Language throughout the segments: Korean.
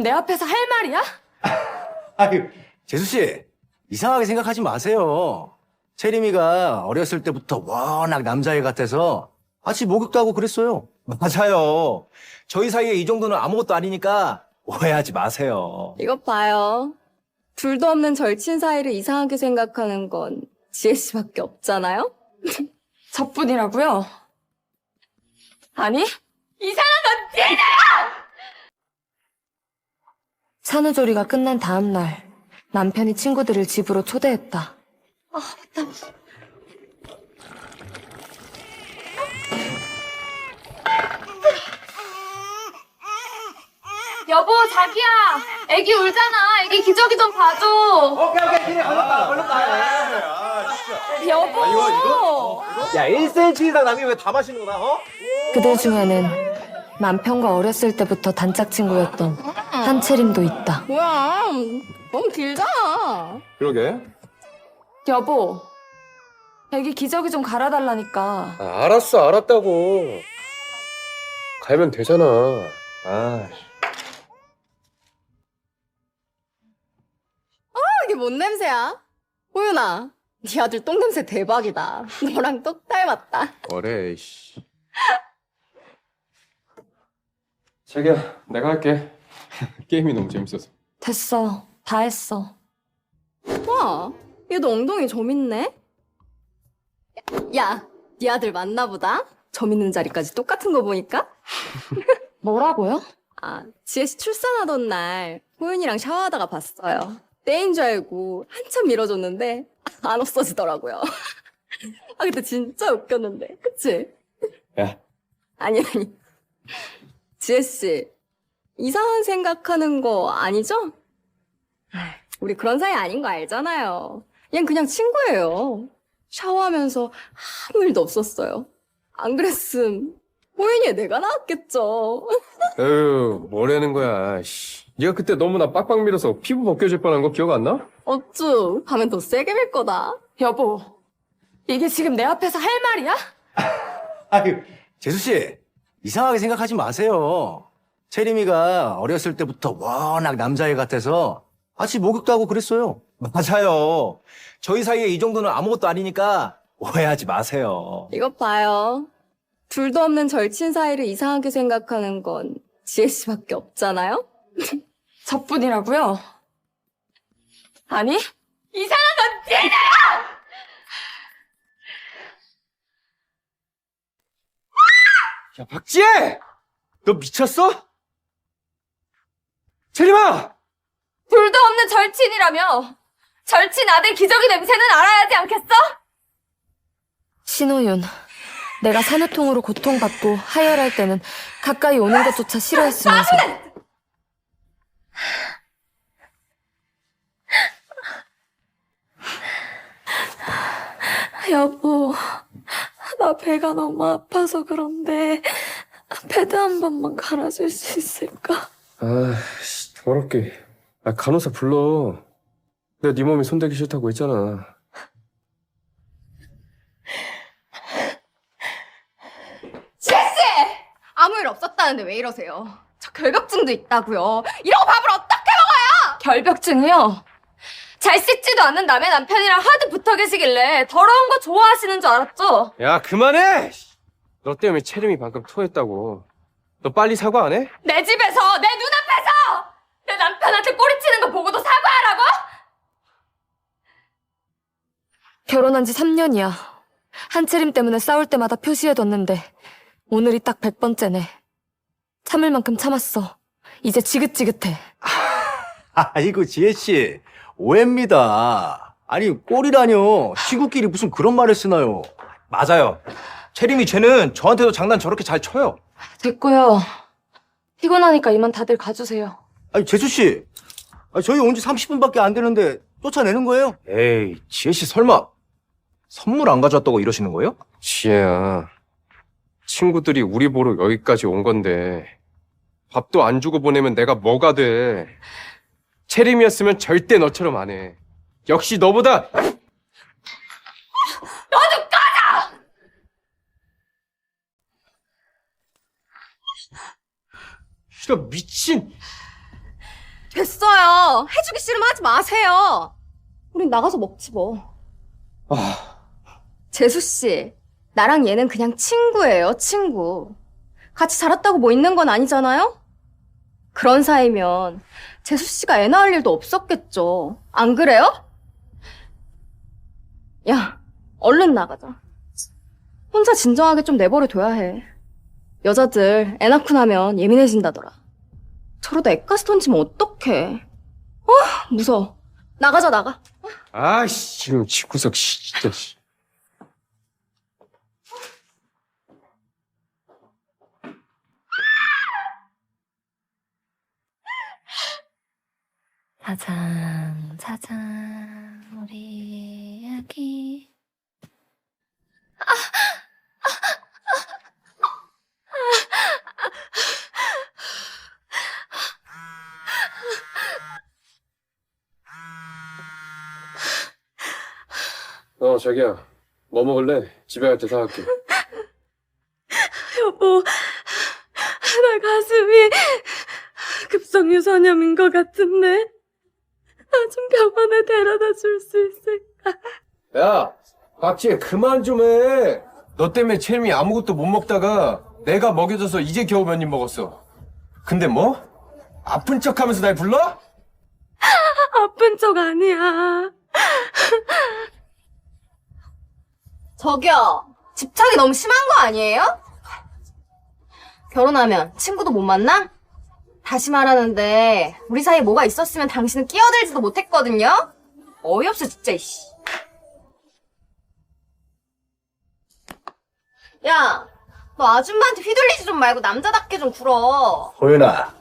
내 앞에서 할 말이야? 아유, 재수씨, 이상하게 생각하지 마세요. 채림이가 어렸을 때부터 워낙 남자애 같아서 같이 목욕도 하고 그랬어요. 맞아요. 저희 사이에 이 정도는 아무것도 아니니까 오해하지 마세요. 이것 봐요. 둘도 없는 절친 사이를 이상하게 생각하는 건 지혜 씨밖에 없잖아요? 저뿐이라고요? 아니, 이상한 건 지혜잖아! 산후조리가 끝난 다음 날 남편이 친구들을 집으로 초대했다. 여보, 자기야. 애기 울잖아. 애기 기저귀 좀 봐줘. 오케이, 그래, 걸렸다. 여보. 이거? 야, 1cm 이상 남이 왜 다 마시는 거야, 어? 그들 중에는 남편과 어렸을 때부터 단짝 친구였던 한채림도 있다. 뭐야, 너무 길잖아. 그러게. 여보, 애기 기저귀 좀 갈아달라니까. 알았어, 알았다고. 갈면 되잖아. 아, 이게 뭔 냄새야? 호윤아, 네 아들 똥 냄새 대박이다. 너랑 똑 닮았다. 뭐래, 씨. 자기야, 내가 할게. 게임이 너무 재밌어서. 됐어, 다 했어. 와, 얘도 엉덩이 점 있네? 야, 네 아들 맞나 보다? 점 있는 자리까지 똑같은 거 보니까? 뭐라고요? 아, 지혜씨 출산하던 날 호윤이랑 샤워하다가 봤어요. 때인 줄 알고 한참 밀어줬는데 안 없어지더라고요. 아, 그때 진짜 웃겼는데, 그치? 야. 아니. 지혜씨, 이상한 생각하는 거 아니죠? 우리 그런 사이 아닌 거 알잖아요. 얜 그냥 친구예요. 샤워하면서 아무 일도 없었어요. 안 그랬음 호윤이에 내가 나왔겠죠. 에휴, 뭐라는 거야, 씨. 네가 그때 너무 나 빡빡 밀어서 피부 벗겨질 뻔한 거 기억 안 나? 어쭈, 하면 더 세게 밀 거다. 여보, 이게 지금 내 앞에서 할 말이야? 아유, 재수씨, 이상하게 생각하지 마세요. 채림이가 어렸을 때부터 워낙 남자애 같아서 같이 목욕도 하고 그랬어요. 맞아요. 저희 사이에 이 정도는 아무것도 아니니까 오해하지 마세요. 이것 봐요. 둘도 없는 절친 사이를 이상하게 생각하는 건 지혜 씨밖에 없잖아요? 저뿐이라고요? 아니, 이상한 건 지혜잖아! 야, 박지혜! 너 미쳤어? 채림아! 둘도 없는 절친이라며! 절친 아들 기저귀 냄새는 알아야지 않겠어? 신호윤, 내가 산후통으로 고통받고 하혈할 때는 가까이 오는 것조차 싫어했으면서 여보, 나 배가 너무 아파서 그런데 패드 한 번만 갈아줄 수 있을까? 아, 씨, 더럽게. 아, 간호사 불러. 내가 네 몸에 손대기 싫다고 했잖아. 아무 일 없었다는데 왜 이러세요? 저 결벽증도 있다고요. 이러고 밥을 어떻게 먹어요? 결벽증이요? 잘 씻지도 않는 남의 남편이랑 하도 붙어 계시길래 더러운 거 좋아하시는 줄 알았죠? 야, 그만해! 씨. 너 때문에 채림이 방금 토했다고. 너 빨리 사과 안 해? 내 집에서, 내 눈앞에서 내 남편한테 꼬리치는 거 보고도 사과하라고? 결혼한 지 3년이야. 한채림 때문에 싸울 때마다 표시해뒀는데 오늘이 딱 100번째네. 참을 만큼 참았어. 이제 지긋지긋해. 아이고, 지혜씨, 오해입니다. 아니, 꼴이라뇨. 친구끼리 무슨 그런 말을 쓰나요? 맞아요. 채림이 쟤는 저한테도 장난 저렇게 잘 쳐요. 됐고요. 피곤하니까 이만 다들 가주세요. 아니, 재수씨, 저희 온 지 30분밖에 안 되는데 쫓아내는 거예요? 에이, 지혜씨 설마 선물 안 가져왔다고 이러시는 거예요? 지혜야, 친구들이 우리 보러 여기까지 온 건데 밥도 안 주고 보내면 내가 뭐가 돼. 채림이었으면 절대 너처럼 안 해. 역시 너보다 이런 미친. 됐어요. 해주기 싫으면 하지 마세요. 우린 나가서 먹지 뭐. 재수 씨, 나랑 얘는 그냥 친구예요, 친구. 같이 자랐다고 뭐 있는 건 아니잖아요? 그런 사이면 재수 씨가 애 낳을 일도 없었겠죠. 안 그래요? 야, 얼른 나가자. 혼자 진정하게 좀 내버려둬야 해. 여자들 애 낳고 나면 예민해진다더라. 저러다 애까지 던지면 어떡해. 무서워. 나가자, 나가. 아이씨, 지금 집구석, 진짜, 씨. 짜잔, 짜잔, 우리 아기. 자기야. 뭐 먹을래? 집에 갈 때 사갈게. 여보, 나 가슴이 급성유선염인 것 같은데. 나 좀 병원에 데려다 줄 수 있을까? 야, 박지혜 그만 좀 해. 너 때문에 채림이 아무것도 못 먹다가 내가 먹여줘서 이제 겨우 몇 입 먹었어. 근데 뭐? 아픈 척하면서 날 불러? 아픈 척 아니야. 저기요, 집착이 너무 심한 거 아니에요? 결혼하면 친구도 못 만나? 다시 말하는데 우리 사이에 뭐가 있었으면 당신은 끼어들지도 못했거든요? 어이없어 진짜 이씨. 야, 너 아줌마한테 휘둘리지 좀 말고 남자답게 좀 굴어. 호윤아,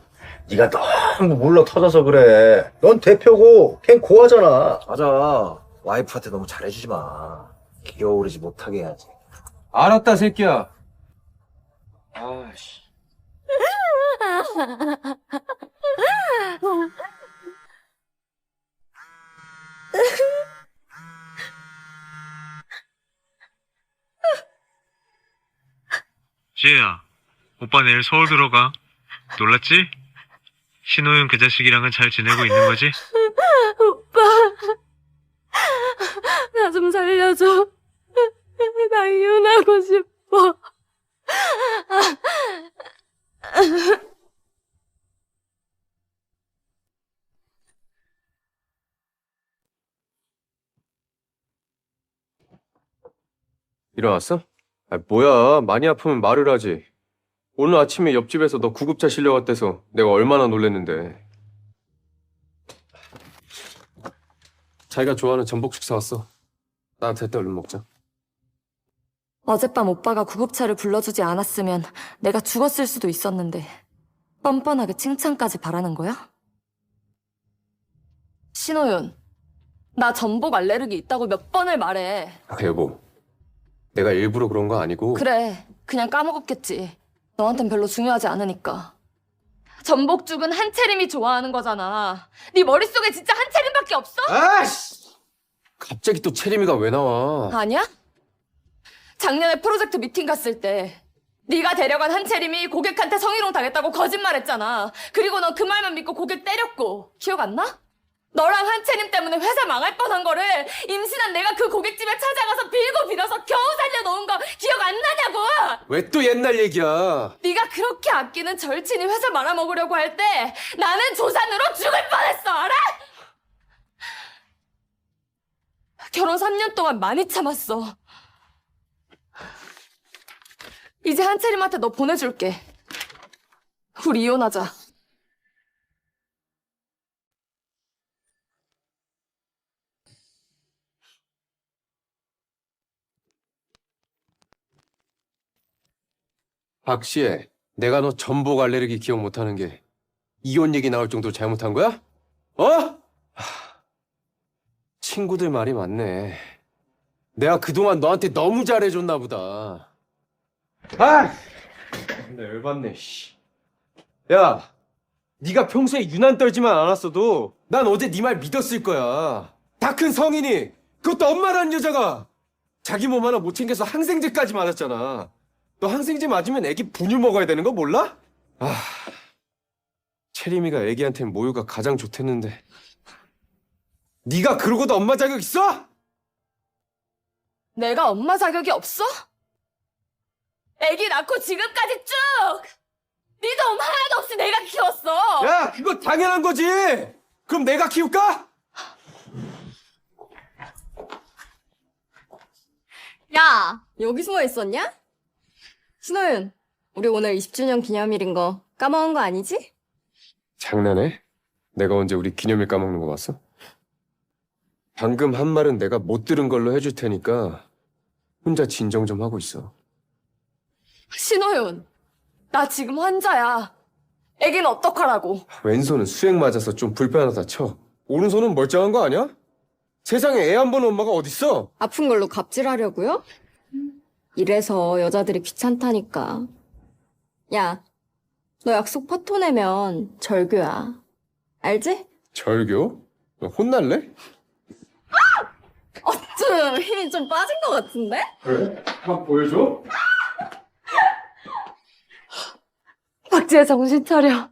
네가 너무 물러 터져서 그래. 넌 대표고 걘 고하잖아. 맞아. 와이프한테 너무 잘해주지 마. 기어오르지 못하게 해야지. 알았다, 새끼야. 아씨. 지혜야, 오빠 내일 서울 들어가. 놀랐지? 신호윤 그 자식이랑은 잘 지내고 있는 거지? 오빠, 나 좀 살려줘. 나 이혼하고 싶어. 일어났어? 뭐야. 많이 아프면 말을 하지. 오늘 아침에 옆집에서 너 구급차 실려갔대서 내가 얼마나 놀랬는데. 자기가 좋아하는 전복죽 사왔어. 나한테 때 얼른 먹자. 어젯밤 오빠가 구급차를 불러주지 않았으면 내가 죽었을 수도 있었는데 뻔뻔하게 칭찬까지 바라는 거야? 신호윤, 나 전복 알레르기 있다고 몇 번을 말해. 여보. 내가 일부러 그런 거 아니고. 그래, 그냥 까먹었겠지. 너한텐 별로 중요하지 않으니까. 전복죽은 한채림이 좋아하는 거잖아. 네 머릿속에 진짜 한채림밖에 없어? 아씨! 갑자기 또 채림이가 왜 나와? 아니야? 작년에 프로젝트 미팅 갔을 때 네가 데려간 한채림이 고객한테 성희롱 당했다고 거짓말했잖아. 그리고 넌 그 말만 믿고 고객 때렸고. 기억 안 나? 너랑 한채림 때문에 회사 망할 뻔한 거를 임신한 내가 그 고깃집에 찾아가서 빌고 빌어서 겨우 살려놓은 거 기억 안 나냐고! 왜 또 옛날 얘기야? 네가 그렇게 아끼는 절친이 회사 말아먹으려고 할 때 나는 조산으로 죽을 뻔했어, 알아? 결혼 3년 동안 많이 참았어. 이제 한채림한테 너 보내줄게. 우리 이혼하자. 박시혜, 내가 너 전복 알레르기 기억 못하는 게 이혼 얘기 나올 정도로 잘못한 거야? 어? 친구들 말이 맞네. 내가 그동안 너한테 너무 잘해줬나 보다. 아! 근데 열받네, 씨. 야, 네가 평소에 유난 떨지만 않았어도 난 어제 네 말 믿었을 거야. 다 큰 성인이, 그것도 엄마라는 여자가 자기 몸 하나 못 챙겨서 항생제까지 맞았잖아. 너 항생제 맞으면 애기 분유 먹어야 되는 거 몰라? 채림이가 애기한테는 모유가 가장 좋댔는데 네가 그러고도 엄마 자격 있어? 내가 엄마 자격이 없어? 애기 낳고 지금까지 쭉! 네 도움 하나도 없이 내가 키웠어! 야, 그거 당연한 거지. 그럼 내가 키울까? 야, 여기 숨어 있었냐? 신호윤, 우리 오늘 20주년 기념일인 거 까먹은 거 아니지? 장난해? 내가 언제 우리 기념일 까먹는 거 봤어? 방금 한 말은 내가 못 들은 걸로 해줄 테니까 혼자 진정 좀 하고 있어. 신호윤, 나 지금 환자야. 애기는 어떡하라고? 왼손은 수액 맞아서 좀 불편하다 쳐. 오른손은 멀쩡한 거 아니야? 세상에 애 안 보는 엄마가 어딨어? 아픈 걸로 갑질하려고요? 이래서 여자들이 귀찮다니까. 야, 너 약속 파토 내면 절교야. 알지? 절교? 너 혼날래? 좀 힘이 좀 빠진 것 같은데? 그래? 한번 보여줘? 박지혜 정신 차려.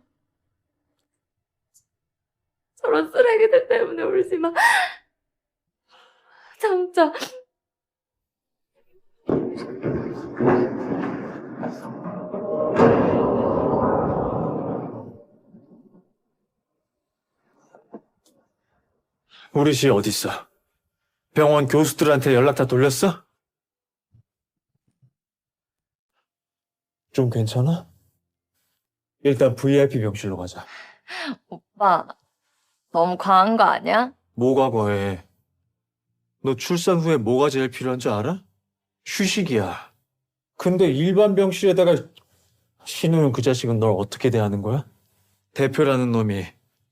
저런 쓰레기들 때문에 울지 마. 참자. 우리 씨 어딨어? 병원 교수들한테 연락 다 돌렸어? 좀 괜찮아? 일단 VIP 병실로 가자. 오빠, 너무 과한 거 아니야? 뭐가 과해? 너 출산 후에 뭐가 제일 필요한 줄 알아? 휴식이야. 근데 일반 병실에다가 신우용 그 자식은 널 어떻게 대하는 거야? 대표라는 놈이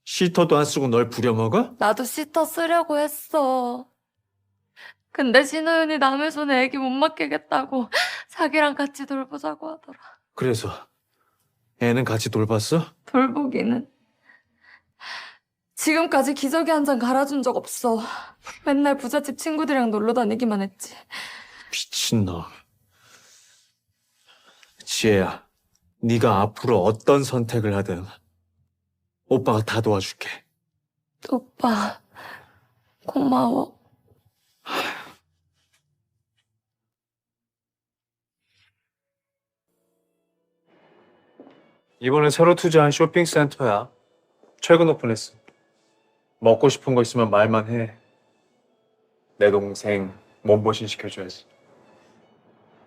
시터도 안 쓰고 널 부려먹어? 나도 시터 쓰려고 했어. 근데 신호윤이 남의 손에 애기 못 맡기겠다고 자기랑 같이 돌보자고 하더라. 그래서 애는 같이 돌봤어? 돌보기는. 지금까지 기저귀 한 잔 갈아준 적 없어. 맨날 부잣집 친구들이랑 놀러 다니기만 했지. 미친놈. 지혜야, 네가 앞으로 어떤 선택을 하든 오빠가 다 도와줄게. 오빠, 고마워. 이번에 새로 투자한 쇼핑센터야. 최근 오픈했어. 먹고 싶은 거 있으면 말만 해. 내 동생 몸보신 시켜줘야지.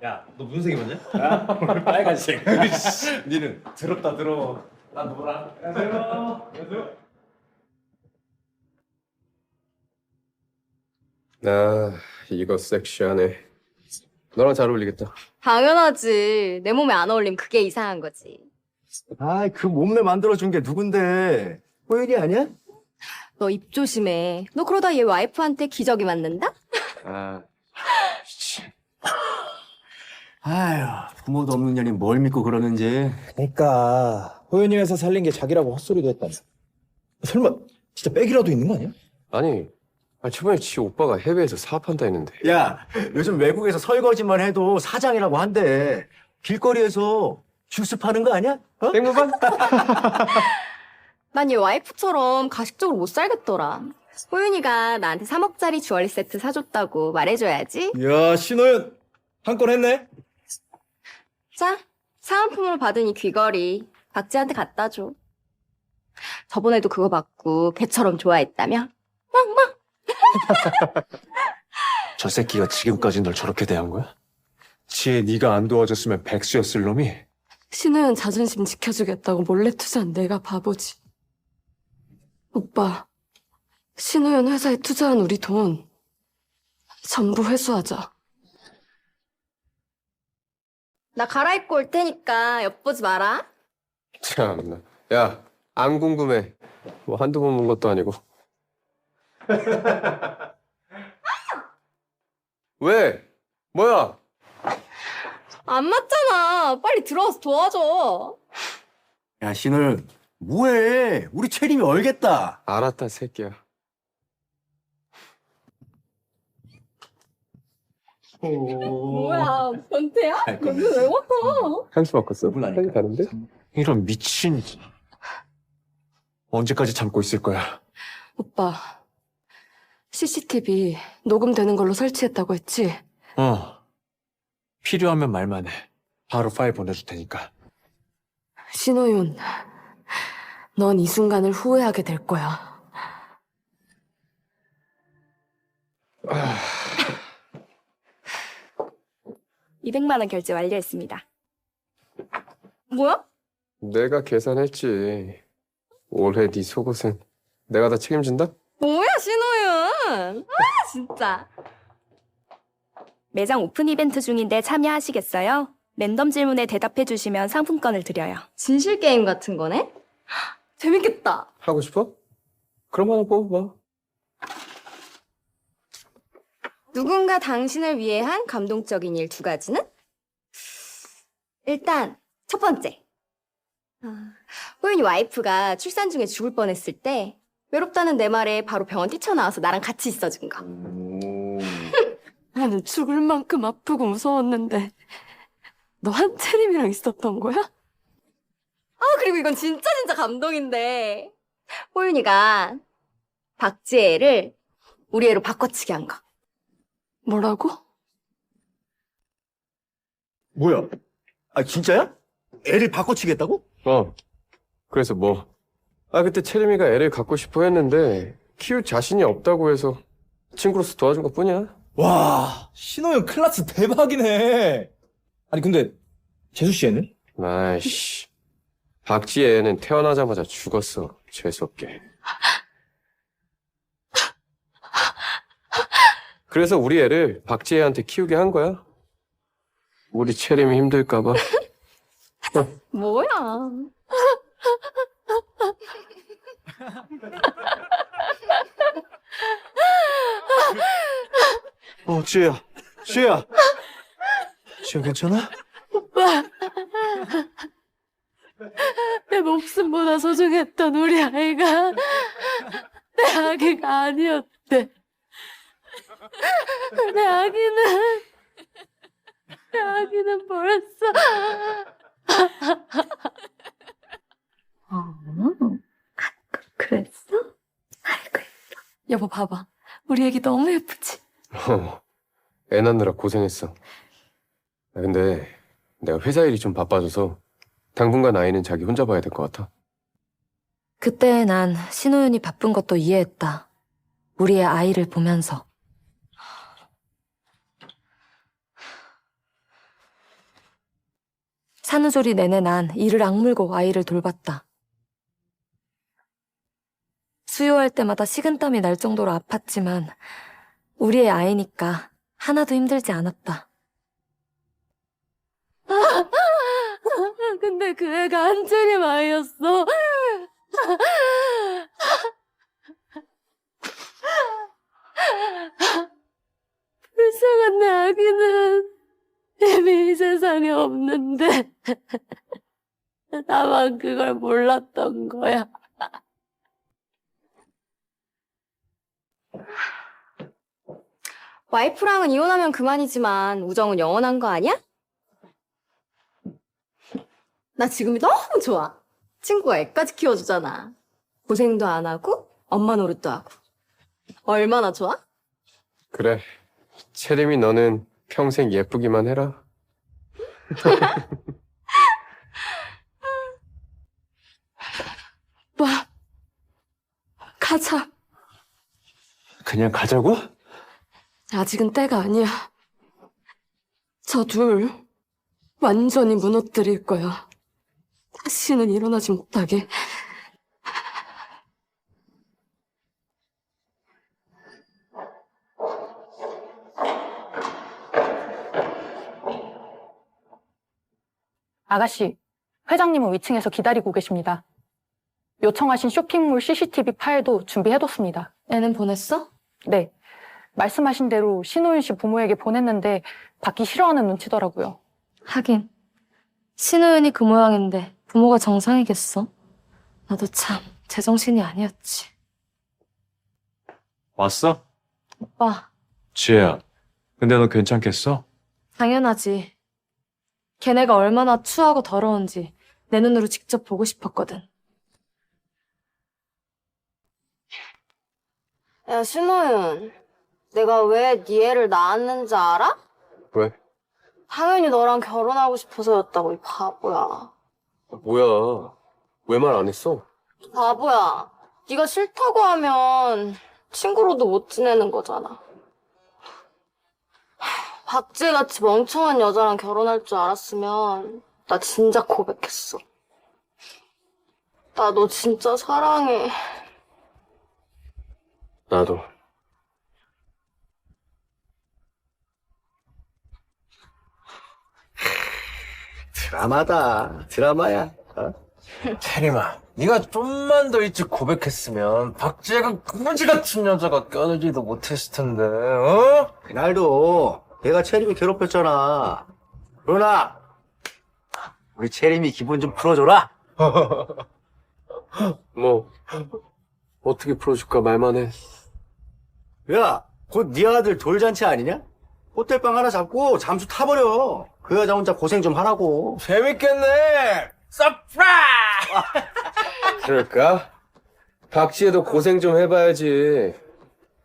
야, 너 무슨 색 입었냐? 오늘 빨간색. 니는 더럽다 더러워. 나 노랑. 안녕하세요. 아, 이거 섹시하네. 너랑 잘 어울리겠다. 당연하지. 내 몸에 안 어울리면 그게 이상한 거지. 아이, 그 몸매 만들어준 게 누군데? 호연이 아니야? 너 입 조심해. 너 그러다 얘 와이프한테 기저귀 맞는다? 아, 아휴, 부모도 없는 년이 뭘 믿고 그러는지. 그러니까 호연이 회사 살린 게 자기라고 헛소리도 했다며. 설마 진짜 백이라도 있는 거 아니야? 아니, 저번에 지 오빠가 해외에서 사업한다 했는데. 야, 요즘 외국에서 설거지만 해도 사장이라고 한대. 길거리에서 주스 파는 거 아니야? 어? 땡무반? 난 얘 와이프처럼 가식적으로 못 살겠더라. 호윤이가 나한테 3억짜리 주얼리 세트 사줬다고 말해줘야지. 야, 신호연 한 건 했네. 자, 사은품으로 받은 이 귀걸이 박지한테 갖다 줘. 저번에도 그거 받고 개처럼 좋아했다며? 저 새끼가 지금까지 널 저렇게 대한 거야? 지혜 네가 안 도와줬으면 백수였을 놈이. 신우연 자존심 지켜주겠다고 몰래 투자한 내가 바보지. 오빠, 신우연 회사에 투자한 우리 돈 전부 회수하자. 나 갈아입고 올 테니까 엿보지 마라. 참나. 야, 안 궁금해. 뭐 한두 번 본 것도 아니고. 왜? 뭐야? 안 맞잖아. 빨리 들어와서 도와줘. 야, 신을 뭐해? 우리 채림이 얼겠다. 알았다, 새끼야. 뭐야, 변태야? 너는 왜 왔어? 향수 바꿨어? 몰라니까. 향이 다른데? 이런 미친. 언제까지 참고 있을 거야? 오빠, CCTV 녹음되는 걸로 설치했다고 했지? 필요하면 말만 해. 바로 파일 보내줄 테니까. 신호윤, 넌 이 순간을 후회하게 될 거야. 200만 원 결제 완료했습니다. 뭐야? 내가 계산했지. 올해 네 속옷은 내가 다 책임진다? 뭐야, 신호윤. 아, 진짜. 매장 오픈 이벤트 중인데 참여하시겠어요? 랜덤 질문에 대답해 주시면 상품권을 드려요. 진실 게임 같은 거네? 재밌겠다. 하고 싶어? 그럼 하나 뽑아봐. 누군가 당신을 위해 한 감동적인 일 2가지는? 일단 첫 번째. 호윤이 와이프가 출산 중에 죽을 뻔했을 때 외롭다는 내 말에 바로 병원 뛰쳐나와서 나랑 같이 있어준 거. 나는 죽을 만큼 아프고 무서웠는데 너 한채림이랑 있었던 거야? 아, 그리고 이건 진짜 감동인데. 호윤이가 박지혜를 우리 애로 바꿔치기 한 거. 뭐라고? 뭐야? 아, 진짜야? 애를 바꿔치겠다고? 그래서 뭐? 그때 채림이가 애를 갖고 싶어 했는데 키울 자신이 없다고 해서 친구로서 도와준 것 뿐이야. 와, 신호형 클래스 대박이네. 아니, 근데, 재수 씨 애는? 아이씨. 박지혜 애는 태어나자마자 죽었어. 재수없게. 그래서 우리 애를 박지혜한테 키우게 한 거야. 우리 채림이 힘들까봐. 뭐야? 지혜야. 지혜야. 지혜 괜찮아? 내 목숨보다 소중했던 우리 아이가 내 아기가 아니었대. 내 아기는 벌써 그랬어? 여보 봐봐. 우리 애기 너무 예쁘지? 애 낳느라 고생했어. 근데 내가 회사 일이 좀 바빠져서 당분간 아이는 자기 혼자 봐야 될 것 같아. 그때 난 신호윤이 바쁜 것도 이해했다. 우리의 아이를 보면서. 산후조리 내내 난 이를 악물고 아이를 돌봤다. 수유할 때마다 식은땀이 날 정도로 아팠지만 우리의 아이니까 하나도 힘들지 않았다. 근데 그 애가 한채림 아이였어. 불쌍한 내 아기는 이미 이 세상에 없는데 나만 그걸 몰랐던 거야. 와이프랑은 이혼하면 그만이지만 우정은 영원한 거 아니야? 나 지금이 너무 좋아. 친구가 애까지 키워주잖아. 고생도 안 하고 엄마 노릇도 하고. 얼마나 좋아? 그래. 채림이 너는 평생 예쁘기만 해라. 와, 가자. 그냥 가자고? 아직은 때가 아니야. 저 둘 완전히 무너뜨릴 거야. 다시는 일어나지 못하게. 아가씨, 회장님은 위층에서 기다리고 계십니다. 요청하신 쇼핑몰 CCTV 파일도 준비해뒀습니다. 애는 보냈어? 네. 말씀하신 대로 신호윤 씨 부모에게 보냈는데 받기 싫어하는 눈치더라고요. 하긴 신우윤이 그 모양인데 부모가 정상이겠어? 나도 참 제정신이 아니었지. 왔어? 오빠, 지혜야. 근데 너 괜찮겠어? 당연하지. 걔네가 얼마나 추하고 더러운지 내 눈으로 직접 보고 싶었거든. 야, 신호윤. 내가 왜 네 애를 낳았는지 알아? 왜? 당연히 너랑 결혼하고 싶어서였다고, 이 바보야. 뭐야? 왜 말 안 했어? 바보야. 네가 싫다고 하면 친구로도 못 지내는 거잖아. 박지같이 멍청한 여자랑 결혼할 줄 알았으면 나 진작 고백했어. 나 너 진짜 사랑해. 나도. 드라마다. 드라마야. 어? 체림아, 네가 좀만 더 일찍 고백했으면 박지혜가 거지 같은 여자가 껴들지도 못했을 텐데, 어? 그날도 내가 채림이 괴롭혔잖아. 그러나 우리 채림이 기분 좀 풀어줘라. 뭐 어떻게 풀어줄까 말만 해. 야, 곧 네 아들 돌잔치 아니냐? 호텔방 하나 잡고 잠수 타버려. 그 여자 혼자 고생 좀 하라고. 재밌겠네! 서프라이즈! 그럴까? 박지혜도 고생 좀 해봐야지.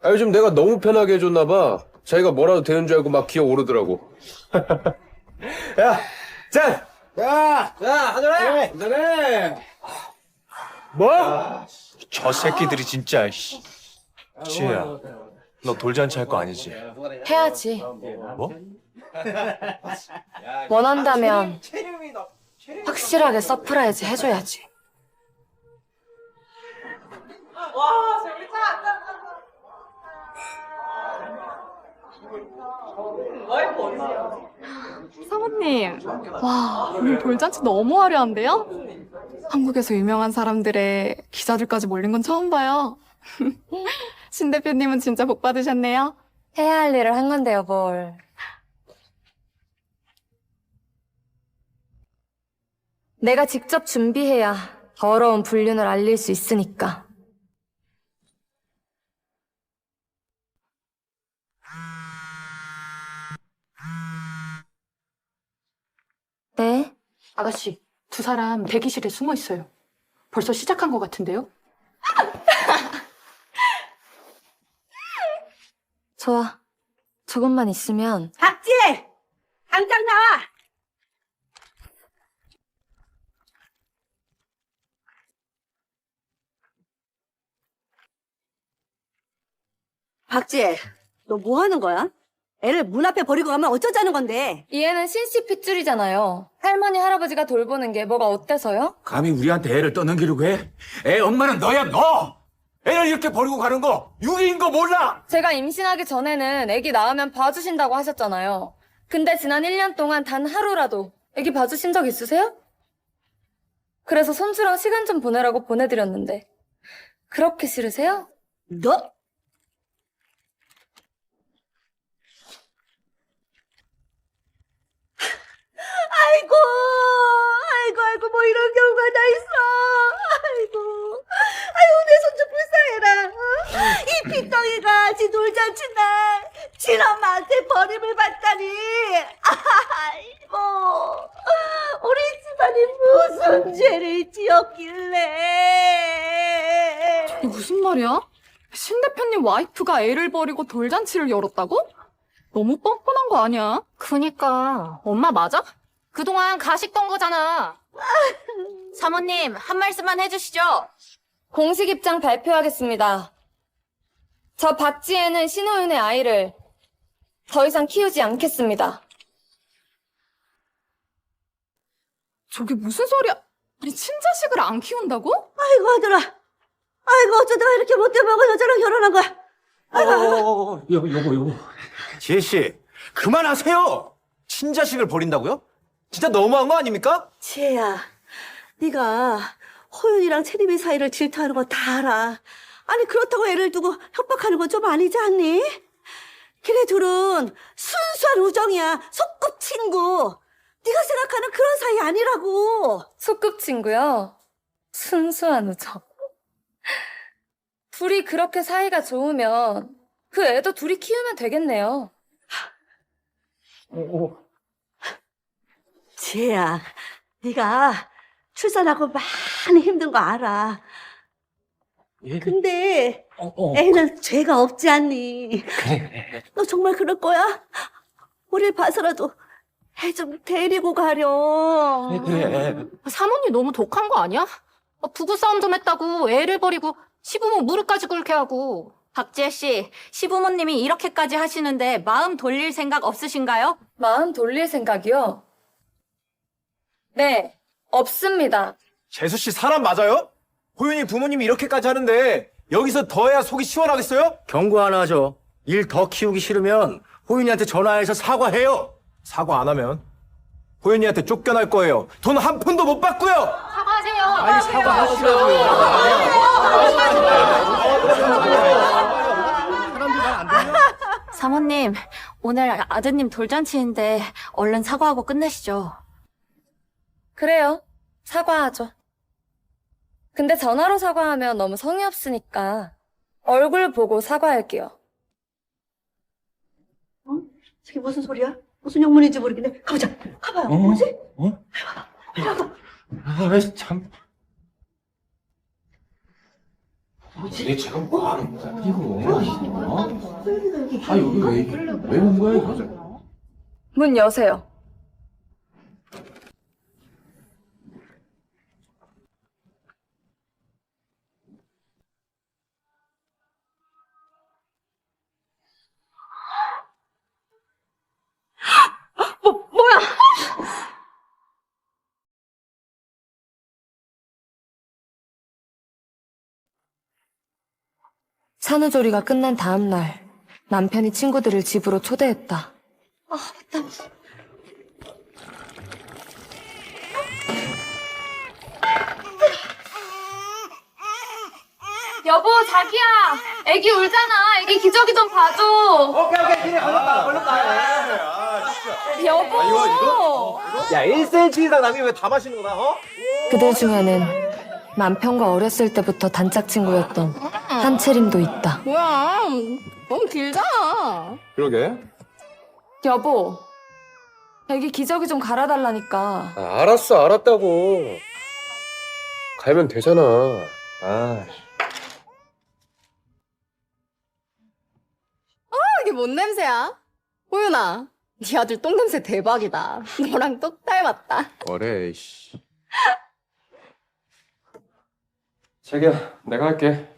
아, 요즘 내가 너무 편하게 해줬나 봐. 자기가 뭐라도 되는 줄 알고 막 기어오르더라고. 야, 짠! 야, 야, 한잔해! 한잔해! 뭐? 저 새끼들이 진짜. 씨. 지혜야, 너 돌잔치 할 거 아니지? 해야지. 뭐? 원한다면 확실하게 서프라이즈 해줘야지. 사모님, 와, 오늘 돌잔치 너무 화려한데요? 한국에서 유명한 사람들의 기자들까지 몰린 건 처음 봐요. 신 대표님은 진짜 복 받으셨네요. 해야 할 일을 한 건데요, 뭘. 내가 직접 준비해야 더러운 불륜을 알릴 수 있으니까. 네? 아가씨, 두 사람 대기실에 숨어 있어요. 벌써 시작한 것 같은데요? 좋아. 조금만 있으면 박지혜! 당장 나와! 박지혜, 너 뭐 하는 거야? 애를 문 앞에 버리고 가면 어쩌자는 건데? 얘는 신씨 핏줄이잖아요. 할머니, 할아버지가 돌보는 게 뭐가 어때서요? 감히 우리한테 애를 떠넘기려고 해? 애 엄마는 너야, 너! 애를 이렇게 버리고 가는 거 유리인 거 몰라? 제가 임신하기 전에는 애기 낳으면 봐주신다고 하셨잖아요. 근데 지난 1년 동안 단 하루라도 애기 봐주신 적 있으세요? 그래서 손주랑 시간 좀 보내라고 보내드렸는데 그렇게 싫으세요? 너? 아이고, 아이고, 뭐 이런 경우가 다 있어. 아이고, 아이고, 내 손 좀 불쌍해라. 어? 이 핏덩이가 지 돌잔치 날 친엄마한테 버림을 받다니. 아이고, 우리 집안이 무슨 죄를 지었길래. 이게 무슨 말이야? 신 대표님 와이프가 애를 버리고 돌잔치를 열었다고? 너무 뻔뻔한 거 아니야? 그니까 엄마 맞아? 그동안 가식던 거잖아. 사모님, 한 말씀만 해주시죠. 공식 입장 발표하겠습니다. 저 박지혜는 신호윤의 아이를 더 이상 키우지 않겠습니다. 저게 무슨 소리야? 아니, 친자식을 안 키운다고? 아이고, 아들아. 아이고, 어쩌다가 이렇게 못돼 먹은 여자랑 결혼한 거야. 여보. 지혜 씨, 그만하세요. 친자식을 버린다고요? 진짜 너무한 거 아닙니까? 지혜야, 네가 호윤이랑 채림이 사이를 질투하는 거 다 알아. 아니 그렇다고 애를 두고 협박하는 건 좀 아니지 않니? 걔네 둘은 순수한 우정이야. 소꿉친구. 네가 생각하는 그런 사이 아니라고. 소꿉친구요? 순수한 우정. 둘이 그렇게 사이가 좋으면 그 애도 둘이 키우면 되겠네요. 지혜야, 네가 출산하고 많이 힘든 거 알아. 근데 애는 죄가 없지 않니? 그래. 너 정말 그럴 거야? 우릴 봐서라도 애 좀 데리고 가렴. 사모님 너무 독한 거 아니야? 부부싸움 좀 했다고 애를 버리고 시부모 무릎까지 꿇게 하고. 박지혜 씨, 시부모님이 이렇게까지 하시는데 마음 돌릴 생각 없으신가요? 마음 돌릴 생각이요? 네, 없습니다. 재수 씨 사람 맞아요? 호윤이 부모님이 이렇게까지 하는데 여기서 더 해야 속이 시원하겠어요? 경고 하나 하죠. 일 더 키우기 싫으면 호윤이한테 전화해서 사과해요. 사과 안 하면 호윤이한테 쫓겨날 거예요. 돈 한 푼도 못 받고요. 사과하세요. 아니, 사과하시라고요. 사람들 말 안 들려? 사모님, 오늘 아드님 돌잔치인데 얼른 사과하고 끝내시죠. 그래요. 사과하죠. 근데 전화로 사과하면 너무 성의 없으니까 얼굴 보고 사과할게요. 저게 무슨 소리야? 무슨 영문인지 모르겠네. 가보자. 가봐요. 뭐지? 아, 참. 이게 지금 뭐 하는 거야, 이거? 아, 여기 왜 온 거야, 이거? 문 여세요. 산후조리가 끝난 다음 날 남편이 친구들을 집으로 초대했다. 여보, 자기야. 애기 울잖아. 애기 기저귀 좀 봐줘. 오케이, 얼른 가. 여보. 야, 1cm 이상 남이 왜 다 마시는 거야, 어? 그들 중에는 남편과 어렸을 때부터 단짝 친구였던 한채림도 있다. 뭐야, 너무 길잖아. 그러게. 여보, 애기 기저귀 좀 갈아달라니까. 아, 알았어, 알았다고. 갈면 되잖아. 아, 이게 뭔 냄새야? 호윤아, 네 아들 똥냄새 대박이다. 너랑 똑 닮았다. 뭐래, 씨. 자기야, 내가 할게.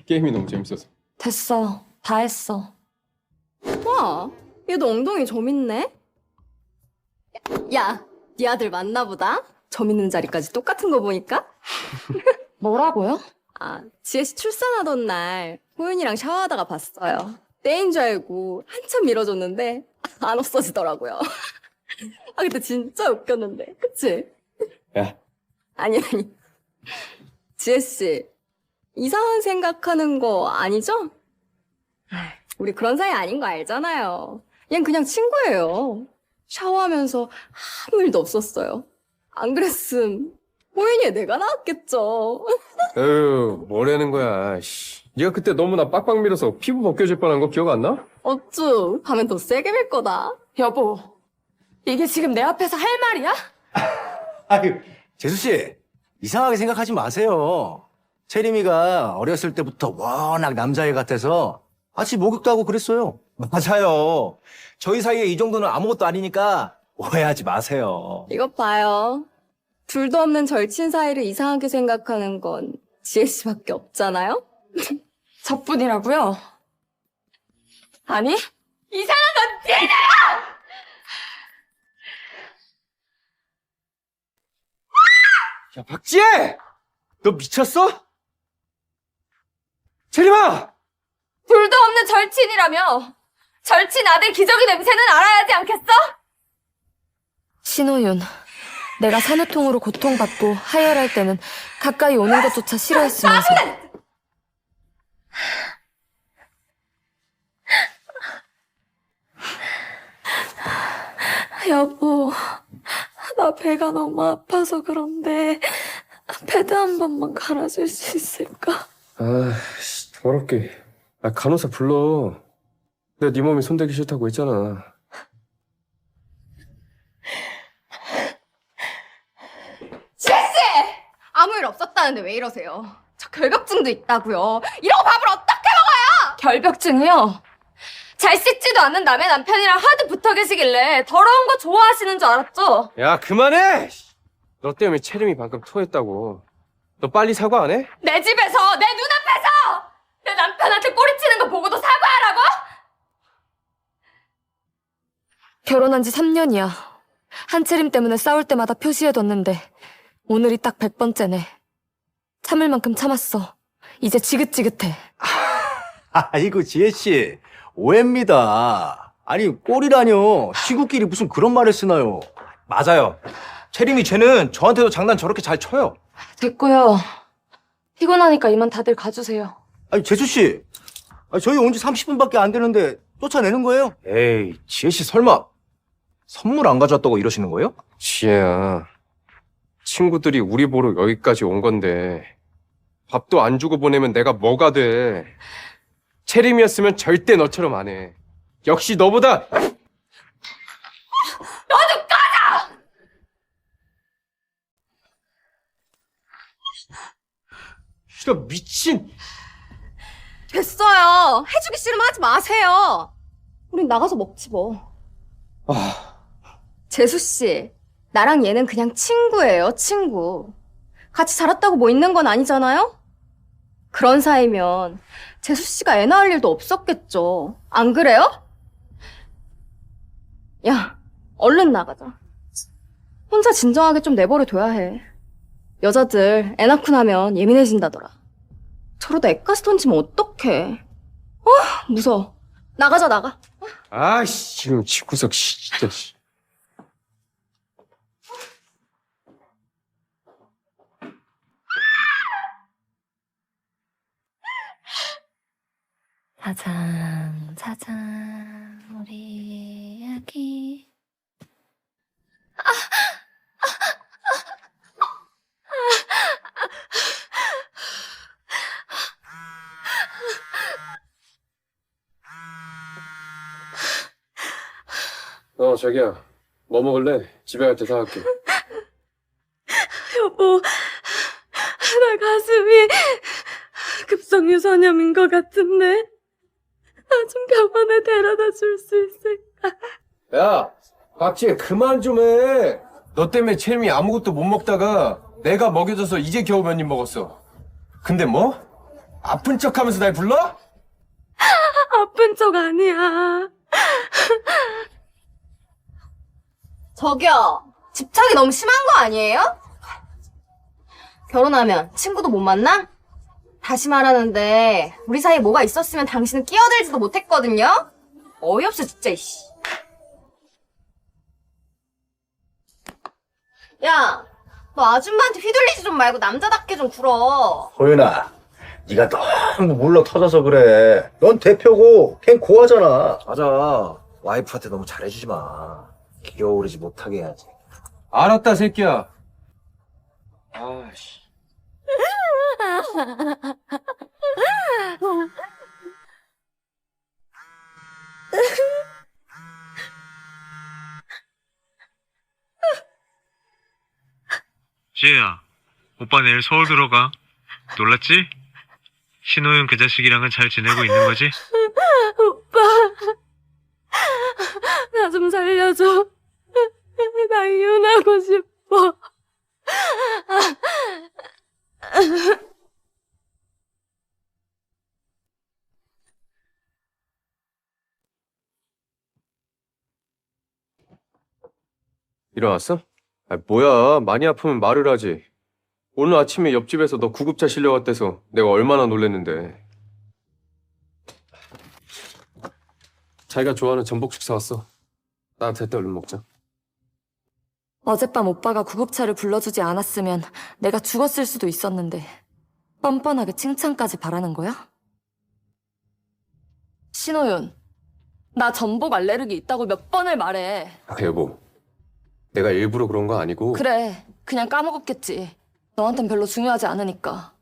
게임이 너무 재밌어서. 됐어. 다 했어. 와, 얘도 엉덩이 점 있네? 야, 네 아들 맞나 보다? 점 있는 자리까지 똑같은 거 보니까? 뭐라고요? 아, 지혜 씨 출산하던 날 호윤이랑 샤워하다가 봤어요. 때인 줄 알고 한참 밀어줬는데 안 없어지더라고요. 아, 그때 진짜 웃겼는데, 그치? 야. 아니. 지혜 씨, 이상한 생각하는 거 아니죠? 우리 그런 사이 아닌 거 알잖아요. 얜 그냥 친구예요. 샤워하면서 아무 일도 없었어요. 안 그랬음 호윤이에 내가 나왔겠죠. 에휴, 뭐라는 거야, 씨. 네가 그때 너무 나 빡빡 밀어서 피부 벗겨질 뻔한 거 기억 안 나? 어쭈, 가면 더 세게 밀 거다. 여보, 이게 지금 내 앞에서 할 말이야? 아유, 재수 씨, 이상하게 생각하지 마세요. 채림이가 어렸을 때부터 워낙 남자애 같아서 같이 목욕도 하고 그랬어요. 맞아요. 저희 사이에 이 정도는 아무것도 아니니까 오해하지 마세요. 이것 봐요. 둘도 없는 절친 사이를 이상하게 생각하는 건 지혜 씨밖에 없잖아요? 저뿐이라고요? 아니, 이상한 건 니네야! 야, 박지혜! 너 미쳤어? 채림아! 둘도 없는 절친이라며! 절친 아들 기저귀 냄새는 알아야 하지 않겠어? 신호윤, 내가 산후통으로 고통받고 하혈할 때는 가까이 오는 것조차 싫어했으면서 여보, 나 배가 너무 아파서 그런데 패드 한 번만 갈아줄 수 있을까? 아, 씨, 더럽게. 아, 간호사 불러. 내가 네 몸에 손대기 싫다고 했잖아. 아무 일 없었다는데 왜 이러세요? 저 결벽증도 있다고요. 이러고 밥을 어떻게 먹어요? 결벽증이요? 잘 씻지도 않는 남의 남편이랑 하도 붙어 계시길래 더러운 거 좋아하시는 줄 알았죠? 야, 그만해! 너 때문에 채림이 방금 토했다고. 너 빨리 사과 안 해? 내 집에서, 내 눈앞에서 내 남편한테 꼬리치는 거 보고도 사과하라고? 결혼한 지 3년이야. 한채림 때문에 싸울 때마다 표시해뒀는데 오늘이 딱 100번째네. 참을 만큼 참았어. 이제 지긋지긋해. 아이고, 지혜씨. 오해입니다. 아니, 꼴이라뇨. 친구끼리 무슨 그런 말을 쓰나요? 맞아요. 채림이 쟤는 저한테도 장난 저렇게 잘 쳐요. 됐고요. 피곤하니까 이만 다들 가주세요. 아니, 재수씨. 저희 온 지 30분밖에 안 되는데 쫓아내는 거예요? 에이, 지혜씨 설마 선물 안 가져왔다고 이러시는 거예요? 지혜야, 친구들이 우리 보러 여기까지 온 건데 밥도 안 주고 보내면 내가 뭐가 돼. 채림이었으면 절대 너처럼 안 해. 역시 너보다. 너 좀 꺼져! 이런 미친. 됐어요. 해주기 싫으면 하지 마세요. 우린 나가서 먹지 뭐. 재수씨, 나랑 얘는 그냥 친구예요, 친구. 같이 자랐다고 뭐 있는 건 아니잖아요? 그런 사이면 재수씨가 애 낳을 일도 없었겠죠. 안 그래요? 야, 얼른 나가자. 혼자 진정하게 좀 내버려둬야 해. 여자들 애 낳고 나면 예민해진다더라. 저러다 애까지 던지면 어떡해. 무서워. 나가자, 나가. 아이씨, 지금 집구석 진짜. 짜잔, 짜잔, 우리 아기. 자기야, 뭐 먹을래? 집에 갈 때 사갈게. 여보, 나 가슴이 급성유선염인 것 같은데 나 좀 병원에 데려다 줄 수 있을까? 야, 박지혜 그만 좀 해. 너 때문에 채림이 아무것도 못 먹다가 내가 먹여줘서 이제 겨우 몇 입 먹었어. 근데 뭐? 아픈 척하면서 날 불러? 아픈 척 아니야. 저기요, 집착이 너무 심한 거 아니에요? 결혼하면 친구도 못 만나? 다시 말하는데 우리 사이에 뭐가 있었으면 당신은 끼어들지도 못했거든요? 어이없어 진짜 이씨. 야, 너 아줌마한테 휘둘리지 좀 말고 남자답게 좀 굴어. 호윤아, 네가 너무 물러 터져서 그래. 넌 대표고 걘 고하잖아. 맞아. 와이프한테 너무 잘해주지 마. 기어오르지 못하게 해야지. 알았다, 새끼야. 아씨. 지혜야, 오빠 내일 서울 들어가. 놀랐지? 신호윤 그 자식이랑은 잘 지내고 있는 거지? 오빠, 나 좀 살려줘. 나 이혼하고 싶어. 일어났어? 뭐야, 많이 아프면 말을 하지. 오늘 아침에 옆집에서 너 구급차 실려갔대서 내가 얼마나 놀랬는데. 자기가 좋아하는 전복죽 사왔어. 나한테 할 때 얼른 먹자. 어젯밤 오빠가 구급차를 불러주지 않았으면 내가 죽었을 수도 있었는데 뻔뻔하게 칭찬까지 바라는 거야? 신호윤, 나 전복 알레르기 있다고 몇 번을 말해. 여보, 내가 일부러 그런 거 아니고. 그래, 그냥 까먹었겠지. 너한텐 별로 중요하지 않으니까.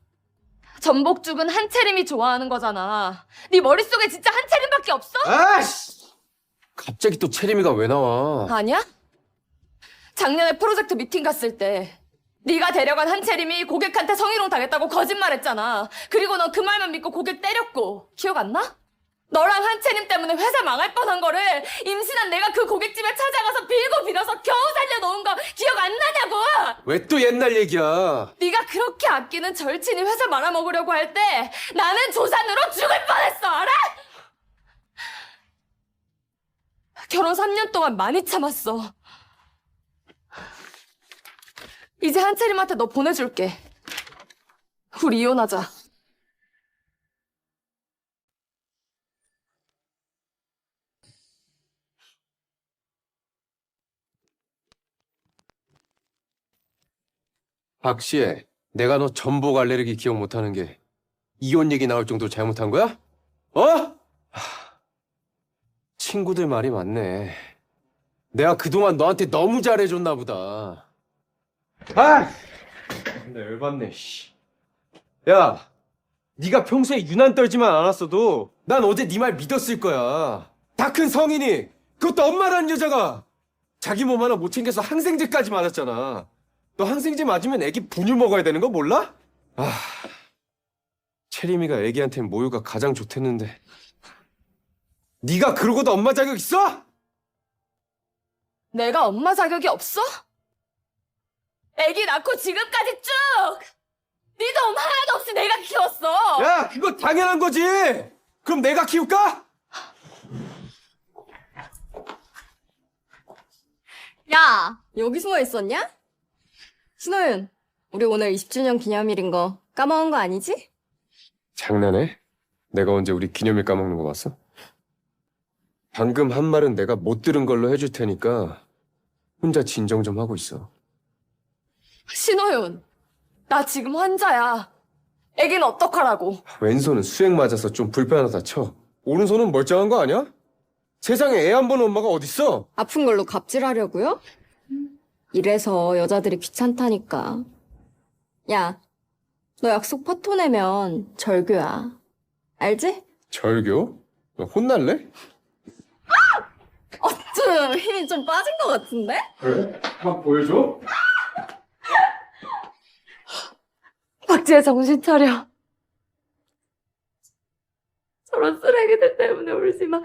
전복죽은 한채림이 좋아하는 거잖아. 네 머릿속에 진짜 한채림밖에 없어? 아씨! 갑자기 또 채림이가 왜 나와? 아니야? 작년에 프로젝트 미팅 갔을 때 네가 데려간 한채림이 고객한테 성희롱 당했다고 거짓말했잖아. 그리고 넌 그 말만 믿고 고객 때렸고. 기억 안 나? 너랑 한채림 때문에 회사 망할 뻔한 거를 임신한 내가 그 고깃집에 찾아가서 빌고 빌어서 겨우 살려놓은 거 기억 안 나냐고! 왜 또 옛날 얘기야? 네가 그렇게 아끼는 절친이 회사 말아먹으려고 할 때 나는 조산으로 죽을 뻔했어, 알아? 결혼 3년 동안 많이 참았어. 이제 한채림한테 너 보내줄게. 우리 이혼하자. 박시혜, 내가 너 전복 알레르기 기억 못하는 게 이혼 얘기 나올 정도로 잘못한 거야? 어? 친구들 말이 맞네. 내가 그동안 너한테 너무 잘해줬나 보다. 아! 근데 열받네, 씨. 야, 네가 평소에 유난 떨지만 않았어도 난 어제 네 말 믿었을 거야. 다 큰 성인이, 그것도 엄마라는 여자가 자기 몸 하나 못 챙겨서 항생제까지 맞았잖아. 너 항생제 맞으면 애기 분유 먹어야 되는 거 몰라? 아, 채림이가 애기한텐 모유가 가장 좋댔는데 네가 그러고도 엄마 자격 있어? 내가 엄마 자격이 없어? 애기 낳고 지금까지 쭉! 네 도움 하나도 없이 내가 키웠어! 야, 그거 당연한 거지! 그럼 내가 키울까? 야, 여기 숨어 있었냐? 신호윤, 우리 오늘 20주년 기념일인 거 까먹은 거 아니지? 장난해? 내가 언제 우리 기념일 까먹는 거 봤어? 방금 한 말은 내가 못 들은 걸로 해줄 테니까 혼자 진정 좀 하고 있어. 신호윤, 나 지금 환자야. 애기는 어떡하라고? 왼손은 수액 맞아서 좀 불편하다 쳐. 오른손은 멀쩡한 거 아니야? 세상에 애 안 보는 엄마가 어딨어? 아픈 걸로 갑질하려고요? 이래서 여자들이 귀찮다니까. 야, 너 약속 파토 내면 절교야. 알지? 절교? 너 혼날래? 좀 힘이 좀 빠진 것 같은데? 그래? 한번 보여줘? 박지혜 정신 차려. 저런 쓰레기들 때문에 울지 마.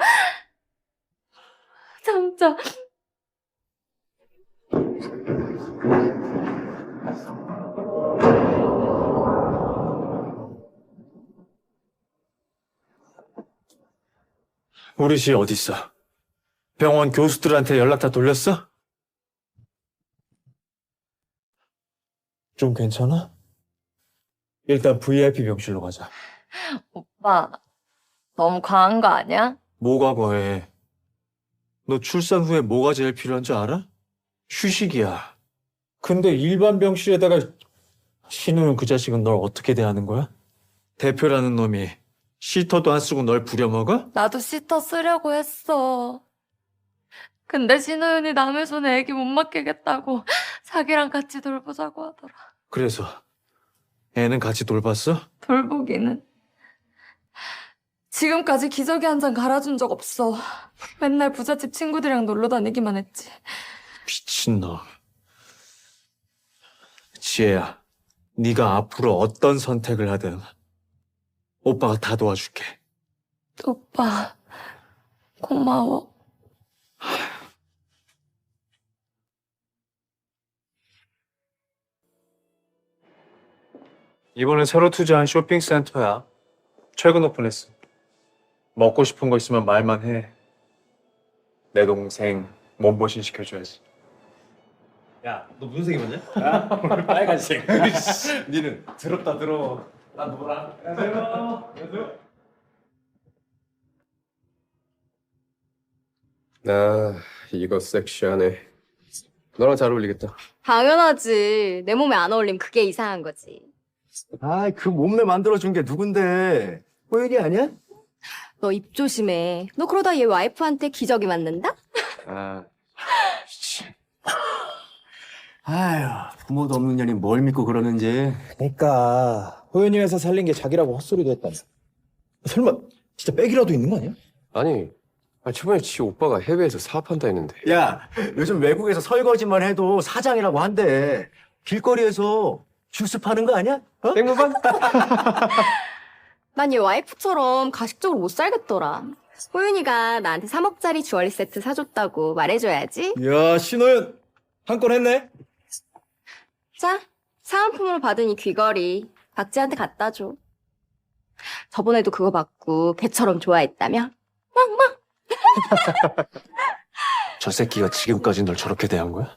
참자. 우리 씨 어딨어? 병원 교수들한테 연락 다 돌렸어? 좀 괜찮아? 일단 VIP 병실로 가자. 오빠, 너무 과한 거 아니야? 뭐가 과해? 너 출산 후에 뭐가 제일 필요한 줄 알아? 휴식이야. 근데 일반 병실에다가 신우용 그 자식은 널 어떻게 대하는 거야? 대표라는 놈이 시터도 안 쓰고 널 부려먹어? 나도 시터 쓰려고 했어. 근데 신호윤이 남의 손에 애기 못 맡기겠다고 자기랑 같이 돌보자고 하더라. 그래서 애는 같이 돌봤어? 돌보기는. 지금까지 기저귀 한 잔 갈아준 적 없어. 맨날 부잣집 친구들이랑 놀러 다니기만 했지. 미친놈. 지혜야, 네가 앞으로 어떤 선택을 하든 오빠가 다 도와줄게. 오빠, 고마워. 이번에 새로 투자한 쇼핑센터야. 최근 오픈했어. 먹고 싶은 거 있으면 말만 해. 내 동생 몸보신 시켜줘야지. 야, 너 무슨 색 입었냐? 빨간색. 니는? 더럽다 더러워. 나 노랑. 안녕하세요. 아, 이거 섹시하네. 너랑 잘 어울리겠다. 당연하지. 내 몸에 안 어울리면 그게 이상한 거지. 아이, 그 몸매 만들어준 게 누군데? 호연이 아니야? 너 입 조심해. 너 그러다 얘 와이프한테 기저귀 맞는다? 아, 아휴, 부모도 없는 년이 뭘 믿고 그러는지. 그러니까 호연이 회사 살린 게 자기라고 헛소리도 했다며. 설마 진짜 백이라도 있는 거 아니야? 아니, 저번에 지 오빠가 해외에서 사업한다 했는데. 야, 요즘 외국에서 설거지만 해도 사장이라고 한대. 길거리에서 주스 파는 거 아니야? 어? 땡무반? 난 얘 와이프처럼 가식적으로 못 살겠더라. 호윤이가 나한테 3억짜리 주얼리 세트 사줬다고 말해줘야지. 야, 신호연 한 건 했네. 자, 사은품으로 받은 이 귀걸이 박지한테 갖다 줘. 저번에도 그거 받고 개처럼 좋아했다며? 저 새끼가 지금까지 널 저렇게 대한 거야?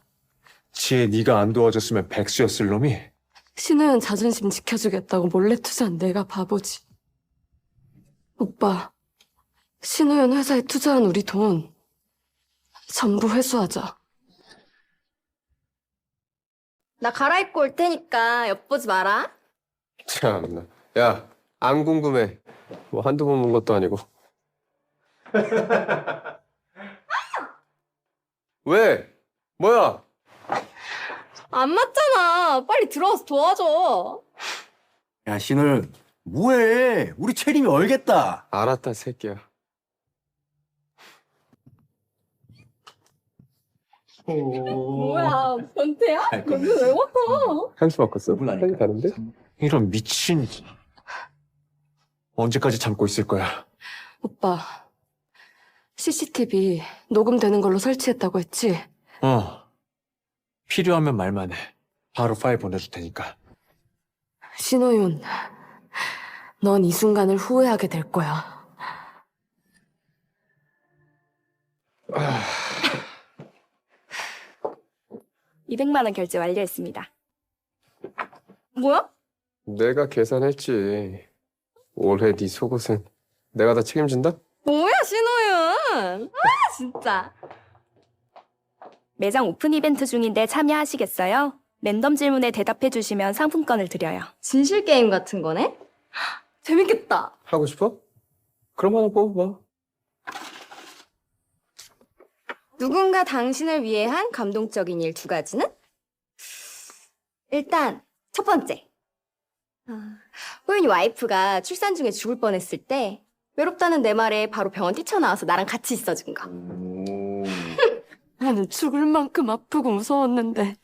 지혜 네가 안 도와줬으면 백수였을 놈이? 신우연 자존심 지켜주겠다고 몰래 투자한 내가 바보지. 오빠, 신우연 회사에 투자한 우리 돈 전부 회수하자. 나 갈아입고 올 테니까 엿보지 마라. 참나. 야, 안 궁금해. 뭐 한두 번 본 것도 아니고. 왜? 뭐야? 안 맞잖아. 빨리 들어와서 도와줘. 야, 신호연, 뭐해? 우리 채림이 얼겠다. 알았다, 새끼야. 뭐야, 변태야? 너는 왜 왔어? 향수 바꿨어? 향이 다른데? 이런 미친. 언제까지 참고 있을 거야? 오빠, CCTV 녹음되는 걸로 설치했다고 했지? 필요하면 말만 해. 바로 파일 보내줄 테니까. 신호윤, 넌 이 순간을 후회하게 될 거야. 200만 원 결제 완료했습니다. 뭐야? 내가 계산했지. 올해 네 속옷은 내가 다 책임진다? 뭐야, 신호윤. 아, 진짜. 매장 오픈 이벤트 중인데 참여하시겠어요? 랜덤 질문에 대답해 주시면 상품권을 드려요. 진실 게임 같은 거네? 재밌겠다. 하고 싶어? 그럼 하나 뽑아봐. 누군가 당신을 위해 한 감동적인 일 2가지는? 일단 첫 번째. 호윤이 와이프가 출산 중에 죽을 뻔했을 때 외롭다는 내 말에 바로 병원 뛰쳐나와서 나랑 같이 있어준 거. 나는 죽을 만큼 아프고 무서웠는데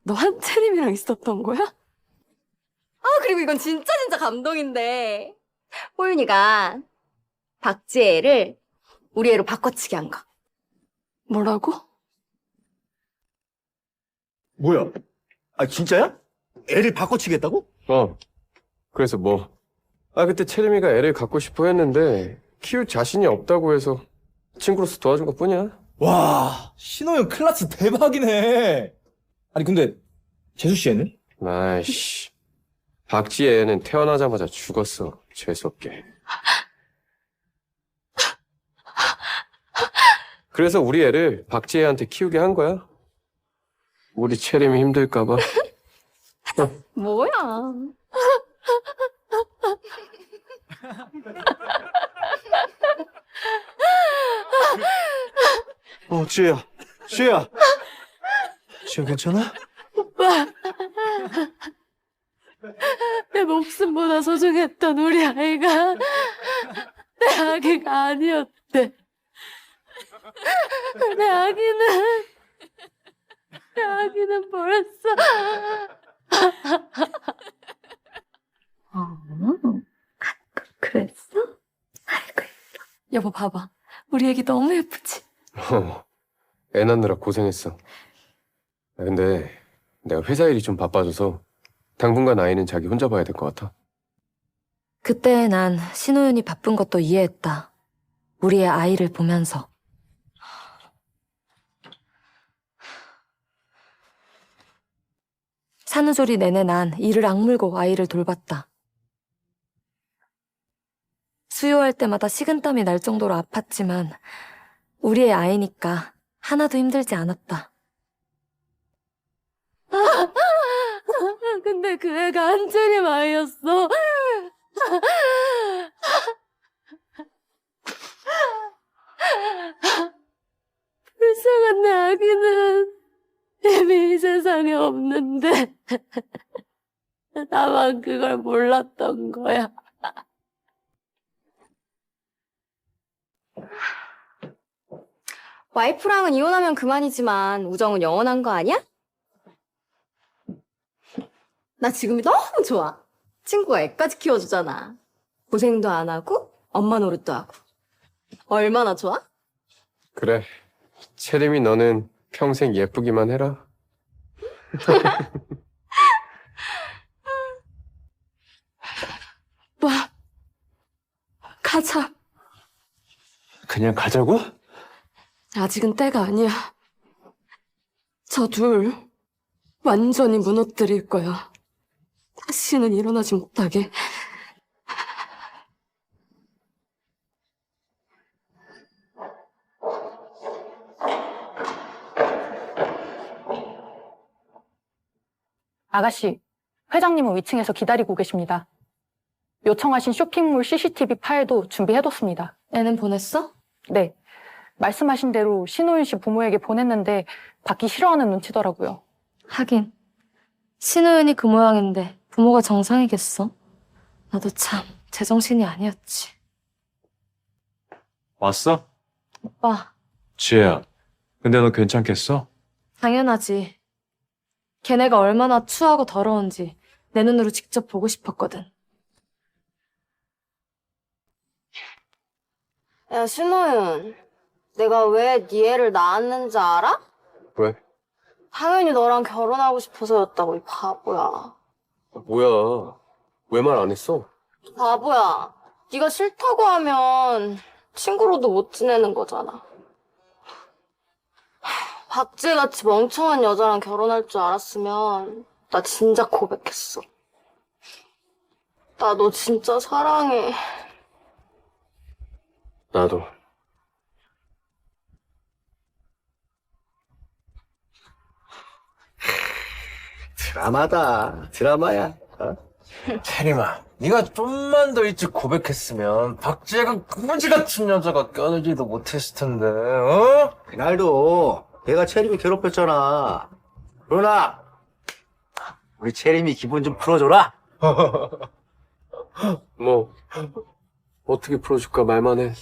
너 한채림이랑 있었던 거야? 아, 그리고 이건 진짜 감동인데. 호윤이가 박지의 애를 우리 애로 바꿔치기 한 거. 뭐라고? 뭐야? 아, 진짜야? 애를 바꿔치겠다고? 그래서 뭐? 그때 채림이가 애를 갖고 싶어 했는데 키울 자신이 없다고 해서 친구로서 도와준 것 뿐이야. 와, 신호연 클래스 대박이네. 아니 근데 재수 씨 애는? 아이씨. 박지의 애는 태어나자마자 죽었어. 재수없게. 그래서 우리 애를 박지혜한테 키우게 한 거야. 우리 채림이 힘들까봐. 뭐야? 지혜야. 지혜야. 지혜 괜찮아? 오빠, 내 목숨보다 소중했던 우리 아이가 내 아기가 아니었대. 내 아기는 벌써. 그랬어? 여보 봐봐, 우리 애기 너무 예쁘지? 애 낳느라 고생했어. 근데 내가 회사 일이 좀 바빠져서 당분간 아이는 자기 혼자 봐야 될 것 같아. 그때 난 신호윤이 바쁜 것도 이해했다. 우리의 아이를 보면서. 산후조리 내내 난 이를 악물고 아이를 돌봤다. 수유할 때마다 식은땀이 날 정도로 아팠지만 우리의 아이니까 하나도 힘들지 않았다. 근데 그 애가 한채림 아이였어. 불쌍한 내 아기는 이미 이 세상에 없는데 나만 그걸 몰랐던 거야. 와이프랑은 이혼하면 그만이지만 우정은 영원한 거 아니야? 나 지금이 너무 좋아. 친구가 애까지 키워주잖아. 고생도 안 하고 엄마 노릇도 하고. 얼마나 좋아? 그래. 채림이 너는 평생 예쁘기만 해라. 오빠, 가자. 그냥 가자고? 아직은 때가 아니야. 저 둘 완전히 무너뜨릴 거야. 다시는 일어나지 못하게. 아가씨, 회장님은 위층에서 기다리고 계십니다. 요청하신 쇼핑몰 CCTV 파일도 준비해뒀습니다. 애는 보냈어? 네. 말씀하신 대로 신호윤 씨 부모에게 보냈는데 받기 싫어하는 눈치더라고요. 하긴 신우윤이 그 모양인데 부모가 정상이겠어? 나도 참 제정신이 아니었지. 왔어? 오빠, 지혜야. 근데 너 괜찮겠어? 당연하지. 걔네가 얼마나 추하고 더러운지 내 눈으로 직접 보고 싶었거든. 야, 신호윤. 내가 왜 네 애를 낳았는지 알아? 왜? 당연히 너랑 결혼하고 싶어서였다고, 이 바보야. 뭐야? 왜 말 안 했어? 바보야. 네가 싫다고 하면 친구로도 못 지내는 거잖아. 박지혜같이 멍청한 여자랑 결혼할 줄 알았으면 나 진짜 고백했어. 나 너 진짜 사랑해. 나도. 드라마다. 드라마야. 어? 채림아, 네가 좀만 더 일찍 고백했으면 박지혜가 거지 같은 여자가 껴들지도 못했을 텐데, 어? 그날도 내가 채림이 괴롭혔잖아. 그러나 우리 채림이 기분 좀 풀어줘라. 뭐 어떻게 풀어줄까 말만 해.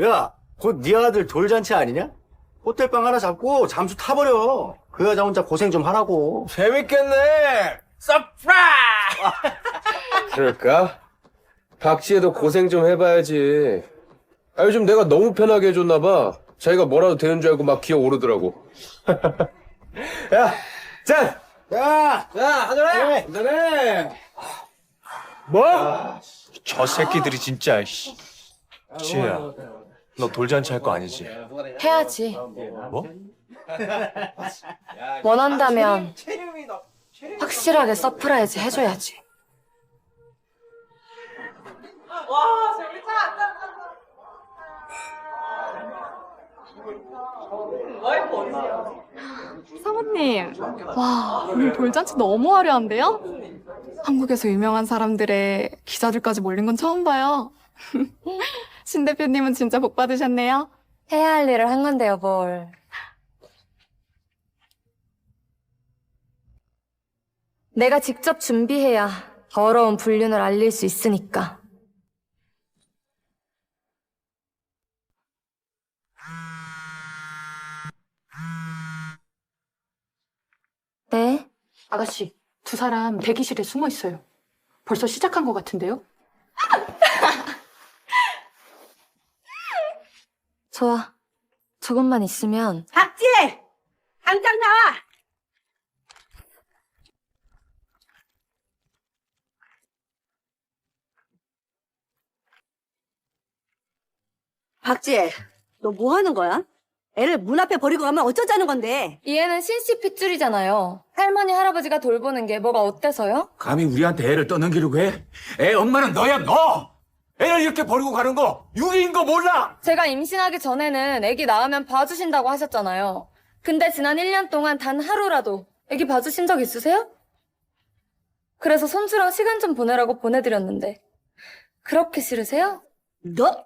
야, 곧 네 아들 돌잔치 아니냐? 호텔방 하나 잡고 잠수 타버려. 그 여자 혼자 고생 좀 하라고. 재밌겠네. 서프라이즈! 그럴까? 박지혜도 고생 좀 해봐야지. 요즘 내가 너무 편하게 해줬나 봐. 자기가 뭐라도 되는 줄 알고 막 기어오르더라고. 야, 짠! 야, 한잔해! 한잔해! 뭐? 저 새끼들이 진짜, 씨. 지혜야, 너 돌잔치 할 거 아니지? 해야지. 뭐? 원한다면 확실하게 서프라이즈 해줘야지. 사모님, 와, 오늘 돌잔치 너무 화려한데요? 한국에서 유명한 사람들의 기자들까지 몰린 건 처음 봐요. 신 대표님은 진짜 복 받으셨네요. 해야 할 일을 한 건데요, 뭘. 내가 직접 준비해야 더러운 불륜을 알릴 수 있으니까. 네? 아가씨, 두 사람 대기실에 숨어 있어요. 벌써 시작한 것 같은데요? 좋아. 조금만 있으면. 박지혜! 당장 나와! 박지혜, 너 뭐 하는 거야? 애를 문 앞에 버리고 가면 어쩌자는 건데? 얘는 신씨 핏줄이잖아요. 할머니, 할아버지가 돌보는 게 뭐가 어때서요? 감히 우리한테 애를 떠넘기려고 해? 애 엄마는 너야, 너! 애를 이렇게 버리고 가는 거 유기인 거 몰라? 제가 임신하기 전에는 애기 낳으면 봐주신다고 하셨잖아요. 근데 지난 1년 동안 단 하루라도 애기 봐주신 적 있으세요? 그래서 손주랑 시간 좀 보내라고 보내드렸는데 그렇게 싫으세요? 너?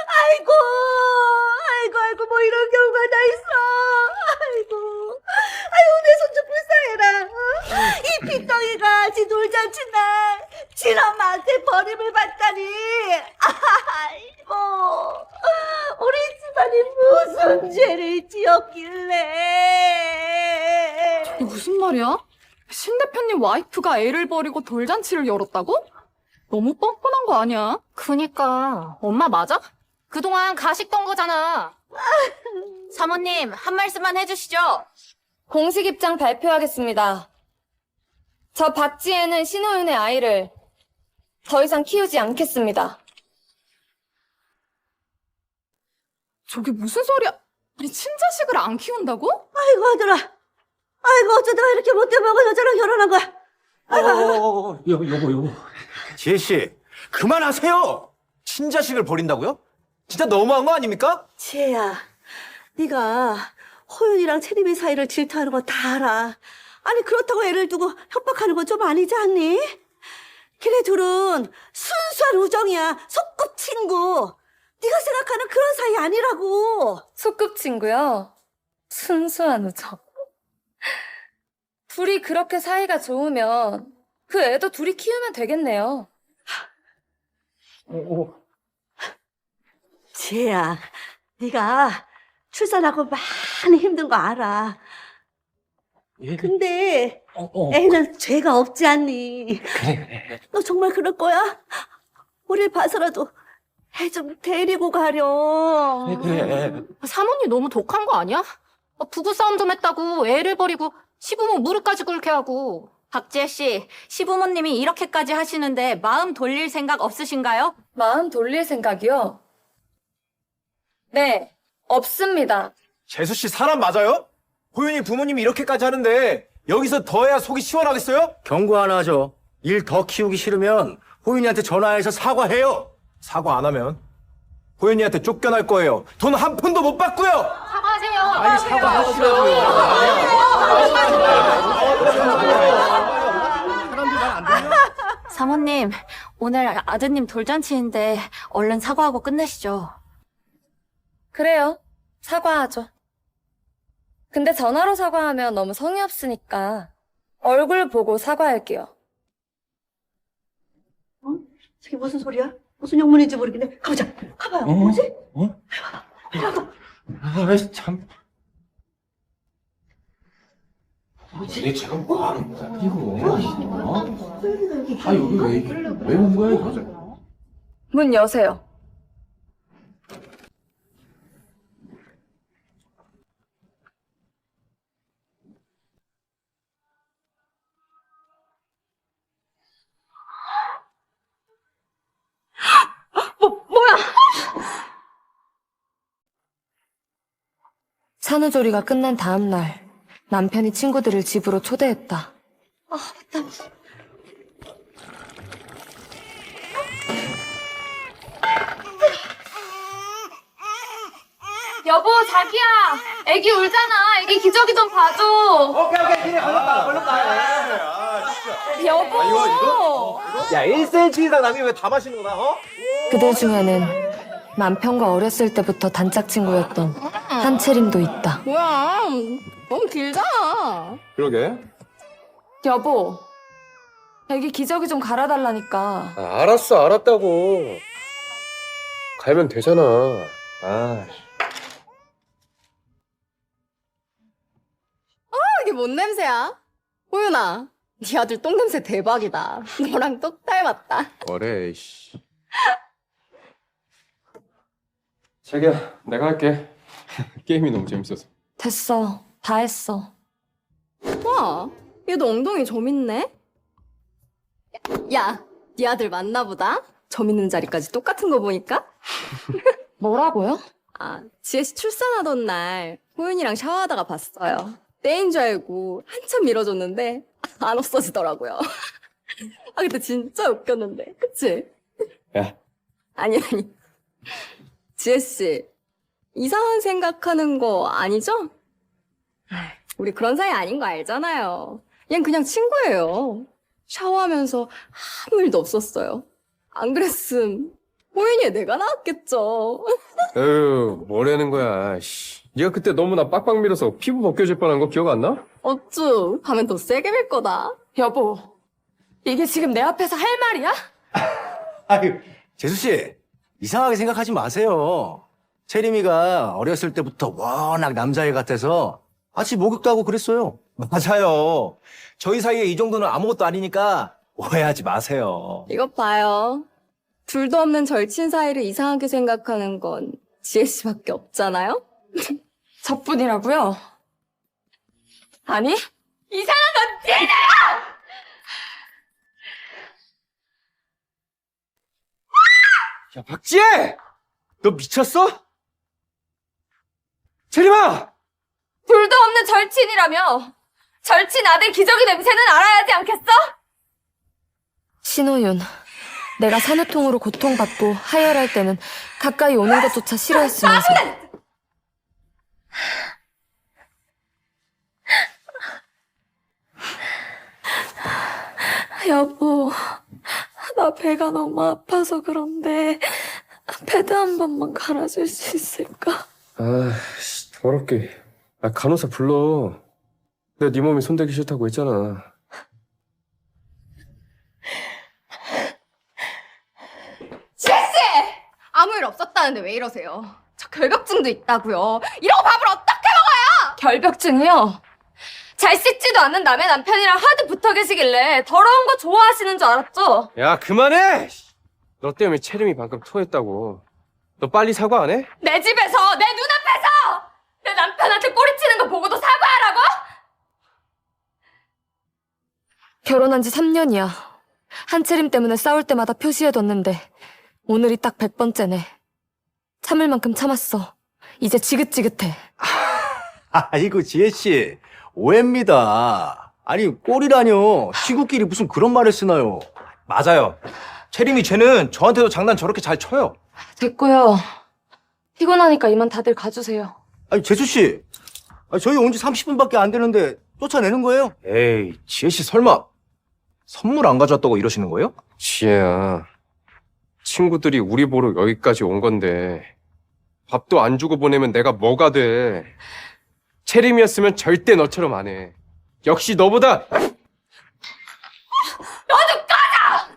아이고, 뭐 이런 경우가 다 있어. 아이고, 내 손 좀 불쌍해라. 어? 이 핏덩이가 지 돌잔치 날 친엄마한테 버림을 받다니. 아이고, 우리 집안이 무슨 무슨 죄를 지었길래. 이게 무슨 말이야? 신 대표님 와이프가 애를 버리고 돌잔치를 열었다고? 너무 뻔뻔한 거 아니야? 그니까 엄마 맞아? 그동안 가식던 거잖아. 사모님 한 말씀만 해주시죠. 공식 입장 발표하겠습니다. 저 박지혜는 신호윤의 아이를 더 이상 키우지 않겠습니다. 저게 무슨 소리야? 아니 친자식을 안 키운다고? 아이고, 아들아. 아이고, 어쩌다가 이렇게 못돼 먹은 여자랑 결혼한 거야. 여보. 지혜 씨, 그만하세요. 친자식을 버린다고요? 진짜 너무한 거 아닙니까? 지혜야, 네가 호윤이랑 채림이 사이를 질투하는 거 다 알아. 아니, 그렇다고 애를 두고 협박하는 건 좀 아니지 않니? 걔네 둘은 순수한 우정이야. 소꿉친구. 네가 생각하는 그런 사이 아니라고. 소꿉친구요? 순수한 우정. 둘이 그렇게 사이가 좋으면 그 애도 둘이 키우면 되겠네요. 지혜야, 네가 출산하고 많이 힘든 거 알아. 근데 애는 죄가 없지 않니? 그래. 너 정말 그럴 거야? 우릴 봐서라도 애 좀 데리고 가렴. 그래. 사모님 너무 독한 거 아니야? 부부싸움 좀 했다고 애를 버리고 시부모 무릎까지 꿇게 하고. 박지혜 씨, 시부모님이 이렇게까지 하시는데 마음 돌릴 생각 없으신가요? 마음 돌릴 생각이요? 네, 없습니다. 재수 씨 사람 맞아요? 호윤이 부모님이 이렇게까지 하는데 여기서 더 해야 속이 시원하겠어요? 경고 하나 하죠. 일 더 키우기 싫으면 호윤이한테 전화해서 사과해요. 사과 안 하면 호윤이한테 쫓겨날 거예요. 돈 한 푼도 못 받고요. 사과하세요. 아니 사과하시라고요. 사람들 말 안 들려? 사모님, 오늘 아드님 돌잔치인데 얼른 사과하고 끝내시죠. 그래요. 사과하죠. 근데 전화로 사과하면 너무 성의 없으니까 얼굴 보고 사과할게요. 저게 무슨 소리야? 무슨 영문인지 모르겠네. 가보자. 가봐요. 뭐지? 아이, 참. 뭐지? 제가 뭐 하는 거야, 이거? 아, 여기 왜 온 거야, 이거? 문 여세요. 산후조리가 끝난 다음 날 남편이 친구들을 집으로 초대했다. 여보, 자기야. 애기 울잖아. 애기 기저귀 좀 봐줘. 오케이. 그냥 걸렸다. 여보. 이거? 야, 1cm 이상 남이 왜 다 마시는 거야, 어? 그들 중에는 남편과 어렸을 때부터 단짝 친구였던 한채림도 있다. 뭐야? 너무 길잖아. 그러게. 여보, 애기 기저귀 좀 갈아달라니까. 알았어, 알았다고. 갈면 되잖아. 아, 이게 뭔 냄새야? 호윤아, 네 아들 똥 냄새 대박이다. 너랑 똑 닮았다. 뭐래, 씨. 자기야, 내가 할게. 게임이 너무 재밌어서. 됐어, 다 했어. 와, 얘도 엉덩이 점 있네? 야, 네 아들 맞나 보다? 점 있는 자리까지 똑같은 거 보니까? 뭐라고요? 아, 지혜 씨 출산하던 날 호윤이랑 샤워하다가 봤어요. 때인 줄 알고 한참 밀어줬는데 안 없어지더라고요. 아, 근데 진짜 웃겼는데, 그치? 야. 아니. 지혜 씨, 이상한 생각하는 거 아니죠? 우리 그런 사이 아닌 거 알잖아요. 얘는 그냥 친구예요. 샤워하면서 아무 일도 없었어요. 안 그랬음 호윤이에 내가 나왔겠죠. 에휴, 뭐라는 거야, 씨. 네가 그때 너무 나 빡빡 밀어서 피부 벗겨질 뻔한 거 기억 안 나? 어쭈, 하면 더 세게 밀 거다. 여보, 이게 지금 내 앞에서 할 말이야? 아유, 재수 씨, 이상하게 생각하지 마세요. 채림이가 어렸을 때부터 워낙 남자애 같아서 같이 목욕도 하고 그랬어요. 맞아요. 저희 사이에 이 정도는 아무것도 아니니까 오해하지 마세요. 이것 봐요. 둘도 없는 절친 사이를 이상하게 생각하는 건 지혜 씨밖에 없잖아요? 저뿐이라고요? 아니, 이상한 건 니네야! 야, 박지혜! 너 미쳤어? 채림아! 둘도 없는 절친이라며! 절친 아들 기저귀 냄새는 알아야지 않겠어? 신호윤, 내가 산후통으로 고통받고 하혈할 때는 가까이 오는 것조차 싫어했으면서 여보, 나 배가 너무 아파서 그런데 패드 한 번만 갈아줄 수 있을까? 아씨, 더럽게. 아, 간호사 불러. 내가 네 몸에 손대기 싫다고 했잖아. 아무 일 없었다는데 왜 이러세요? 저 결벽증도 있다고요. 이러고 밥을 어떻게 먹어요? 결벽증이요? 잘 씻지도 않는 남의 남편이랑 하도 붙어 계시길래 더러운 거 좋아하시는 줄 알았죠? 야, 그만해! 너 때문에 채림이 방금 토했다고. 너 빨리 사과 안 해? 내 집에서, 내 눈앞에서! 내 남편한테 꼬리치는 거 보고도 사과하라고? 결혼한 지 3년이야. 한채림 때문에 싸울 때마다 표시해뒀는데 오늘이 딱 100번째네. 참을 만큼 참았어. 이제 지긋지긋해. 아이고, 지혜씨. 오해입니다. 아니, 꼴이라뇨. 친구끼리 무슨 그런 말을 쓰나요? 맞아요. 채림이 쟤는 저한테도 장난 저렇게 잘 쳐요. 됐고요. 피곤하니까 이만 다들 가주세요. 아니, 재수씨. 저희 온 지 30분밖에 안 되는데 쫓아내는 거예요? 에이, 지혜씨 설마 선물 안 가져왔다고 이러시는 거예요? 지혜야, 친구들이 우리 보러 여기까지 온 건데 밥도 안 주고 보내면 내가 뭐가 돼. 채림이었으면 절대 너처럼 안 해. 역시 너보다. 너도 꺼져!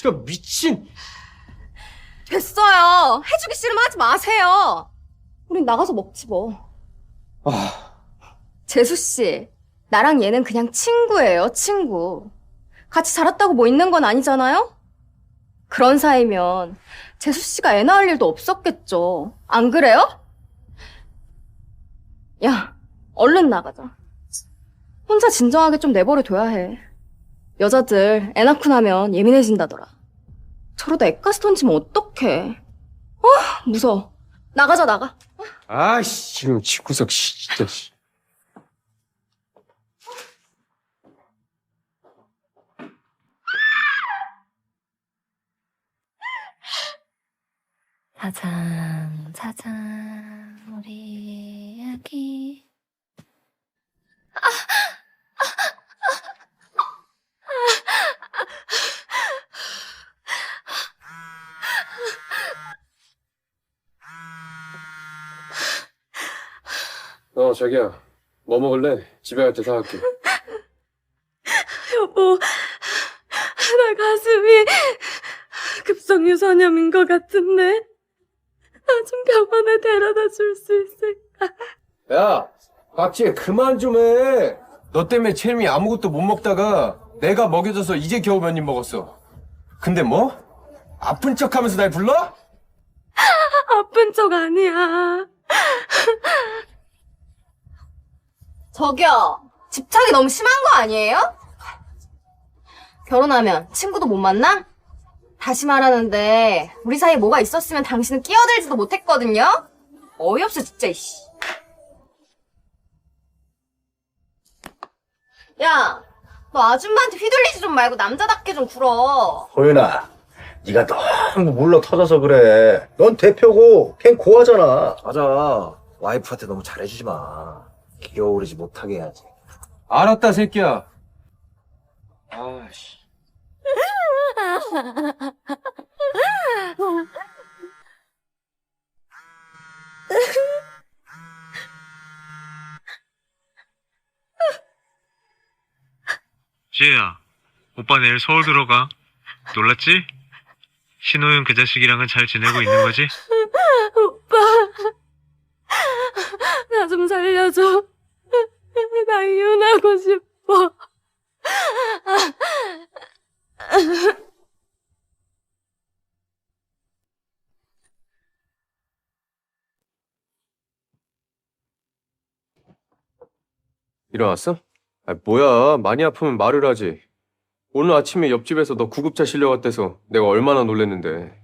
이런 미친. 됐어요. 해주기 싫으면 하지 마세요. 우린 나가서 먹지 뭐. 재수씨, 나랑 얘는 그냥 친구예요, 친구. 같이 자랐다고 뭐 있는 건 아니잖아요? 그런 사이면 재수씨가 애 낳을 일도 없었겠죠. 안 그래요? 야, 얼른 나가자. 혼자 진정하게 좀 내버려둬야 해. 여자들 애 낳고 나면 예민해진다더라. 저러다 애까지 던지면 어떡해. 무서워. 나가자, 나가. 아이씨, 지금 집구석 진짜. 짜잔, 짜잔, 우리 아기. 자기야, 뭐 먹을래? 집에 갈 때 사갈게. 여보, 나 가슴이 급성유선염인 것 같은데. 나 좀 병원에 데려다 줄 수 있을까? 야, 박지혜 그만 좀 해. 너 때문에 채림이 아무것도 못 먹다가 내가 먹여줘서 이제 겨우 몇 입 먹었어. 근데 뭐? 아픈 척하면서 날 불러? 아픈 척 아니야. 저기요, 집착이 너무 심한 거 아니에요? 결혼하면 친구도 못 만나? 다시 말하는데 우리 사이에 뭐가 있었으면 당신은 끼어들지도 못했거든요? 어이없어 진짜 이씨. 야, 너 아줌마한테 휘둘리지 좀 말고 남자답게 좀 굴어. 호윤아, 네가 너무 물러 터져서 그래. 넌 대표고 걘 고하잖아. 맞아. 와이프한테 너무 잘해주지 마. 기어오르지 못하게 해야지. 알았다, 새끼야. 아씨. 지혜야, 오빠 내일 서울 들어가. 놀랐지? 신호윤 그 자식이랑은 잘 지내고 있는 거지? 오빠, 나 좀 살려줘. 나 이혼하고 싶어. 일어났어? 아, 뭐야. 많이 아프면 말을 하지. 오늘 아침에 옆집에서 너 구급차 실려갔대서 내가 얼마나 놀랬는데.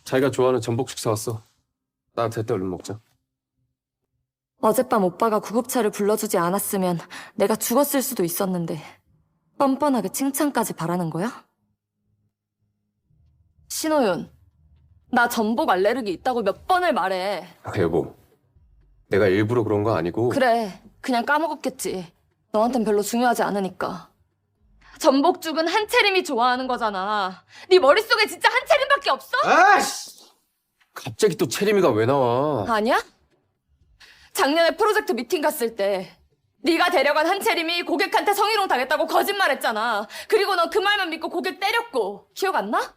자기가 좋아하는 전복죽 사왔어. 나한테 때 얼른 먹자. 어젯밤 오빠가 구급차를 불러주지 않았으면 내가 죽었을 수도 있었는데 뻔뻔하게 칭찬까지 바라는 거야? 신호윤, 나 전복 알레르기 있다고 몇 번을 말해. 여보, 내가 일부러 그런 거 아니고. 그래, 그냥 까먹었겠지. 너한텐 별로 중요하지 않으니까. 전복죽은 한채림이 좋아하는 거잖아. 네 머릿속에 진짜 한채림밖에 없어? 아씨! 갑자기 또 채림이가 왜 나와? 아니야? 작년에 프로젝트 미팅 갔을 때 네가 데려간 한채림이 고객한테 성희롱 당했다고 거짓말했잖아. 그리고 넌 그 말만 믿고 고객 때렸고. 기억 안 나?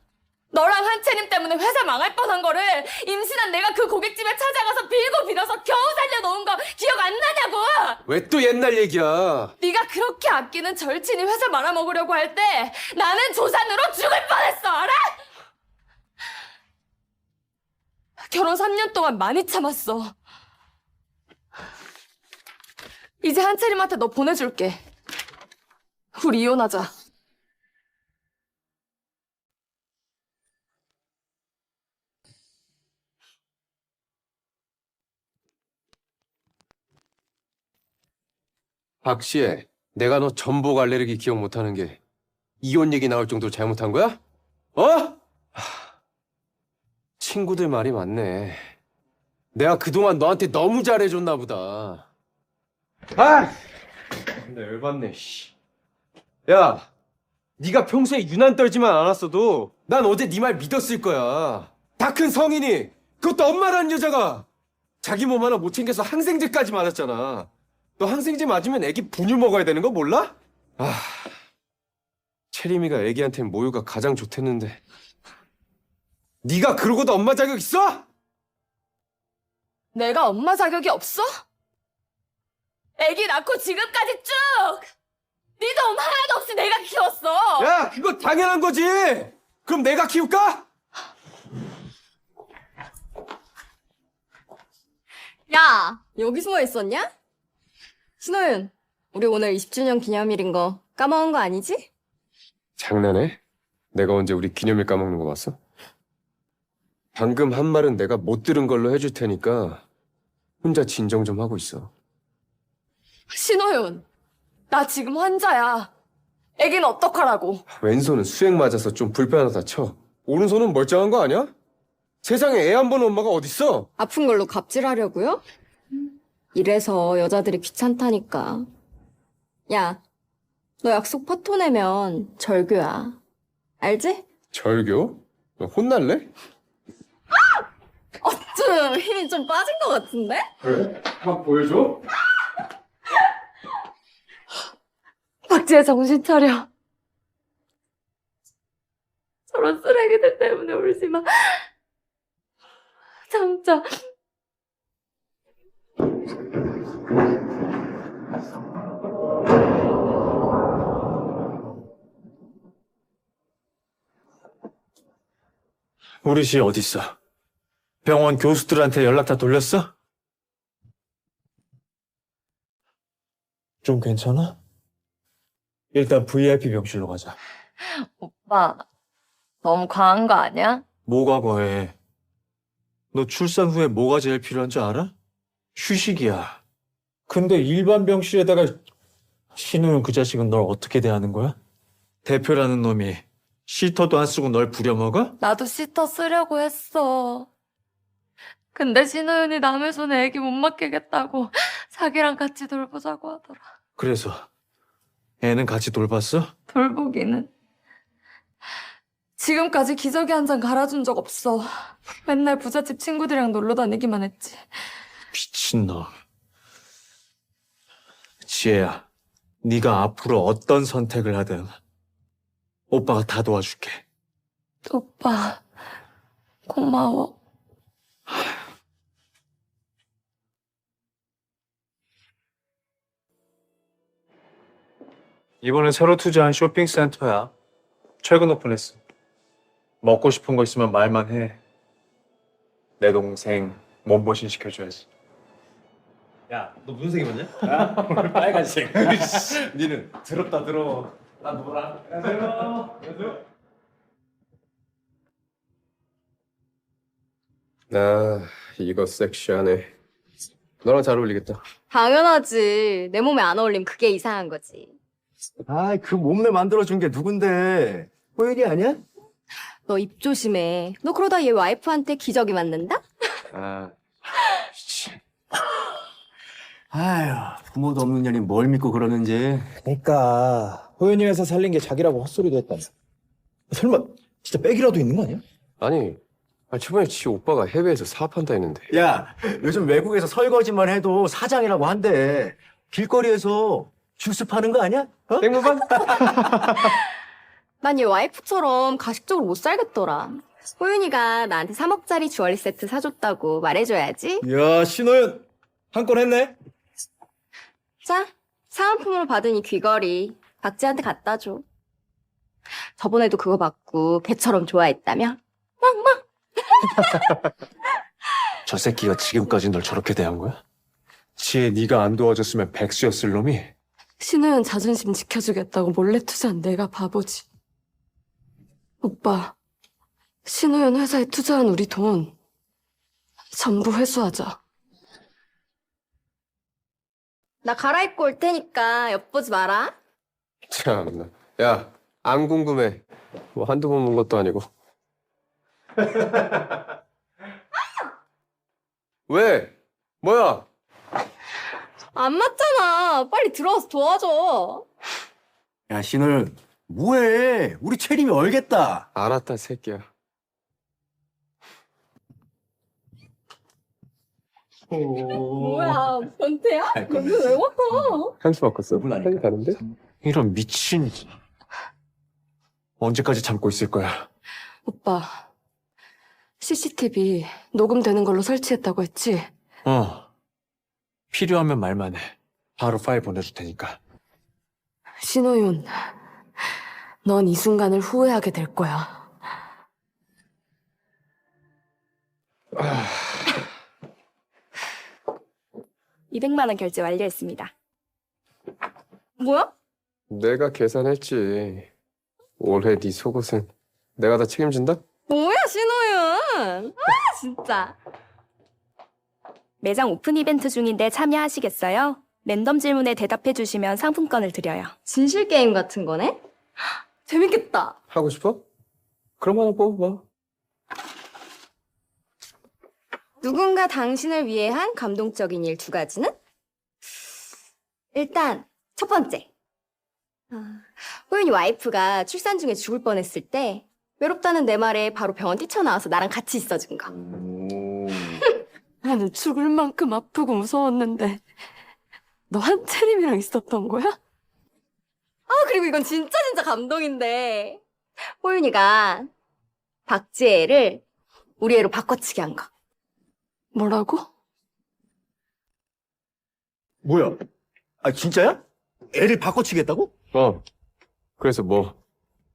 너랑 한채림 때문에 회사 망할 뻔한 거를 임신한 내가 그 고깃집에 찾아가서 빌고 빌어서 겨우 살려놓은 거 기억 안 나냐고! 왜 또 옛날 얘기야? 네가 그렇게 아끼는 절친이 회사 말아먹으려고 할 때 나는 조산으로 죽을 뻔했어, 알아? 결혼 3년 동안 많이 참았어. 이제 한채림한테 너 보내줄게. 우리 이혼하자. 박시혜, 내가 너 전복 알레르기 기억 못하는 게 이혼 얘기 나올 정도로 잘못한 거야? 어? 친구들 말이 맞네. 내가 그동안 너한테 너무 잘해줬나 보다. 아! 근데 열받네, 씨. 야, 네가 평소에 유난 떨지만 않았어도 난 어제 네 말 믿었을 거야. 다 큰 성인이, 그것도 엄마라는 여자가 자기 몸 하나 못 챙겨서 항생제까지 맞았잖아. 너 항생제 맞으면 애기 분유 먹어야 되는 거 몰라? 아, 채림이가 애기한텐 모유가 가장 좋댔는데 네가 그러고도 엄마 자격 있어? 내가 엄마 자격이 없어? 애기 낳고 지금까지 쭉! 네 도움 하나도 없이 내가 키웠어! 야, 그거 당연한 거지! 그럼 내가 키울까? 야, 여기 숨어 있었냐? 신호윤, 우리 오늘 20주년 기념일인 거 까먹은 거 아니지? 장난해? 내가 언제 우리 기념일 까먹는 거 봤어? 방금 한 말은 내가 못 들은 걸로 해줄 테니까 혼자 진정 좀 하고 있어. 신호윤, 나 지금 환자야. 애기는 어떡하라고? 왼손은 수액 맞아서 좀 불편하다 쳐. 오른손은 멀쩡한 거 아니야? 세상에 애 안 보는 엄마가 어딨어? 아픈 걸로 갑질하려고요? 이래서 여자들이 귀찮다니까. 야, 너 약속 파토 내면 절교야. 알지? 절교? 너 혼날래? 어쭈, 힘이 좀 빠진 것 같은데? 그래? 한번 보여줘? 박지혜 정신 차려. 저런 쓰레기들 때문에 울지 마. 참자. 우리 씨 어딨어? 병원 교수들한테 연락 다 돌렸어? 좀 괜찮아? 일단 VIP 병실로 가자. 오빠, 너무 과한 거 아니야? 뭐가 과해? 너 출산 후에 뭐가 제일 필요한 줄 알아? 휴식이야. 근데 일반 병실에다가 신우영 그 자식은 널 어떻게 대하는 거야? 대표라는 놈이 시터도 안 쓰고 널 부려먹어? 나도 시터 쓰려고 했어. 근데 신호윤이 남의 손에 애기 못 맡기겠다고 자기랑 같이 돌보자고 하더라. 그래서 애는 같이 돌봤어? 돌보기는. 지금까지 기저귀 한 잔 갈아준 적 없어. 맨날 부잣집 친구들이랑 놀러 다니기만 했지. 미친놈. 지혜야, 네가 앞으로 어떤 선택을 하든 오빠가 다 도와줄게. 오빠, 고마워. 이번에 새로 투자한 쇼핑센터야. 최근 오픈했어. 먹고 싶은 거 있으면 말만 해. 내 동생 몸보신 시켜줘야지. 야, 너 무슨 색 입었냐? 오늘 빨간색. 니는 더럽다 더러워. 나 노랑. 안녕하세요. 아, 이거 섹시하네. 너랑 잘 어울리겠다. 당연하지. 내 몸에 안 어울리면 그게 이상한 거지. 아이, 그 몸매 만들어준 게 누군데? 호윤이 아니야? 너 입 조심해. 너 그러다 얘 와이프한테 기저귀 맞는다? 아, 아휴, 부모도 없는 년이 뭘 믿고 그러는지. 그러니까 호연이 회사 살린 게 자기라고 헛소리도 했다며. 설마 진짜 백이라도 있는 거 아니야? 아니, 저번에 지 오빠가 해외에서 사업한다 했는데. 야, 요즘 외국에서 설거지만 해도 사장이라고 한대. 길거리에서 주스 파는 거 아니야? 어? 땡무반? 난 얘 와이프처럼 가식적으로 못 살겠더라. 호윤이가 나한테 3억짜리 주얼리 세트 사줬다고 말해줘야지. 이야, 신호연 한 건 했네. 자, 사은품으로 받은 이 귀걸이 박지한테 갖다 줘. 저번에도 그거 받고 걔처럼 좋아했다며? 막. 저 새끼가 지금까지 널 저렇게 대한 거야? 지혜 네가 안 도와줬으면 백수였을 놈이. 신우연 자존심 지켜주겠다고 몰래 투자한 내가 바보지. 오빠, 신우연 회사에 투자한 우리 돈 전부 회수하자. 나 갈아입고 올 테니까 엿보지 마라. 참나. 야, 안 궁금해. 뭐 한두 번 본 것도 아니고. 왜? 뭐야? 안 맞잖아. 빨리 들어와서 도와줘. 야, 신호연, 뭐해? 우리 체림이 얼겠다. 알았다, 새끼야. 뭐야, 변태야? 너는 왜 왔어? 향수 바꿨어? 향이 다른데? 이런 미친. 언제까지 참고 있을 거야? 오빠, CCTV 녹음되는 걸로 설치했다고 했지? 필요하면 말만 해. 바로 파일 보내줄 테니까. 신호윤, 넌 이 순간을 후회하게 될 거야. 200만 원 결제 완료했습니다. 뭐야? 내가 계산했지. 올해 네 속옷은 내가 다 책임진다? 뭐야, 신호윤. 아, 진짜. 매장 오픈 이벤트 중인데 참여하시겠어요? 랜덤 질문에 대답해 주시면 상품권을 드려요. 진실 게임 같은 거네? 재밌겠다. 하고 싶어? 그럼 하나 뽑아봐. 누군가 당신을 위해 한 감동적인 일 2가지는? 일단 첫 번째. 호윤이 와이프가 출산 중에 죽을 뻔했을 때 외롭다는 내 말에 바로 병원 뛰쳐나와서 나랑 같이 있어준 거. 나는 죽을 만큼 아프고 무서웠는데 너 한채림이랑 있었던 거야? 아, 그리고 이건 진짜 감동인데. 호윤이가 박지혜를 우리 애로 바꿔치기 한 거. 뭐라고? 뭐야? 아, 진짜야? 애를 바꿔치겠다고? 그래서 뭐?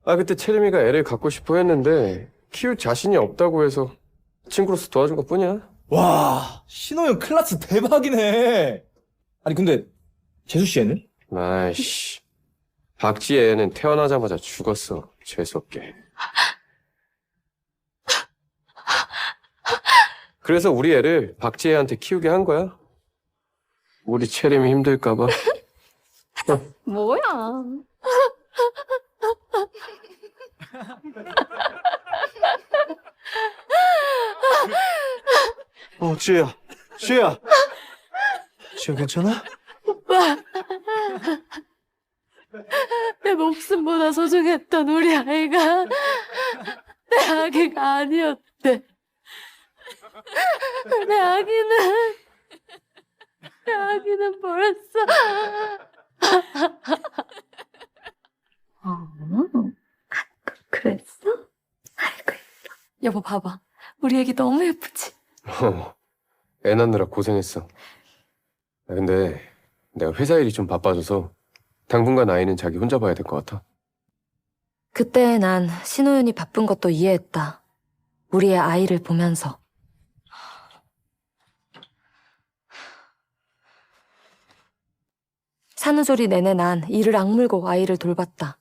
그때 채림이가 애를 갖고 싶어 했는데 키울 자신이 없다고 해서 친구로서 도와준 것 뿐이야. 와, 신호연 클래스 대박이네. 아니 근데 재수 씨 애는? 아이씨. 박지혜 애는 태어나자마자 죽었어. 재수없게. 그래서 우리 애를 박지혜한테 키우게 한 거야. 우리 채림이 힘들까봐. 뭐야? 지혜야. 지혜야 괜찮아? 내 목숨보다 소중했던 우리 아이가 내 아기가 아니었대. 내 아기는 벌써 여보 봐봐. 우리 애기 너무 예쁘지? 애 낳느라 고생했어. 근데 내가 회사 일이 좀 바빠져서 당분간 아이는 자기 혼자 봐야 될 것 같아. 그때 난 신호윤이 바쁜 것도 이해했다. 우리의 아이를 보면서. 산후조리 내내 난 이를 악물고 아이를 돌봤다.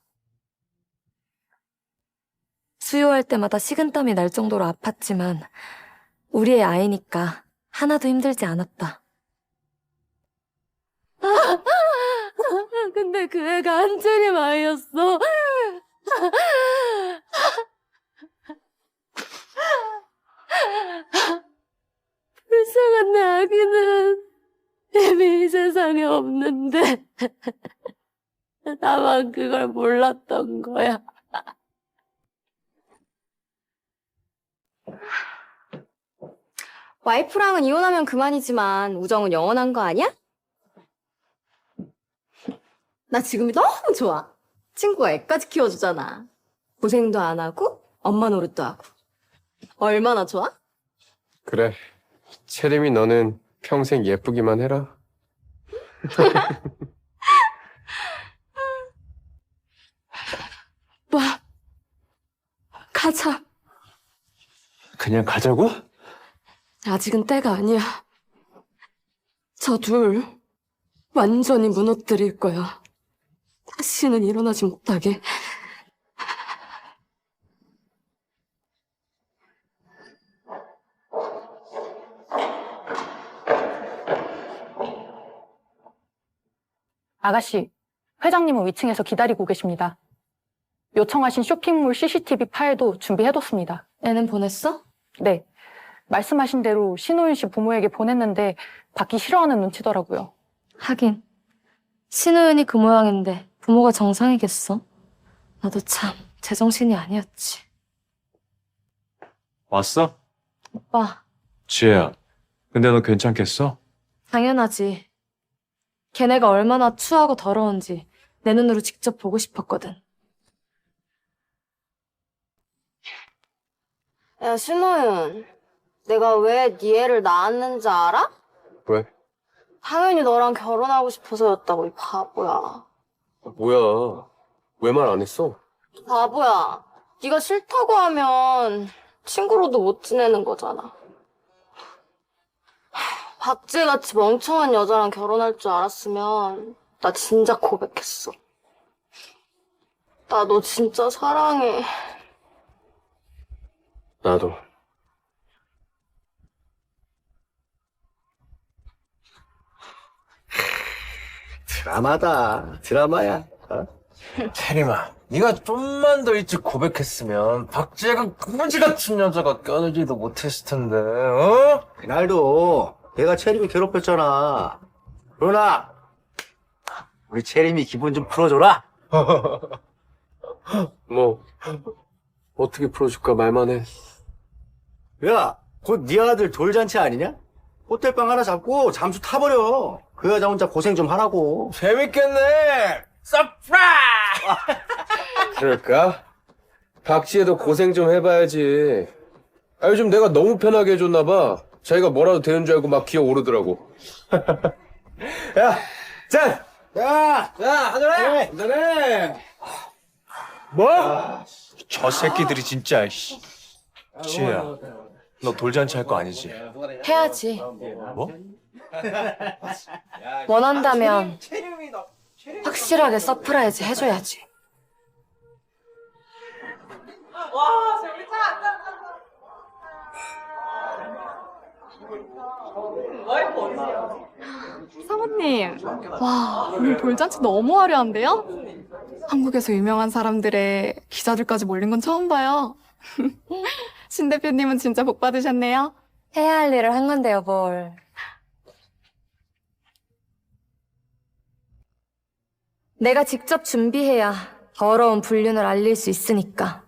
수유할 때마다 식은땀이 날 정도로 아팠지만 우리의 아이니까 하나도 힘들지 않았다. 근데 그 애가 한철임 아이였어. 불쌍한 내 아기는 이미 이 세상에 없는데 나만 그걸 몰랐던 거야. 와이프랑은 이혼하면 그만이지만 우정은 영원한 거 아니야? 나 지금이 너무 좋아. 친구가 애까지 키워주잖아. 고생도 안 하고 엄마 노릇도 하고. 얼마나 좋아? 그래. 채림이 너는 평생 예쁘기만 해라. 와, 가자. 그냥 가자고? 아직은 때가 아니야. 저 둘 완전히 무너뜨릴 거야. 다시는 일어나지 못하게. 아가씨, 회장님은 위층에서 기다리고 계십니다. 요청하신 쇼핑몰 CCTV 파일도 준비해뒀습니다. 애는 보냈어? 네. 말씀하신 대로 신호윤 씨 부모에게 보냈는데 받기 싫어하는 눈치더라고요. 하긴 신우윤이 그 모양인데 부모가 정상이겠어? 나도 참 제정신이 아니었지. 왔어? 오빠, 지혜야. 근데 너 괜찮겠어? 당연하지. 걔네가 얼마나 추하고 더러운지 내 눈으로 직접 보고 싶었거든. 야, 신호윤. 내가 왜 네 애를 낳았는지 알아? 왜? 당연히 너랑 결혼하고 싶어서였다고, 이 바보야. 뭐야? 왜 말 안 했어? 바보야. 네가 싫다고 하면 친구로도 못 지내는 거잖아. 박쥐같이 멍청한 여자랑 결혼할 줄 알았으면 나 진작 고백했어. 나 너 진짜 사랑해. 나도. 드라마다. 드라마야. 채림아, 네가 좀만 더 일찍 고백했으면 박지혜가 거지 같은 여자가 껴들지도 못했을 텐데, 어? 그날도 내가 채림이 괴롭혔잖아. 그러나 우리 채림이 기분 좀 풀어줘라. 뭐 어떻게 풀어줄까 말만 해. 야, 곧 네 아들 돌잔치 아니냐? 호텔방 하나 잡고 잠수 타버려. 그 여자 혼자 고생 좀 하라고. 재밌겠네. 서프라이즈! 그럴까? 박지혜도 고생 좀 해봐야지. 아, 요즘 내가 너무 편하게 해줬나 봐. 자기가 뭐라도 되는 줄 알고 막 기어오르더라고. 야, 짠! 야, 한잔해! 한잔해! 뭐? 저 새끼들이 진짜, 씨. 지혜야, 너 돌잔치 할 거 아니지? 해야지. 뭐? 원한다면 확실하게 서프라이즈 해줘야지. 사모님, 와, 오늘 돌잔치 너무 화려한데요? 한국에서 유명한 사람들의 기자들까지 몰린 건 처음 봐요. 신 대표님은 진짜 복 받으셨네요. 해야 할 일을 한 건데요, 뭘. 내가 직접 준비해야 더러운 불륜을 알릴 수 있으니까.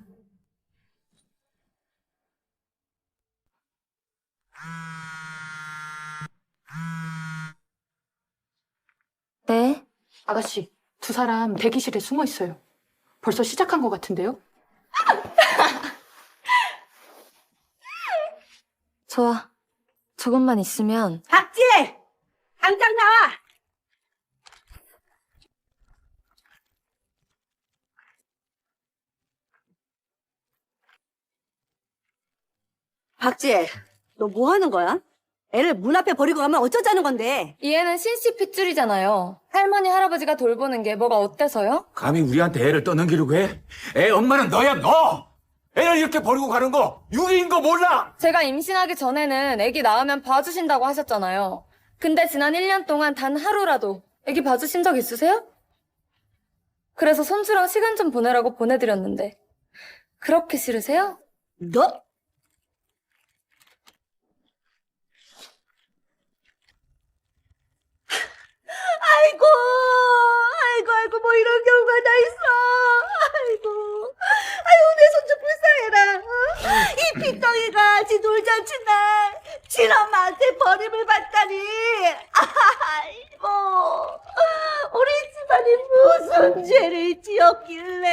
네? 아가씨, 두 사람 대기실에 숨어 있어요. 벌써 시작한 것 같은데요? 좋아. 조금만 있으면. 박지혜! 당장 나와! 박지혜, 너 뭐 하는 거야? 애를 문 앞에 버리고 가면 어쩌자는 건데? 이 애는 신씨 핏줄이잖아요. 할머니, 할아버지가 돌보는 게 뭐가 어때서요? 감히 우리한테 애를 떠넘기려고 해? 애 엄마는 너야, 너! 애를 이렇게 버리고 가는 거 유기인 거 몰라? 제가 임신하기 전에는 애기 낳으면 봐주신다고 하셨잖아요. 근데 지난 1년 동안 단 하루라도 애기 봐주신 적 있으세요? 그래서 손주랑 시간 좀 보내라고 보내드렸는데 그렇게 싫으세요? 너? 아이고, 뭐 이런 경우가 다 있어. 아이고, 내 손 좀 불쌍해라. 이 핏덩이가 지 돌잔치 날, 친엄마한테 버림을 받다니. 아이고, 우리 집안이 무슨 죄를 지었길래.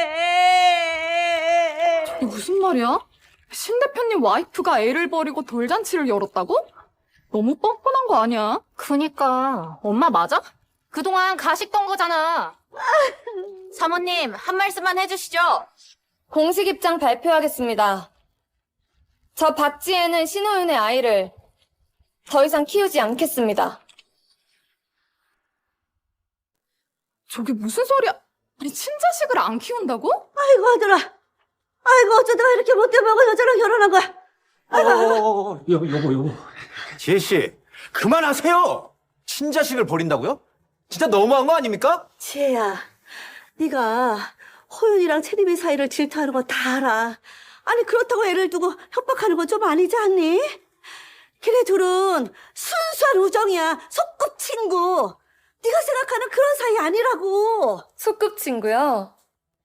이게 무슨 말이야? 신 대표님 와이프가 애를 버리고 돌잔치를 열었다고? 너무 뻔뻔한 거 아니야? 그니까 엄마 맞아? 그동안 가식던 거잖아. 사모님 한 말씀만 해주시죠. 공식 입장 발표하겠습니다. 저 박지혜는 신호윤의 아이를 더 이상 키우지 않겠습니다. 저게 무슨 소리야? 아니 친자식을 안 키운다고? 아이고, 아들아. 아이고, 어쩌다가 이렇게 못돼 먹은 여자랑 결혼한 거야. 여보. 지혜 씨, 그만하세요. 친자식을 버린다고요? 진짜 너무한 거 아닙니까? 지혜야, 네가 호윤이랑 채림이 사이를 질투하는 거 다 알아. 아니, 그렇다고 애를 두고 협박하는 건 좀 아니지 않니? 걔네 둘은 순수한 우정이야. 소꿉친구. 네가 생각하는 그런 사이 아니라고. 소꿉친구요?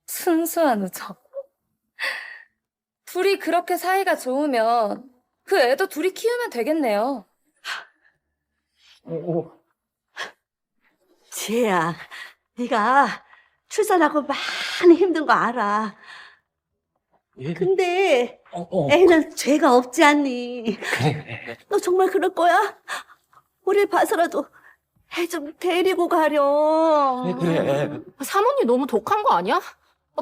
순수한 우정. 둘이 그렇게 사이가 좋으면 그 애도 둘이 키우면 되겠네요. 지혜야, 네가 출산하고 많이 힘든 거 알아. 근데 애는 죄가 없지 않니? 그래. 너 정말 그럴 거야? 우릴 봐서라도 애 좀 데리고 가렴. 그래. 사모님 너무 독한 거 아니야?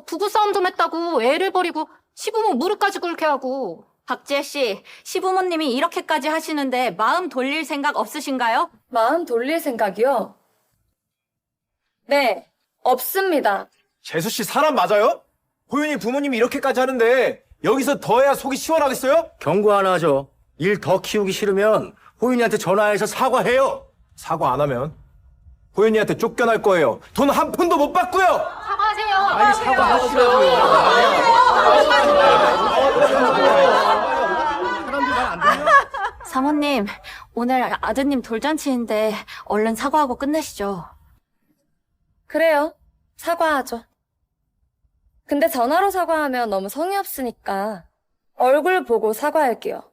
부부싸움 좀 했다고 애를 버리고 시부모 무릎까지 꿇게 하고. 박지혜 씨, 시부모님이 이렇게까지 하시는데 마음 돌릴 생각 없으신가요? 마음 돌릴 생각이요? 네, 없습니다. 재수 씨 사람 맞아요? 호윤이 부모님이 이렇게까지 하는데 여기서 더 해야 속이 시원하겠어요? 경고 하나 하죠. 일 더 키우기 싫으면 호윤이한테 전화해서 사과해요. 사과 안 하면 호윤이한테 쫓겨날 거예요. 돈 한 푼도 못 받고요. 사과하세요. 아니 사과하시라고요. 사모님, 오늘 아드님 돌잔치인데 얼른 사과하고 끝내시죠. 그래요, 사과하죠. 근데 전화로 사과하면 너무 성의 없으니까 얼굴 보고 사과할게요.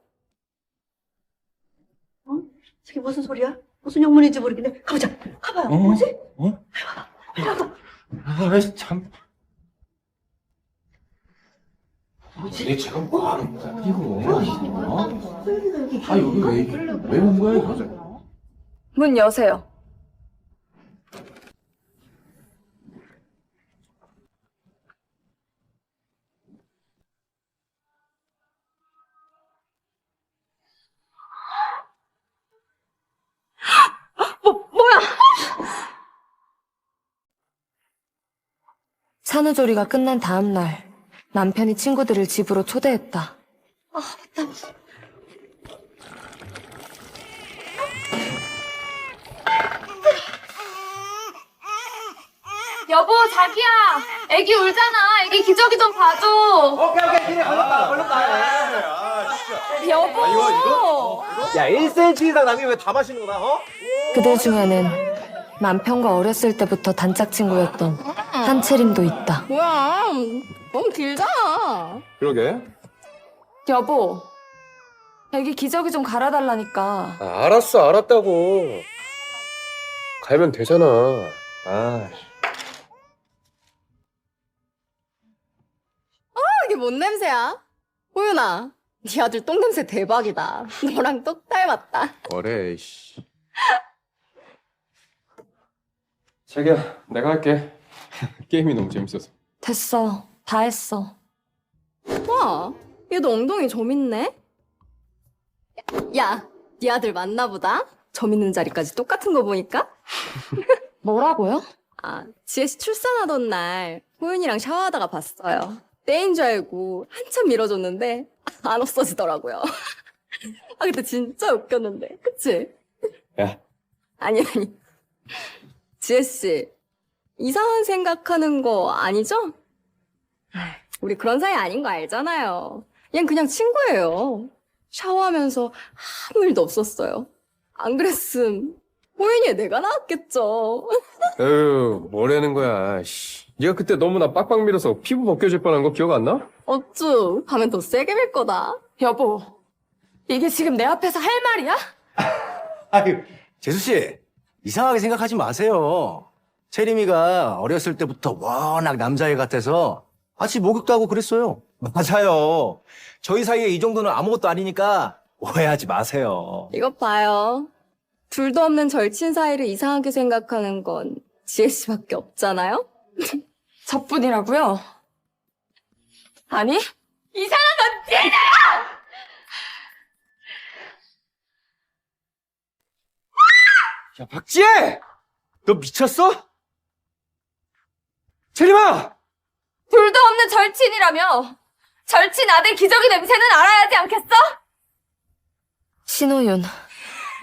저게 무슨 소리야? 무슨 영문인지 모르겠네. 가보자. 가봐요. 뭐지? 참. 얘 지금 뭐 하는 거야, 이거? 여기 왜 온 거야, 이거? 문 여세요. 뭐야? 산후조리가 끝난 다음 날 남편이 친구들을 집으로 초대했다. 여보, 자기야. 애기 울잖아. 애기 기저귀 좀 봐줘. 오케이. 걸렸다. 여보. 야, 1cm 이상 남이 왜 다 마시는 거야, 어? 그들 중에는 남편과 어렸을 때부터 단짝 친구였던 한채림도 있다. 뭐야? 너무 길잖아. 그러게. 여보, 애기 기저귀 좀 갈아달라니까. 알았어, 알았다고. 갈면 되잖아. 이게 뭔 냄새야? 호윤아, 네 아들 똥냄새 대박이다. 너랑 똑 닮았다. 뭐래, 씨. 자기야, 내가 할게. 게임이 너무 재밌어서. 됐어. 다 했어. 와, 얘도 엉덩이 점 있네? 야, 네 아들 맞나 보다? 점 있는 자리까지 똑같은 거 보니까? 뭐라고요? 지혜씨 출산하던 날 호윤이랑 샤워하다가 봤어요. 때인 줄 알고 한참 밀어줬는데 안 없어지더라고요. 근데 진짜 웃겼는데, 그치? 야. 아니. 지혜씨, 이상한 생각하는 거 아니죠? 우리 그런 사이 아닌 거 알잖아요. 얜 그냥 친구예요. 샤워하면서 아무 일도 없었어요. 안 그랬음 호윤이에 내가 나왔겠죠. 에휴, 뭐라는 거야, 씨. 네가 그때 너무 나 빡빡 밀어서 피부 벗겨질 뻔한 거 기억 안 나? 어쭈, 가면 더 세게 밀 거다. 여보, 이게 지금 내 앞에서 할 말이야? 아유, 재수씨, 이상하게 생각하지 마세요. 채림이가 어렸을 때부터 워낙 남자애 같아서 같이 목욕도 하고 그랬어요. 맞아요. 저희 사이에 이 정도는 아무것도 아니니까 오해하지 마세요. 이것 봐요. 둘도 없는 절친 사이를 이상하게 생각하는 건 지혜씨밖에 없잖아요? 저뿐이라고요? 아니, 이상한 건 쟤네야! 야, 박지혜! 너 미쳤어? 채림아! 둘도 없는 절친이라며! 절친 아들 기저귀 냄새는 알아야 하지 않겠어? 신호윤,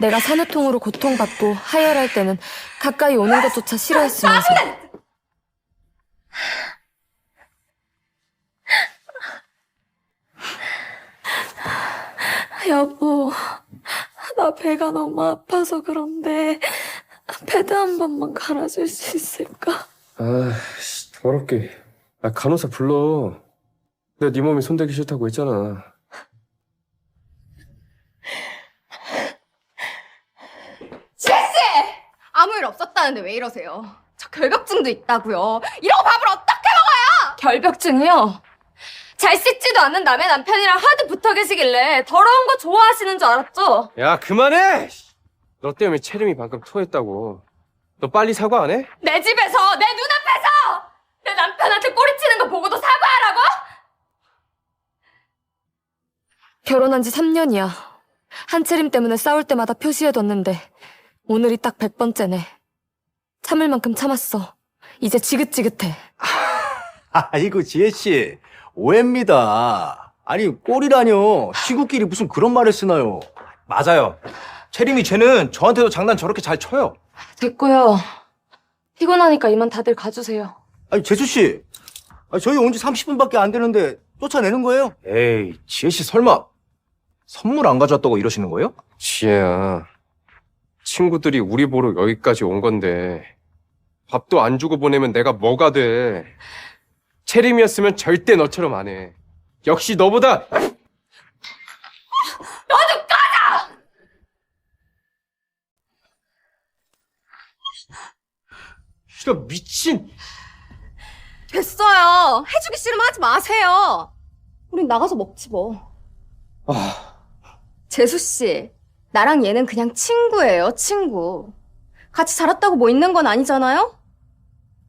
내가 산후통으로 고통받고 하혈할 때는 가까이 오는 것조차 싫어했으면서 여보, 나 배가 너무 아파서 그런데 패드 한 번만 갈아줄 수 있을까? 씨, 더럽게. 간호사 불러. 내가 네 몸에 손대기 싫다고 했잖아. 지혜씨! 아무 일 없었다는데 왜 이러세요? 저 결벽증도 있다고요. 이러고 밥을 어떻게 먹어요? 결벽증이요? 잘 씻지도 않는 남의 남편이랑 하도 붙어 계시길래 더러운 거 좋아하시는 줄 알았죠? 야, 그만해! 너 때문에 채림이 방금 토했다고. 너 빨리 사과 안 해? 내 집에서, 내 눈앞에서! 내 남편한테 꼬리치는 거 보고도 사과하라고? 결혼한 지 3년이야. 한채림 때문에 싸울 때마다 표시해뒀는데 오늘이 딱 100번째네. 참을 만큼 참았어. 이제 지긋지긋해. 아이고, 지혜씨. 오해입니다. 아니, 꼴이라뇨. 시구끼리 무슨 그런 말을 쓰나요? 맞아요. 채림이 쟤는 저한테도 장난 저렇게 잘 쳐요. 됐고요. 피곤하니까 이만 다들 가주세요. 아니, 재수씨. 저희 온 지 30분밖에 안 되는데 쫓아내는 거예요? 에이, 지혜씨 설마 선물 안 가져왔다고 이러시는 거예요? 지혜야, 친구들이 우리 보러 여기까지 온 건데 밥도 안 주고 보내면 내가 뭐가 돼. 채림이었으면 절대 너처럼 안 해. 역시 너보다. 너 좀 꺼져! 이런 미친. 됐어요. 해주기 싫으면 하지 마세요. 우린 나가서 먹지 뭐. 재수씨, 나랑 얘는 그냥 친구예요, 친구. 같이 자랐다고 뭐 있는 건 아니잖아요?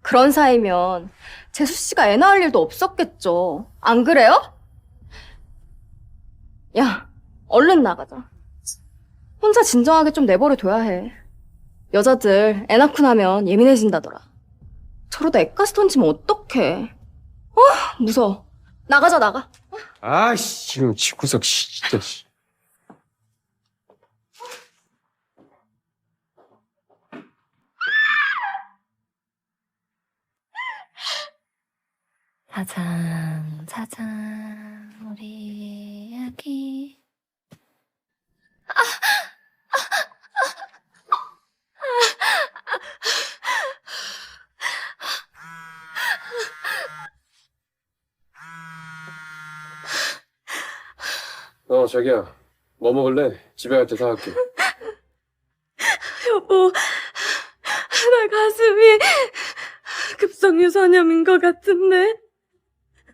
그런 사이면 재수씨가 애 낳을 일도 없었겠죠. 안 그래요? 야, 얼른 나가자. 혼자 진정하게 좀 내버려둬야 해. 여자들 애 낳고 나면 예민해진다더라. 저러다 애가스 던지면 어떡해. 무서워. 나가자, 나가. 아이씨, 지금 집구석 진짜. 짜잔, 짜잔, 우리 아기. 자기야, 뭐 먹을래? 집에 갈 때 사갈게. 여보, 나 가슴이 급성유선염인 것 같은데.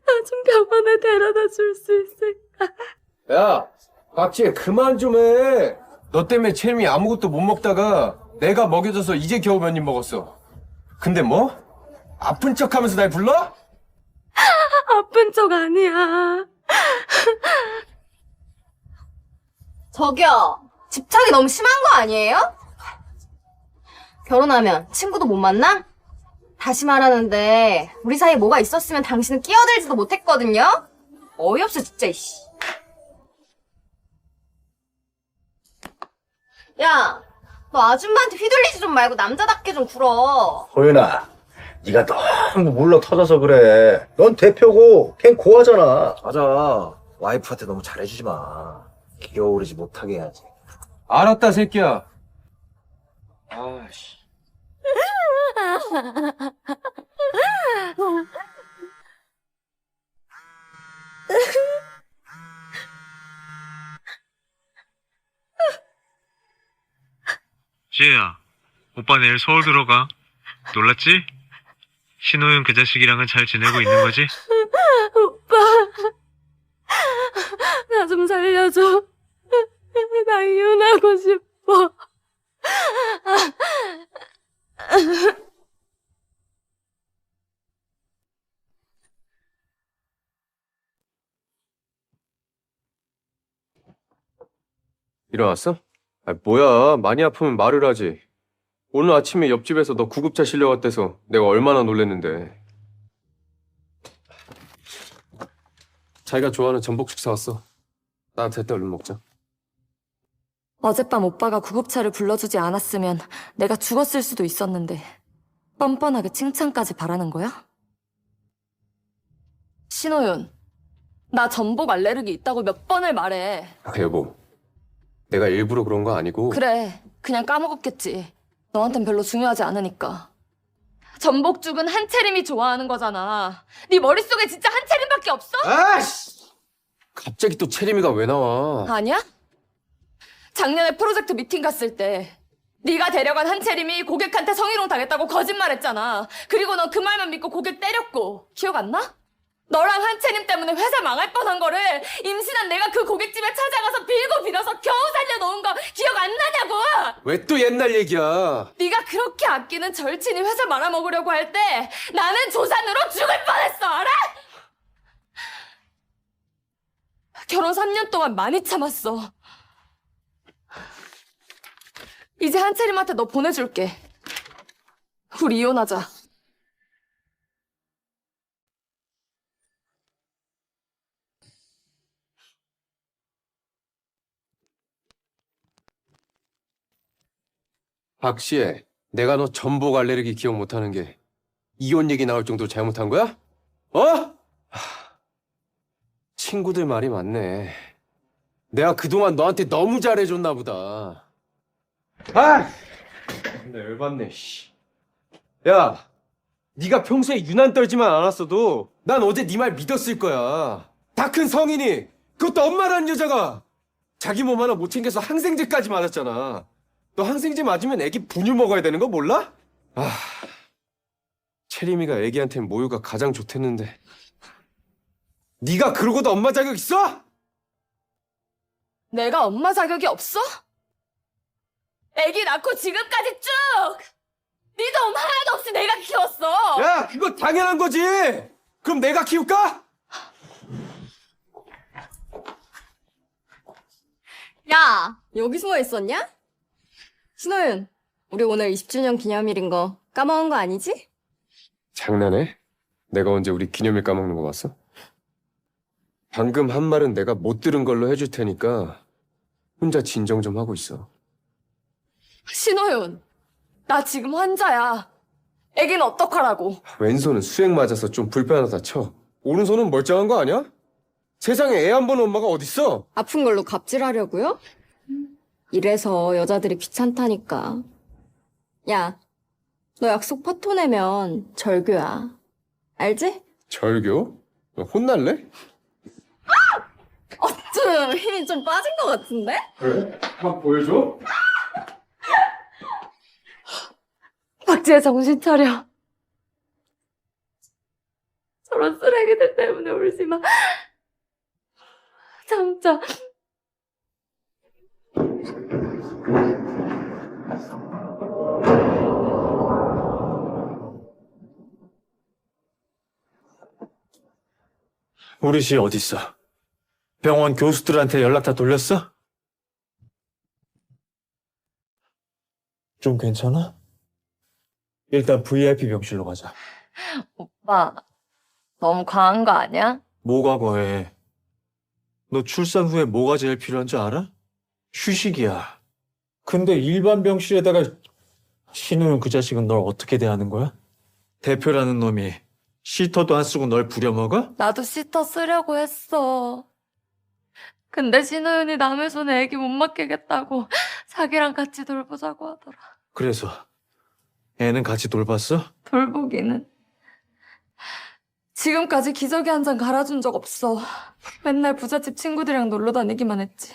나 좀 병원에 데려다 줄 수 있을까? 야, 박지혜 그만 좀 해. 너 때문에 채림이 아무것도 못 먹다가 내가 먹여줘서 이제 겨우 몇 입 먹었어. 근데 뭐? 아픈 척하면서 날 불러? 아픈 척 아니야. 저기요, 집착이 너무 심한 거 아니에요? 결혼하면 친구도 못 만나? 다시 말하는데 우리 사이에 뭐가 있었으면 당신은 끼어들지도 못했거든요? 어이없어 진짜 이씨. 야, 너 아줌마한테 휘둘리지 좀 말고 남자답게 좀 굴어. 호윤아, 네가 너무 물러 터져서 그래. 넌 대표고 걘 고하잖아. 맞아. 와이프한테 너무 잘해주지 마. 기어오르지 못하게 해야지. 알았다, 새끼야. 아씨. 지혜야, 오빠 내일 서울 들어가. 놀랐지? 신호윤 그 자식이랑은 잘 지내고 있는 거지? 오빠, 나 좀 살려줘. 나 이혼하고 싶어. 일어났어? 아, 뭐야. 많이 아프면 말을 하지. 오늘 아침에 옆집에서 너 구급차 실려갔대서 내가 얼마나 놀랬는데. 자기가 좋아하는 전복죽 사왔어. 나한테 때 얼른 먹자. 어젯밤 오빠가 구급차를 불러주지 않았으면 내가 죽었을 수도 있었는데 뻔뻔하게 칭찬까지 바라는 거야? 신호윤, 나 전복 알레르기 있다고 몇 번을 말해. 아, 여보. 내가 일부러 그런 거 아니고. 그래, 그냥 까먹었겠지. 너한텐 별로 중요하지 않으니까. 전복죽은 한채림이 좋아하는 거잖아. 네 머릿속에 진짜 한채림밖에 없어? 아씨! 갑자기 또 채림이가 왜 나와? 아니야? 작년에 프로젝트 미팅 갔을 때 네가 데려간 한채림이 고객한테 성희롱 당했다고 거짓말했잖아. 그리고 넌 그 말만 믿고 고객 때렸고. 기억 안 나? 너랑 한채림 때문에 회사 망할 뻔한 거를 임신한 내가 그 고깃집에 찾아가서 빌고 빌어서 겨우 살려놓은 거 기억 안 나냐고! 왜 또 옛날 얘기야? 네가 그렇게 아끼는 절친이 회사 말아먹으려고 할 때 나는 조산으로 죽을 뻔했어, 알아? 결혼 3년 동안 많이 참았어. 이제 한채림한테 너 보내줄게. 우리 이혼하자. 박시혜, 내가 너 전복 알레르기 기억 못하는 게 이혼 얘기 나올 정도로 잘못한 거야? 어? 친구들 말이 맞네. 내가 그동안 너한테 너무 잘해줬나 보다. 아! 근데 열받네, 씨. 야, 네가 평소에 유난 떨지만 않았어도 난 어제 네 말 믿었을 거야. 다 큰 성인이, 그것도 엄마라는 여자가 자기 몸 하나 못 챙겨서 항생제까지 맞았잖아. 너 항생제 맞으면 애기 분유 먹어야 되는 거 몰라? 아, 채림이가 애기한텐 모유가 가장 좋댔는데 네가 그러고도 엄마 자격 있어? 내가 엄마 자격이 없어? 애기 낳고 지금까지 쭉! 네 도움 하나도 없이 내가 키웠어! 야, 그거 당연한 거지! 그럼 내가 키울까? 야, 여기 숨어 있었냐? 신호윤, 우리 오늘 20주년 기념일인 거 까먹은 거 아니지? 장난해? 내가 언제 우리 기념일 까먹는 거 봤어? 방금 한 말은 내가 못 들은 걸로 해줄 테니까 혼자 진정 좀 하고 있어. 신호윤, 나 지금 환자야. 애기는 어떡하라고? 왼손은 수액 맞아서 좀 불편하다 쳐. 오른손은 멀쩡한 거 아니야? 세상에 애 안 보는 엄마가 어딨어? 아픈 걸로 갑질하려고요? 이래서 여자들이 귀찮다니까. 야, 너 약속 파토 내면 절교야. 알지? 절교? 너 혼날래? 좀 힘이 좀 빠진 것 같은데? 그래? 한번 보여줘? 박지혜 정신 차려. 저런 쓰레기들 때문에 울지 마. 진짜. 우리 시 어딨어? 병원 교수들한테 연락 다 돌렸어? 좀 괜찮아? 일단 VIP 병실로 가자. 오빠, 너무 과한 거 아니야? 뭐가 거해? 너 출산 후에 뭐가 제일 필요한 줄 알아? 휴식이야. 근데 일반 병실에다가 신우영 그 자식은 널 어떻게 대하는 거야? 대표라는 놈이 시터도 안 쓰고 널 부려먹어? 나도 시터 쓰려고 했어. 근데 신호윤이 남의 손에 애기 못 맡기겠다고 자기랑 같이 돌보자고 하더라. 그래서 애는 같이 돌봤어? 돌보기는. 지금까지 기저귀 한 잔 갈아준 적 없어. 맨날 부잣집 친구들이랑 놀러 다니기만 했지.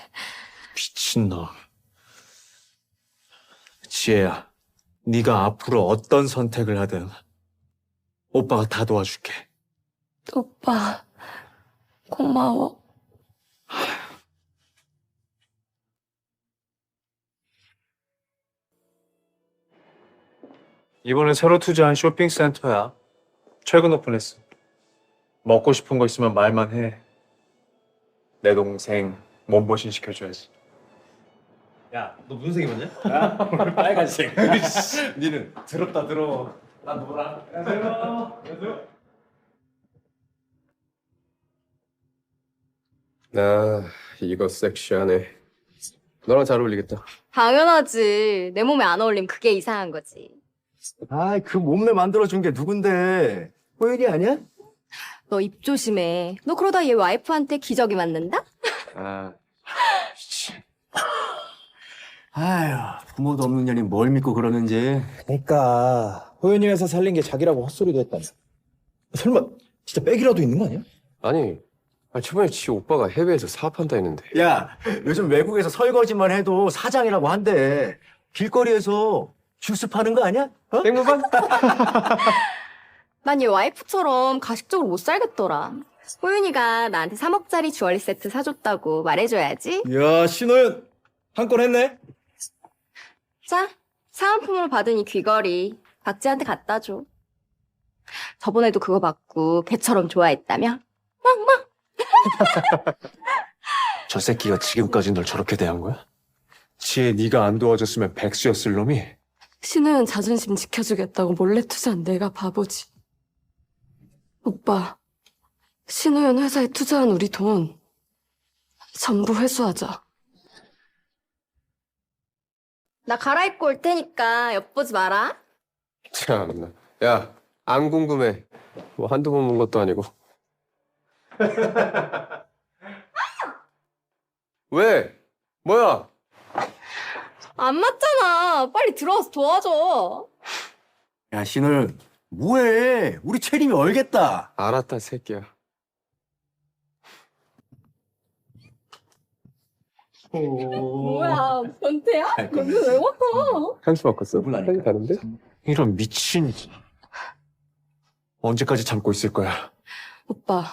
미친놈. 지혜야, 네가 앞으로 어떤 선택을 하든 오빠가 다 도와줄게. 오빠, 고마워. 이번에 새로 투자한 쇼핑센터야. 최근 오픈했어. 먹고 싶은 거 있으면 말만 해. 내 동생 몸보신 시켜줘야지. 야, 너 무슨 색 입었냐? 빨간색. 니는 더럽다 더러워. 난 노랑. 안녕하세요. 안녕하세요. 아, 이거 섹시하네. 너랑 잘 어울리겠다. 당연하지. 내 몸에 안 어울리면 그게 이상한 거지. 아이, 그 몸매 만들어준 게 누군데? 호연이 아니야? 너 입 조심해. 너 그러다 얘 와이프한테 기저귀 맞는다? 아, 아휴, 부모도 없는 년이 뭘 믿고 그러는지. 그러니까 호연이 회사 살린 게 자기라고 헛소리도 했다며. 설마 진짜 백이라도 있는 거 아니야? 아니, 저번에 지 오빠가 해외에서 사업한다 했는데. 야, 요즘 외국에서 설거지만 해도 사장이라고 한대. 길거리에서 주스 파는 거 아니야? 어? 땡무반? 난 얘 와이프처럼 가식적으로 못 살겠더라. 호윤이가 나한테 3억짜리 주얼리 세트 사줬다고 말해줘야지. 야, 신호연 한 건 했네. 자, 사은품으로 받은 이 귀걸이 박지한테 갖다 줘. 저번에도 그거 받고 개처럼 좋아했다며? 저 새끼가 지금까지 널 저렇게 대한 거야? 지혜 네가 안 도와줬으면 백수였을 놈이. 신우윤 자존심 지켜주겠다고 몰래 투자한 내가 바보지. 오빠, 신우윤 회사에 투자한 우리 돈 전부 회수하자. 나 갈아입고 올 테니까 엿보지 마라. 참나. 야, 안 궁금해. 뭐 한두 번 본 것도 아니고. 왜? 뭐야? 안 맞잖아. 빨리 들어와서 도와줘. 야, 신을 뭐해? 우리 채림이 얼겠다. 알았다, 새끼야. 뭐야, 변태야? 너는 왜 왔어? 향수 바꿨어? 향이 다른데? 이런 미친. 언제까지 참고 있을 거야? 오빠,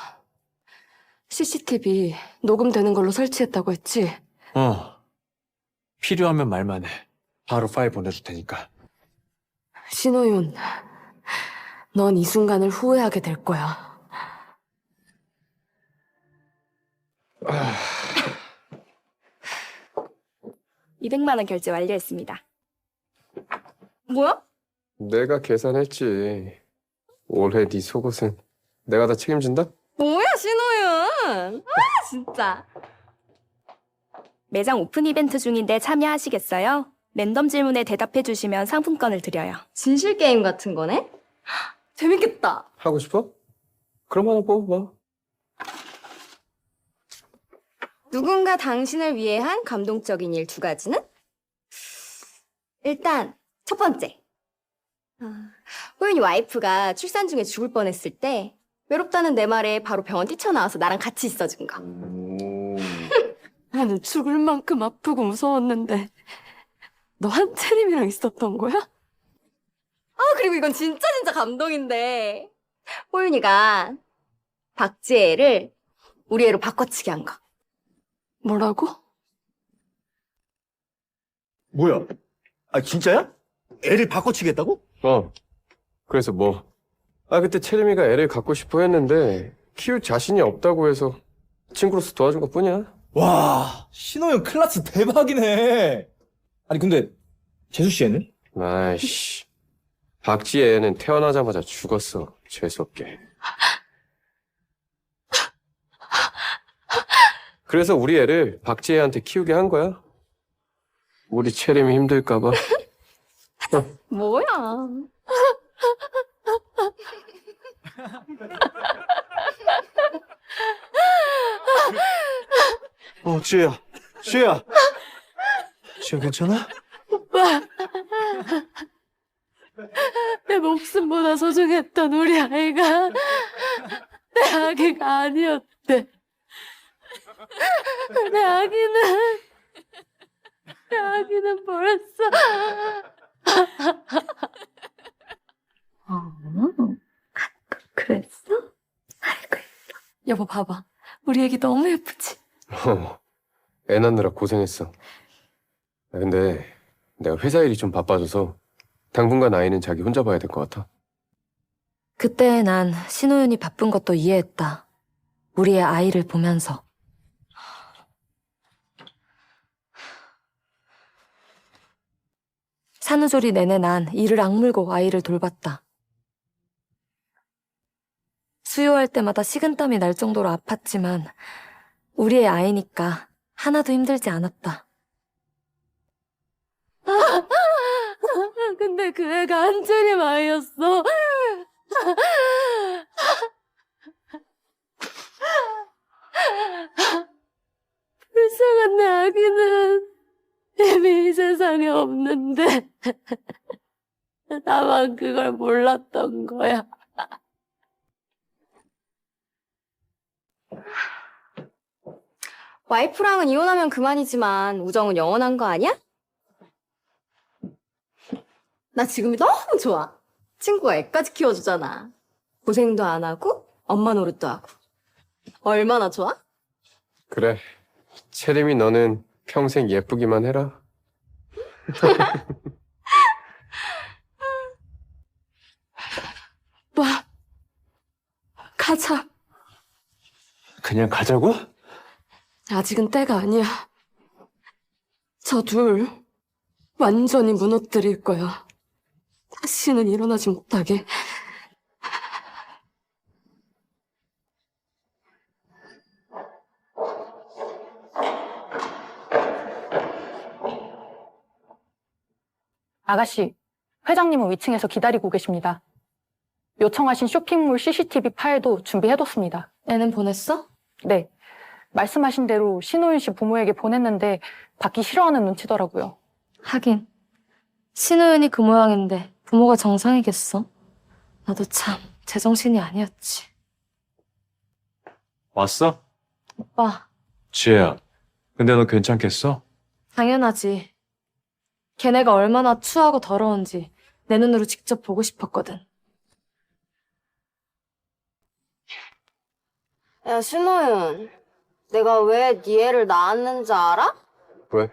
CCTV 녹음되는 걸로 설치했다고 했지? 필요하면 말만 해. 바로 파일 보내줄 테니까. 신호윤, 넌 이 순간을 후회하게 될 거야. 200만 원 결제 완료했습니다. 뭐야? 내가 계산했지. 올해 네 속옷은 내가 다 책임진다? 뭐야, 신호윤. 아, 진짜. 매장 오픈 이벤트 중인데 참여하시겠어요? 랜덤 질문에 대답해 주시면 상품권을 드려요. 진실 게임 같은 거네? 재밌겠다. 하고 싶어? 그럼 하나 뽑아봐. 누군가 당신을 위해 한 감동적인 일 2가지는? 일단 첫 번째. 호윤이 와이프가 출산 중에 죽을 뻔했을 때 외롭다는 내 말에 바로 병원 뛰쳐나와서 나랑 같이 있어준 거. 나는 죽을 만큼 아프고 무서웠는데 너 한채림이랑 있었던 거야? 그리고 이건 진짜 감동인데 호윤이가 박지혜를 우리 애로 바꿔치기 한 거. 뭐라고? 뭐야? 아, 진짜야? 애를 바꿔치겠다고? 그래서 뭐? 그때 채림이가 애를 갖고 싶어 했는데 키울 자신이 없다고 해서 친구로서 도와준 것 뿐이야. 와, 신호형 클래스 대박이네. 아니, 근데, 재수씨 애는? 아이씨. 박지혜 애는 태어나자마자 죽었어. 재수없게. 그래서 우리 애를 박지혜한테 키우게 한 거야. 우리 채림이 힘들까봐. 뭐야. 지혜야. 지혜야. 지혜 괜찮아? 내 목숨보다 소중했던 우리 아이가 내 아기가 아니었대. 내 아기는 벌써. 그랬어? 여보 봐봐. 우리 애기 너무 예쁘지? 애 낳느라 고생했어. 근데 내가 회사 일이 좀 바빠져서 당분간 아이는 자기 혼자 봐야 될 것 같아. 그때 난 신호윤이 바쁜 것도 이해했다. 우리의 아이를 보면서. 산후조리 내내 난 이를 악물고 아이를 돌봤다. 수유할 때마다 식은땀이 날 정도로 아팠지만 우리의 아이니까 하나도 힘들지 않았다. 근데 그 애가 한채림 아이였어. 불쌍한 내 아기는 이미 이 세상에 없는데 나만 그걸 몰랐던 거야. 와이프랑은 이혼하면 그만이지만 우정은 영원한 거 아니야? 나 지금이 너무 좋아. 친구가 애까지 키워주잖아. 고생도 안 하고 엄마 노릇도 하고. 얼마나 좋아? 그래. 채림이 너는 평생 예쁘기만 해라. 와, 가자. 그냥 가자고? 아직은 때가 아니야. 저 둘 완전히 무너뜨릴 거야. 다시는 일어나지 못하게. 아가씨, 회장님은 위층에서 기다리고 계십니다. 요청하신 쇼핑몰 CCTV 파일도 준비해뒀습니다. 애는 보냈어? 네. 말씀하신 대로 신호윤 씨 부모에게 보냈는데 받기 싫어하는 눈치더라고요. 하긴 신호윤이 그 모양인데 부모가 정상이겠어? 나도 참 제정신이 아니었지. 왔어? 오빠, 지혜야. 근데 너 괜찮겠어? 당연하지. 걔네가 얼마나 추하고 더러운지 내 눈으로 직접 보고 싶었거든. 야, 신호윤. 내가 왜 네 애를 낳았는지 알아? 왜?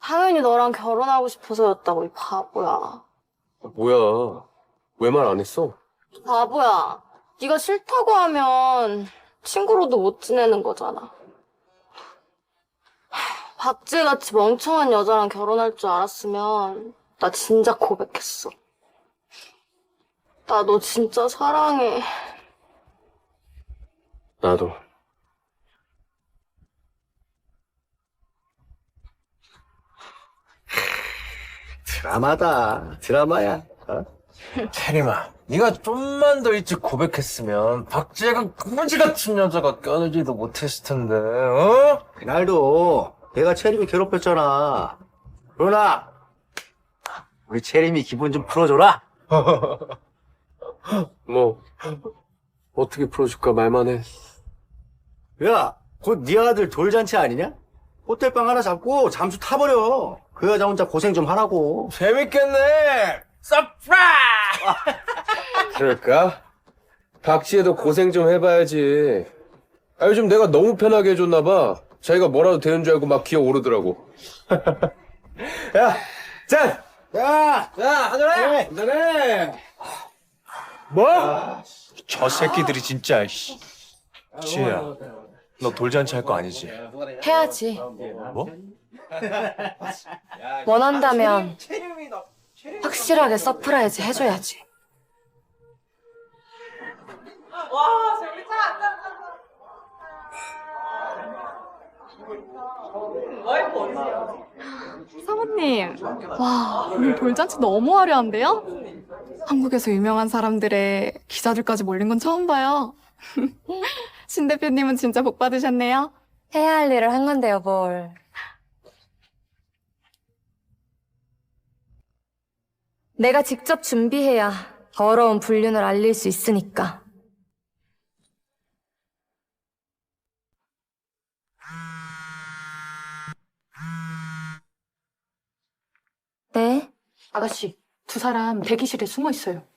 당연히 너랑 결혼하고 싶어서였다고, 이 바보야. 뭐야. 왜 말 안 했어? 바보야. 네가 싫다고 하면 친구로도 못 지내는 거잖아. 박지혜같이 멍청한 여자랑 결혼할 줄 알았으면 나 진작 고백했어. 나 너 진짜 사랑해. 나도. 드라마다. 드라마야. 채림아, 네가 좀만 더 일찍 고백했으면 박지혜가 거지 같은 여자가 껴들지도 못했을 텐데, 어? 그날도 내가 채림이 괴롭혔잖아. 그러나 우리 채림이 기분 좀 풀어줘라. 뭐 어떻게 풀어줄까 말만 해. 야, 곧 네 아들 돌잔치 아니냐? 호텔방 하나 잡고 잠수 타버려. 그 여자 혼자 고생 좀 하라고. 재밌겠네. 서프라이즈! 그럴까? 박지혜도 고생 좀 해봐야지. 요즘 내가 너무 편하게 해줬나 봐. 자기가 뭐라도 되는 줄 알고 막 기어오르더라고. 야, 짠! 야! 한잔해! 한잔해! 뭐? 저 새끼들이 진짜. 씨. 지혜야, 너 돌잔치 할 거 아니지? 해야지. 뭐? 원한다면 확실하게 서프라이즈 해줘야지. 사모님, 와, 오늘 돌잔치 너무 화려한데요? 한국에서 유명한 사람들의 기자들까지 몰린 건 처음 봐요. 신 대표님은 진짜 복 받으셨네요. 해야 할 일을 한 건데요, 뭘. 내가 직접 준비해야 더러운 불륜을 알릴 수 있으니까. 네? 아가씨, 두 사람 대기실에 숨어 있어요.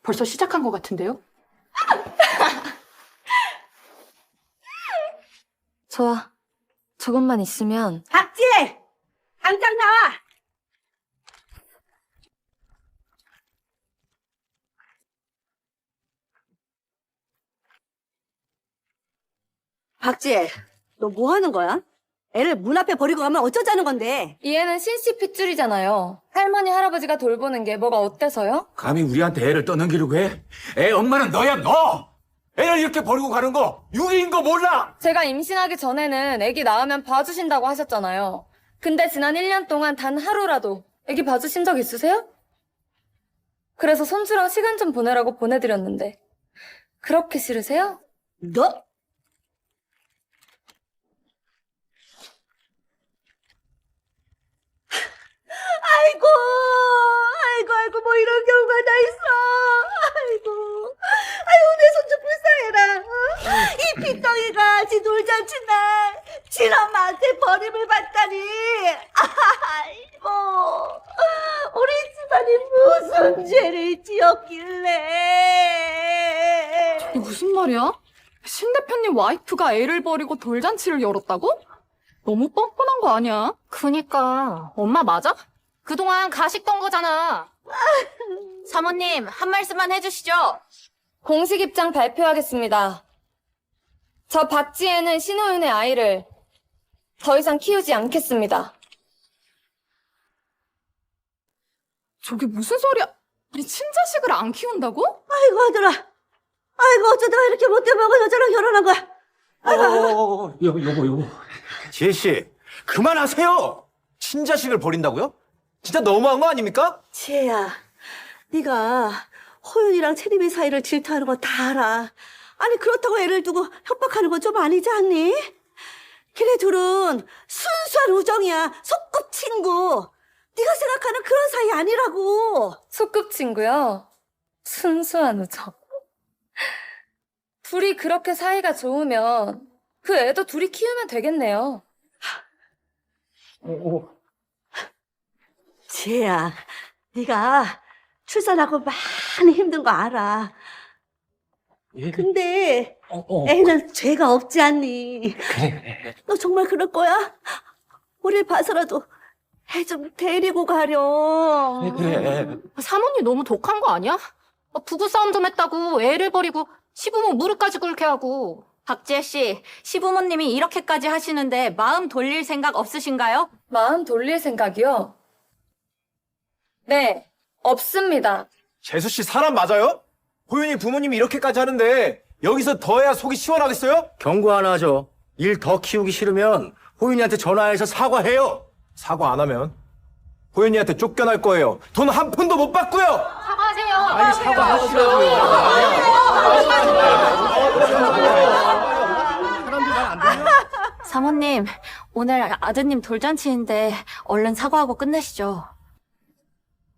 벌써 시작한 것 같은데요? 좋아. 조금만 있으면. 박지혜! 당장 나와! 박지혜, 너 뭐 하는 거야? 애를 문 앞에 버리고 가면 어쩌자는 건데? 얘는 신씨 핏줄이잖아요. 할머니, 할아버지가 돌보는 게 뭐가 어때서요? 감히 우리한테 애를 떠넘기려고 해? 애 엄마는 너야, 너! 애를 이렇게 버리고 가는 거 유기인 거 몰라? 제가 임신하기 전에는 애기 낳으면 봐주신다고 하셨잖아요. 근데 지난 1년 동안 단 하루라도 애기 봐주신 적 있으세요? 그래서 손주랑 시간 좀 보내라고 보내드렸는데 그렇게 싫으세요? 너? 아이고, 뭐 이런 경우가 다 있어. 아이고, 내 손 좀 불쌍해라. 이 핏덩이가 지 돌잔치 날 친엄마한테 버림을 받다니. 아이고, 우리 집안이 무슨 죄를 지었길래. 이게 무슨 말이야? 신 대표님 와이프가 애를 버리고 돌잔치를 열었다고? 너무 뻔뻔한 거 아니야? 그니까 엄마 맞아? 그동안 가식던 거잖아. 사모님, 한 말씀만 해주시죠. 공식 입장 발표하겠습니다. 저 박지혜는 신호윤의 아이를 더 이상 키우지 않겠습니다. 저게 무슨 소리야? 아니, 친자식을 안 키운다고? 아이고, 아들아. 아이고, 어쩌다가 이렇게 못돼 먹은 여자랑 결혼한 거야. 아이고. 여보. 지혜씨, 그만하세요! 친자식을 버린다고요? 진짜 너무한 거 아닙니까? 지혜야, 네가 호윤이랑 채림이 사이를 질투하는 거 다 알아. 아니 그렇다고 애를 두고 협박하는 건 좀 아니지 않니? 걔네 둘은 순수한 우정이야. 소꿉친구. 네가 생각하는 그런 사이 아니라고. 소꿉친구요? 순수한 우정. 둘이 그렇게 사이가 좋으면 그 애도 둘이 키우면 되겠네요. 지혜야, 네가 출산하고 많이 힘든 거 알아. 근데 애는 죄가 없지 않니? 그래. 너 정말 그럴 거야? 우리 봐서라도 애 좀 데리고 가렴. 그래. 사모님 너무 독한 거 아니야? 부부싸움 좀 했다고 애를 버리고 시부모 무릎까지 꿇게 하고. 박지혜 씨, 시부모님이 이렇게까지 하시는데 마음 돌릴 생각 없으신가요? 마음 돌릴 생각이요? 네, 없습니다. 재수씨 사람 맞아요? 호윤이 부모님이 이렇게까지 하는데 여기서 더 해야 속이 시원하겠어요? 경고 하나 하죠. 일 더 키우기 싫으면 호윤이한테 전화해서 사과해요. 사과 안 하면 호윤이한테 쫓겨날 거예요. 돈 한 푼도 못 받고요. 사과하세요. 아니 사과하시라고요. 사람들 말 안 들려? 사모님, 오늘 아드님 돌잔치인데 얼른 사과하고 끝내시죠.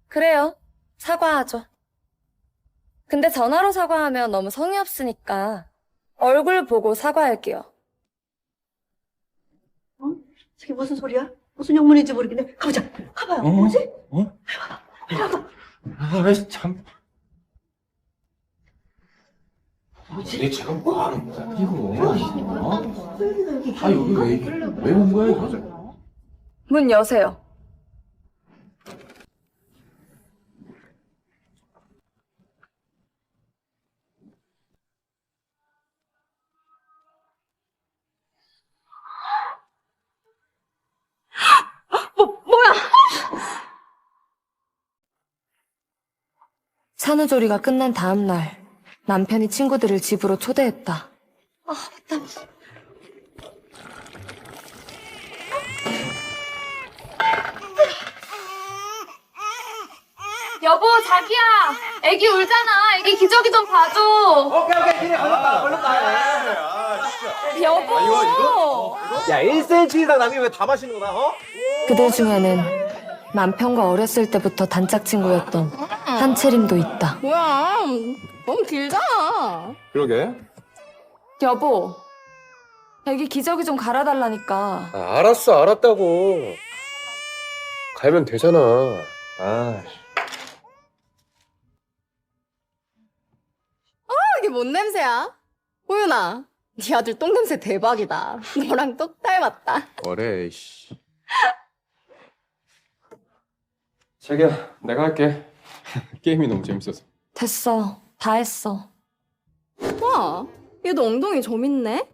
그래요. 사과하죠. 근데 전화로 사과하면 너무 성의 없으니까 얼굴 보고 사과할게요. 저게 무슨 소리야? 무슨 영문인지 모르겠네. 가보자. 가봐요. 뭐지? 아, 참. 내 제가 뭐 하는 거야 이거? 아 여기 왜 온 거야 이거? 문 여세요. 산후조리가 끝난 다음 날 남편이 친구들을 집으로 초대했다. 여보, 자기야. 애기 울잖아. 애기 기저귀 좀 봐줘. 오케이 걸렸다. 여보. 야 1cm 이상 남이면 왜 다 마시는 거야? 어? 그들 중에는 남편과 어렸을 때부터 단짝 친구였던 한채림도 있다. 뭐야, 너무 길잖아. 그러게. 여보. 애기 기저귀 좀 갈아달라니까. 아, 알았어, 알았다고. 갈면 되잖아. 아, 이게 뭔 냄새야? 호윤아, 네 아들 똥 냄새 대박이다. 너랑 똑 닮았다. 뭐래, 씨. 자기야, 내가 할게. 게임이 너무 재밌어서. 됐어. 다 했어. 와, 얘도 엉덩이 점 있네?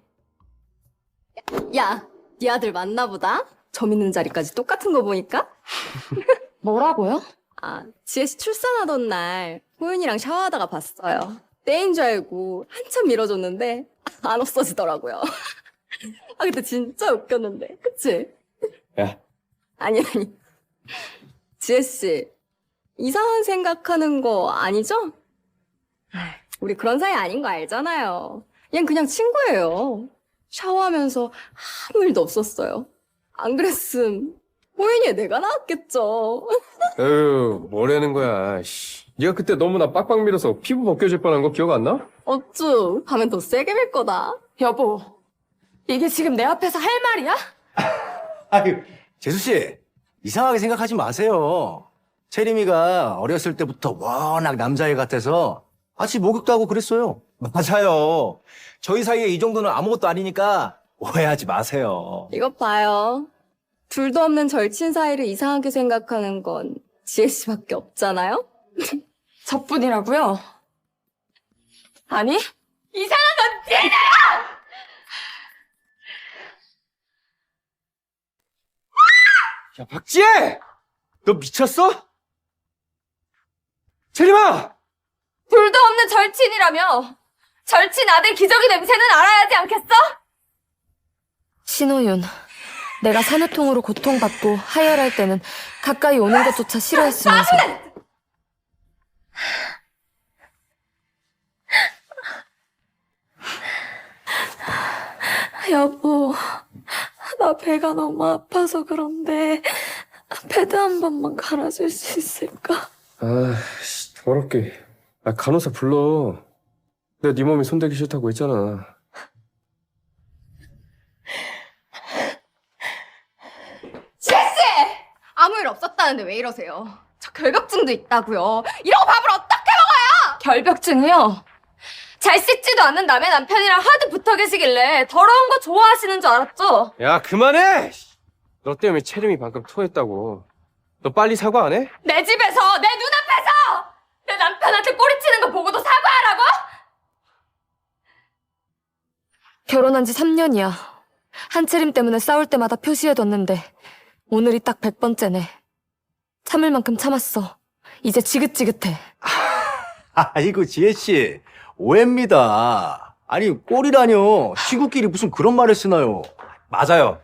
야, 네 아들 맞나 보다? 점 있는 자리까지 똑같은 거 보니까? 뭐라고요? 지혜 씨 출산하던 날 호윤이랑 샤워하다가 봤어요. 때인 줄 알고 한참 밀어줬는데 안 없어지더라고요. 근데 진짜 웃겼는데, 그치? 야. 아니. 지혜 씨, 이상한 생각하는 거 아니죠? 우리 그런 사이 아닌 거 알잖아요. 얜 그냥 친구예요. 샤워하면서 아무 일도 없었어요. 안 그랬음 호윤이에 내가 나왔겠죠. 에휴, 뭐라는 거야, 씨. 네가 그때 너무 나 빡빡 밀어서 피부 벗겨질 뻔한 거 기억 안 나? 어쭈, 하면 더 세게 밀 거다. 여보. 이게 지금 내 앞에서 할 말이야? 아유 재수씨 이상하게 생각하지 마세요. 채림이가 어렸을 때부터 워낙 남자애 같아서 같이 목욕도 하고 그랬어요. 맞아요. 저희 사이에 이 정도는 아무것도 아니니까 오해하지 마세요. 이것 봐요. 둘도 없는 절친 사이를 이상하게 생각하는 건 지혜 씨밖에 없잖아요? 저뿐이라고요? 아니, 이상한 건 니네야! 야, 박지혜! 너 미쳤어? 채림아! 둘도 없는 절친이라며! 절친 아들 기저귀 냄새는 알아야 하지 않겠어? 신호윤. 내가 산후통으로 고통받고 하혈할 때는 가까이 오는 것조차 싫어했으면서 여보, 나 배가 너무 아파서 그런데 패드 한 번만 갈아줄 수 있을까? 아, 씨, 더럽게. 아, 간호사 불러. 내가 네 몸에 손대기 싫다고 했잖아. 아무 일 없었다는데 왜 이러세요? 저 결벽증도 있다고요. 이러고 밥을 어떻게 먹어요? 결벽증이요? 잘 씻지도 않는 남의 남편이랑 하도 붙어 계시길래 더러운 거 좋아하시는 줄 알았죠? 야, 그만해! 너 때문에 채림이 방금 토했다고. 너 빨리 사과 안 해? 내 집에서, 내 눈앞에서! 내 남편한테 꼬리치는 거 보고도 사과하라고? 결혼한 지 3년이야. 한채림 때문에 싸울 때마다 표시해뒀는데 오늘이 딱 100번째네. 참을 만큼 참았어. 이제 지긋지긋해. 아이고 지혜씨 오해입니다. 아니 꼴이라뇨. 친구끼리 무슨 그런 말을 쓰나요? 맞아요.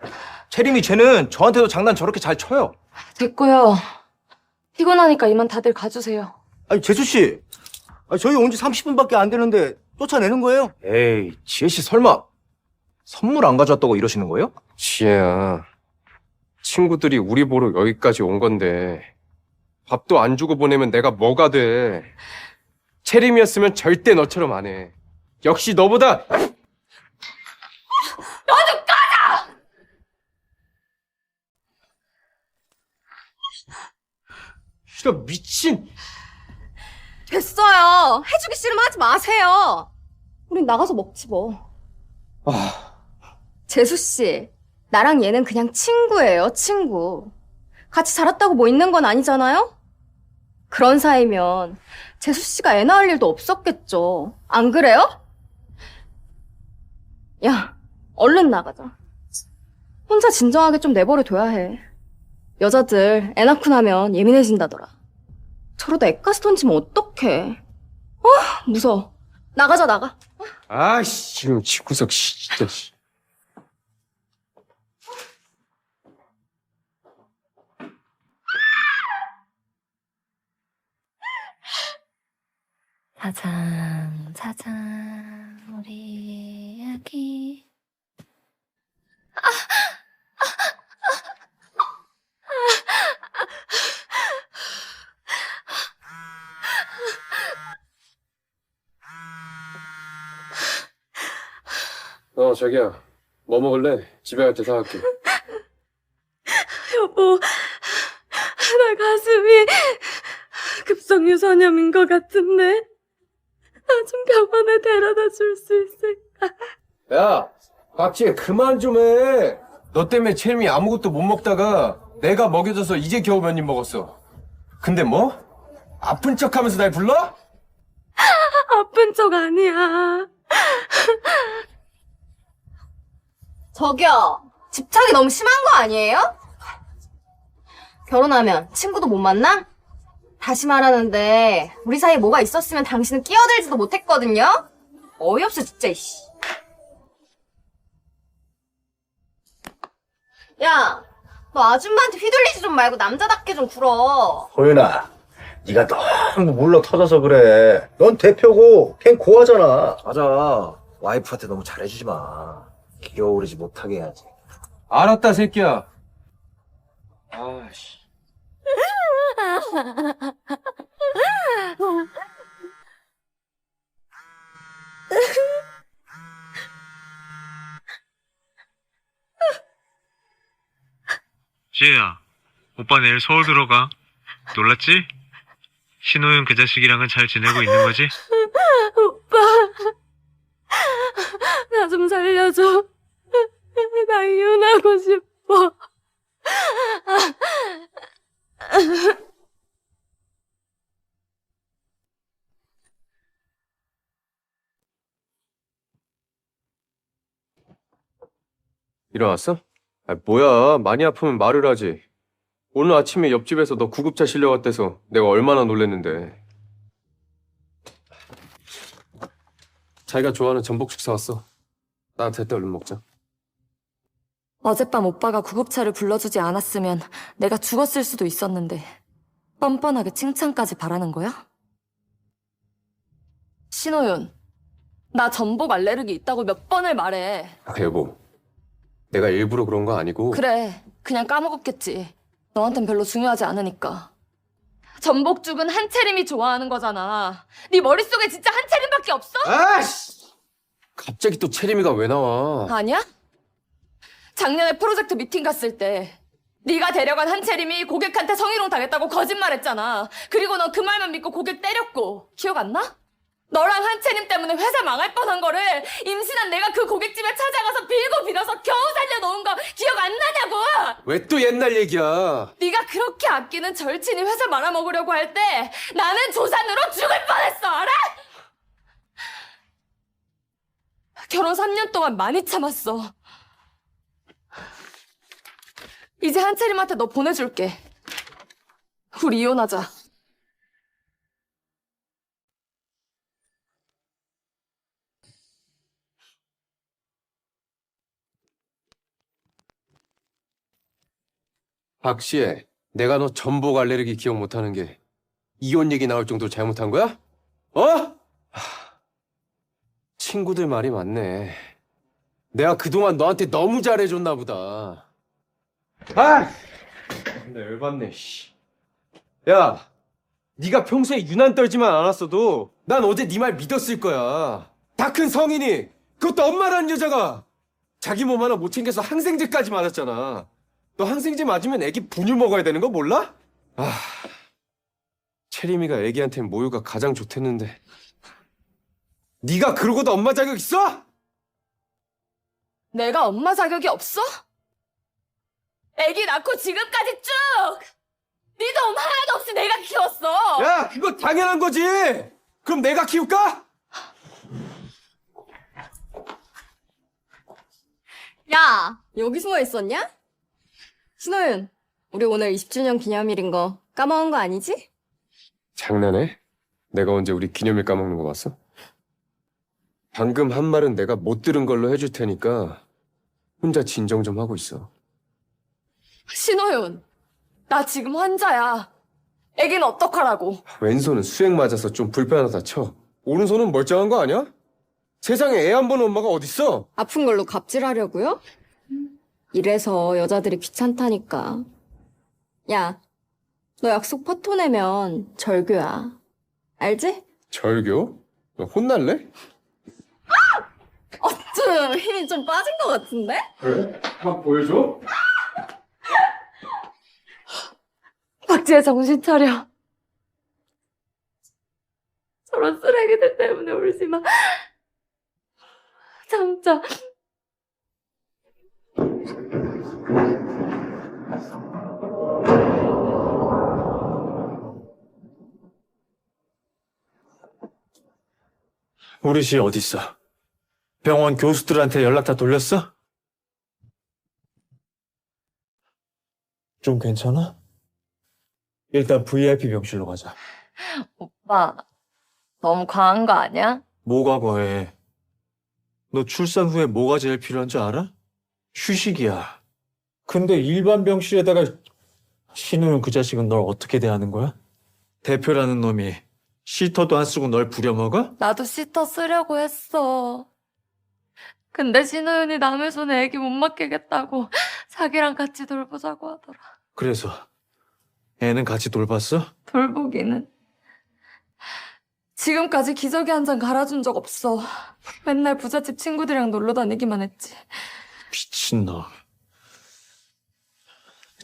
채림이 쟤는 저한테도 장난 저렇게 잘 쳐요. 됐고요. 피곤하니까 이만 다들 가주세요. 아니 재수씨 저희 온 지 30분밖에 안 되는데 쫓아내는 거예요? 에이 지혜씨 설마 선물 안 가져왔다고 이러시는 거예요? 지혜야, 친구들이 우리 보러 여기까지 온 건데 밥도 안 주고 보내면 내가 뭐가 돼. 채림이었으면 절대 너처럼 안 해. 역시 너보다. 너 좀 꺼져! 이런 미친. 됐어요. 해주기 싫으면 하지 마세요. 우린 나가서 먹지 뭐. 재수 씨, 나랑 얘는 그냥 친구예요, 친구. 같이 자랐다고 뭐 있는 건 아니잖아요? 그런 사이면 재수 씨가 애 낳을 일도 없었겠죠. 안 그래요? 야, 얼른 나가자. 혼자 진정하게 좀 내버려둬야 해. 여자들 애 낳고 나면 예민해진다더라. 저러다 애까지 던지면 어떡해. 무서워. 나가자, 나가. 아이씨, 지금 집구석, 진짜, 씨. 짜잔, 짜잔, 우리 아기. 자기야. 뭐 먹을래? 집에 갈 때 사갈게. 여보, 나 가슴이 급성유선염인 것 같은데. 나 좀 병원에 데려다 줄 수 있을까? 야, 박지혜 그만 좀 해. 너 때문에 채림이 아무것도 못 먹다가 내가 먹여줘서 이제 겨우 몇 입 먹었어. 근데 뭐? 아픈 척하면서 날 불러? 아픈 척 아니야. 저기요, 집착이 너무 심한 거 아니에요? 결혼하면 친구도 못 만나? 다시 말하는데 우리 사이에 뭐가 있었으면 당신은 끼어들지도 못했거든요? 어이없어 진짜 이씨. 야, 너 아줌마한테 휘둘리지 좀 말고 남자답게 좀 굴어. 호윤아, 네가 너무 물러 터져서 그래. 넌 대표고 걘 고하잖아. 맞아. 와이프한테 너무 잘해주지 마. 기어오르지 못하게 해야지. 알았다, 새끼야. 아씨. 지혜야, 오빠 내일 서울 들어가. 놀랐지? 신호윤 그 자식이랑은 잘 지내고 있는 거지? 오빠, 나 좀 살려줘. 나 이혼하고 싶어. 일어났어? 뭐야, 많이 아프면 말을 하지. 오늘 아침에 옆집에서 너 구급차 실려갔대서 내가 얼마나 놀랬는데. 자기가 좋아하는 전복죽 사왔어. 나한테 할 때 얼른 먹자. 어젯밤 오빠가 구급차를 불러주지 않았으면 내가 죽었을 수도 있었는데 뻔뻔하게 칭찬까지 바라는 거야? 신호윤, 나 전복 알레르기 있다고 몇 번을 말해. 여보, 내가 일부러 그런 거 아니고. 그래, 그냥 까먹었겠지. 너한텐 별로 중요하지 않으니까. 전복죽은 한채림이 좋아하는 거잖아. 네 머릿속에 진짜 한채림밖에 없어? 아씨! 갑자기 또 채림이가 왜 나와? 아니야? 작년에 프로젝트 미팅 갔을 때 네가 데려간 한채림이 고객한테 성희롱 당했다고 거짓말했잖아. 그리고 넌 그 말만 믿고 고객 때렸고. 기억 안 나? 너랑 한채림 때문에 회사 망할 뻔한 거를 임신한 내가 그 고깃집에 찾아가서 빌고 빌어서 겨우 살려놓은 거 기억 안 나냐고! 왜 또 옛날 얘기야? 네가 그렇게 아끼는 절친이 회사 말아먹으려고 할 때 나는 조산으로 죽을 뻔했어, 알아? 결혼 3년 동안 많이 참았어. 이제 한채림한테 너 보내줄게. 우리 이혼하자. 박시혜, 내가 너 전복 알레르기 기억 못하는 게 이혼 얘기 나올 정도로 잘못한 거야? 어? 친구들 말이 맞네. 내가 그동안 너한테 너무 잘해줬나 보다. 근데 열받네, 씨. 야, 네가 평소에 유난 떨지만 않았어도 난 어제 네 말 믿었을 거야. 다 큰 성인이, 그것도 엄마라는 여자가 자기 몸 하나 못 챙겨서 항생제까지 맞았잖아. 너 항생제 맞으면 애기 분유 먹어야 되는 거 몰라? 채림이가 애기한테 모유가 가장 좋댔는데 네가 그러고도 엄마 자격 있어? 내가 엄마 자격이 없어? 애기 낳고 지금까지 쭉! 네 도움 하나도 없이 내가 키웠어! 야, 그거 당연한 거지! 그럼 내가 키울까? 야, 여기 숨어 있었냐? 신호윤, 우리 오늘 20주년 기념일인 거 까먹은 거 아니지? 장난해? 내가 언제 우리 기념일 까먹는 거 봤어? 방금 한 말은 내가 못 들은 걸로 해줄 테니까 혼자 진정 좀 하고 있어. 신호윤, 나 지금 환자야. 애기는 어떡하라고? 왼손은 수액 맞아서 좀 불편하다 쳐. 오른손은 멀쩡한 거 아니야? 세상에 애 안 보는 엄마가 어딨어? 아픈 걸로 갑질하려고요? 이래서 여자들이 귀찮다니까. 야, 너 약속 파토 내면 절교야. 알지? 절교? 너 혼날래? 어쩜 힘이 좀 빠진 것 같은데? 그래? 한번 보여줘? 박지혜 정신 차려. 저런 쓰레기들 때문에 울지 마. 참자. 우리 씨 어딨어? 병원 교수들한테 연락 다 돌렸어? 좀 괜찮아? 일단 VIP 병실로 가자. 오빠, 너무 과한 거 아니야? 뭐가 과해? 너 출산 후에 뭐가 제일 필요한 줄 알아? 휴식이야. 근데 일반 병실에다가 신우영 그 자식은 널 어떻게 대하는 거야? 대표라는 놈이 시터도 안 쓰고 널 부려먹어? 나도 시터 쓰려고 했어. 근데 신우윤이 남의 손에 애기 못 맡기겠다고 자기랑 같이 돌보자고 하더라. 그래서 애는 같이 돌봤어? 돌보기는. 지금까지 기저귀 한 잔 갈아준 적 없어. 맨날 부잣집 친구들이랑 놀러 다니기만 했지. 미친놈.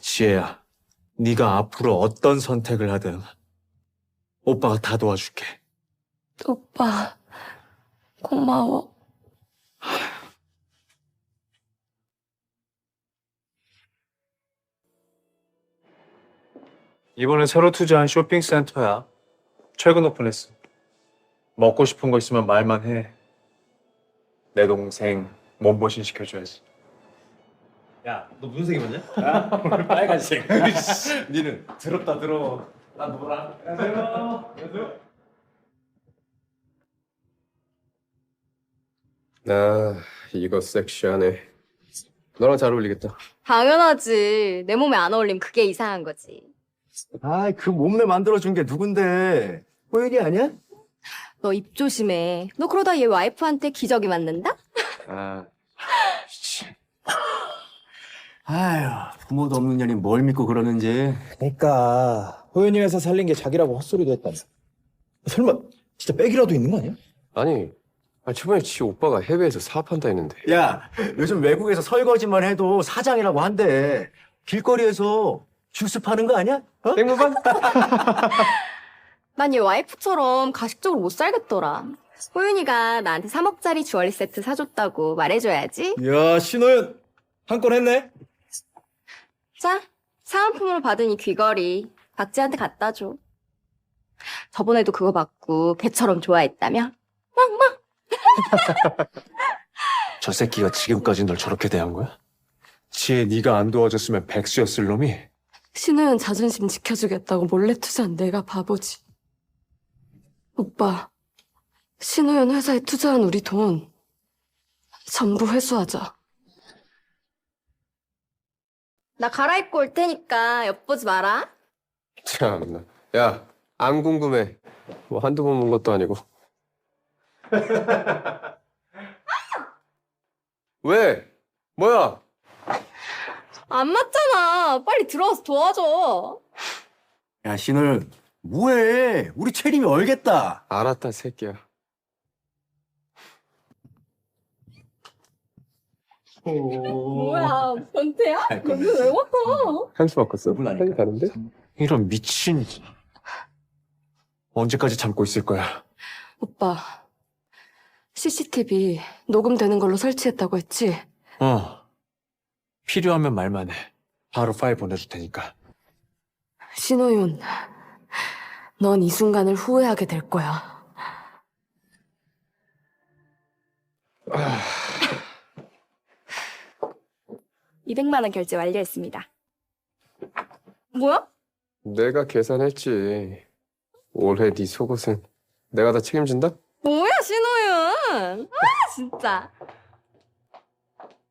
지혜야, 네가 앞으로 어떤 선택을 하든 오빠가 다 도와줄게. 오빠, 고마워. 이번에 새로 투자한 쇼핑센터야. 최근 오픈했어. 먹고 싶은 거 있으면 말만 해. 내 동생 몸보신 시켜줘야지. 야, 너 무슨 색 입었냐? 오늘 빨간색. 니는? 더럽다 더러워. 나 노랑. 안녕하세요. 아, 이거 섹시하네. 너랑 잘 어울리겠다. 당연하지. 내 몸에 안 어울리면 그게 이상한 거지. 아이, 그 몸매 만들어준 게 누군데? 호연이 아니야? 너 입 조심해. 너 그러다 얘 와이프한테 기저귀 맞는다? 아, 아휴, 부모도 없는 년이 뭘 믿고 그러는지. 그러니까 호연이 회사 살린 게 자기라고 헛소리도 했다며. 설마 진짜 백이라도 있는 거 아니야? 아니, 저번에 지 오빠가 해외에서 사업한다 했는데. 야, 요즘 외국에서 설거지만 해도 사장이라고 한대. 길거리에서 주스 파는 거 아니야? 어? 땡무반? 난 얘 와이프처럼 가식적으로 못 살겠더라. 호윤이가 나한테 3억짜리 주얼리 세트 사줬다고 말해줘야지. 야, 신호연 한 건 했네. 자, 사은품으로 받은 이 귀걸이 박지한테 갖다 줘. 저번에도 그거 받고 개처럼 좋아했다며? 막. 저 새끼가 지금까지 널 저렇게 대한 거야? 지혜 네가 안 도와줬으면 백수였을 놈이? 신우연 자존심 지켜주겠다고 몰래 투자한 내가 바보지. 오빠, 신우연 회사에 투자한 우리 돈 전부 회수하자. 나 갈아입고 올 테니까 엿보지 마라. 참나. 야, 안 궁금해. 뭐 한두 번 본 것도 아니고. 왜? 뭐야? 안 맞잖아. 빨리 들어와서 도와줘. 야, 신호연 뭐해? 우리 채림이 얼겠다. 알았다, 새끼야. 뭐야, 변태야? 너는 왜 맡아? 향수 바꿨어? 향이 다른데? 이런 미친. 언제까지 참고 있을 거야? 오빠, CCTV 녹음되는 걸로 설치했다고 했지? 필요하면 말만 해. 바로 파일 보내줄 테니까. 신호윤, 넌 이 순간을 후회하게 될 거야. 200만 원 결제 완료했습니다. 뭐야? 내가 계산했지. 올해 네 속옷은 내가 다 책임진다? 뭐야, 신호윤. 아, 진짜.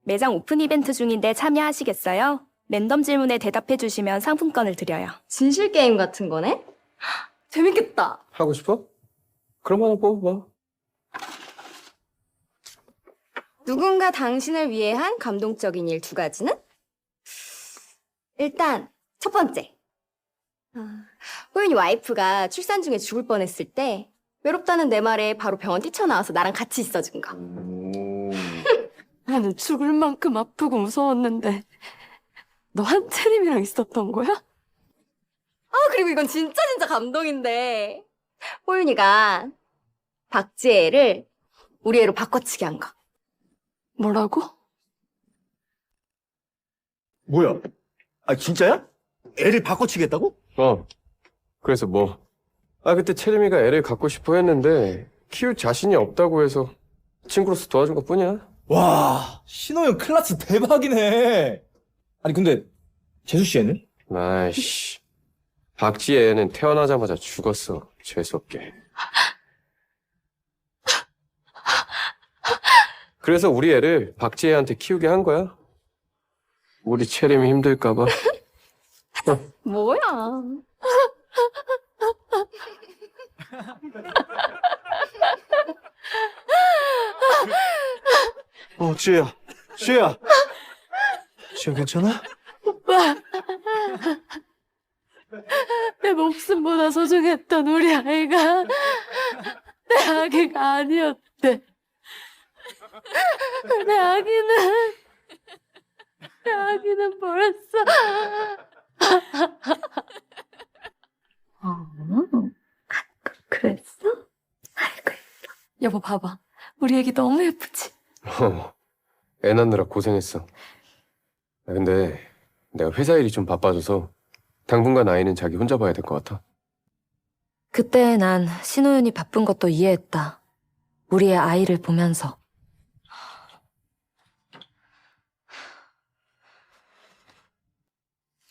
매장 오픈 이벤트 중인데 참여하시겠어요? 랜덤 질문에 대답해 주시면 상품권을 드려요. 진실 게임 같은 거네? 재밌겠다. 하고 싶어? 그럼 하나 뽑아봐. 누군가 당신을 위해 한 감동적인 일 2가지는? 일단 첫 번째. 호윤이 와이프가 출산 중에 죽을 뻔했을 때 외롭다는 내 말에 바로 병원 뛰쳐나와서 나랑 같이 있어준 거. 나는 죽을 만큼 아프고 무서웠는데 너 한채림이랑 있었던 거야? 아, 그리고 이건 진짜 감동인데. 호윤이가 박지혜 애를 우리 애로 바꿔치기 한 거. 뭐라고? 뭐야? 아, 진짜야? 애를 바꿔치겠다고? 그래서 뭐? 그때 채림이가 애를 갖고 싶어 했는데 키울 자신이 없다고 해서 친구로서 도와준 것 뿐이야. 와, 신호형 클래스 대박이네. 아니, 근데 재수 씨 애는? 아이씨. 박지혜 애는 태어나자마자 죽었어. 재수없게. 그래서 우리 애를 박지혜한테 키우게 한 거야. 우리 채림이 힘들까봐. 뭐야? 지혜야. 지혜야. 지혜 괜찮아? 오빠, 내 목숨보다 소중했던 우리 아이가 내 아기가 아니었대. 내 아기는 벌써 그랬어? 여보 봐봐, 우리 애기 너무 예쁘지? 애 낳느라 고생했어. 근데 내가 회사 일이 좀 바빠져서 당분간 아이는 자기 혼자 봐야 될 것 같아. 그때 난 신호윤이 바쁜 것도 이해했다. 우리의 아이를 보면서.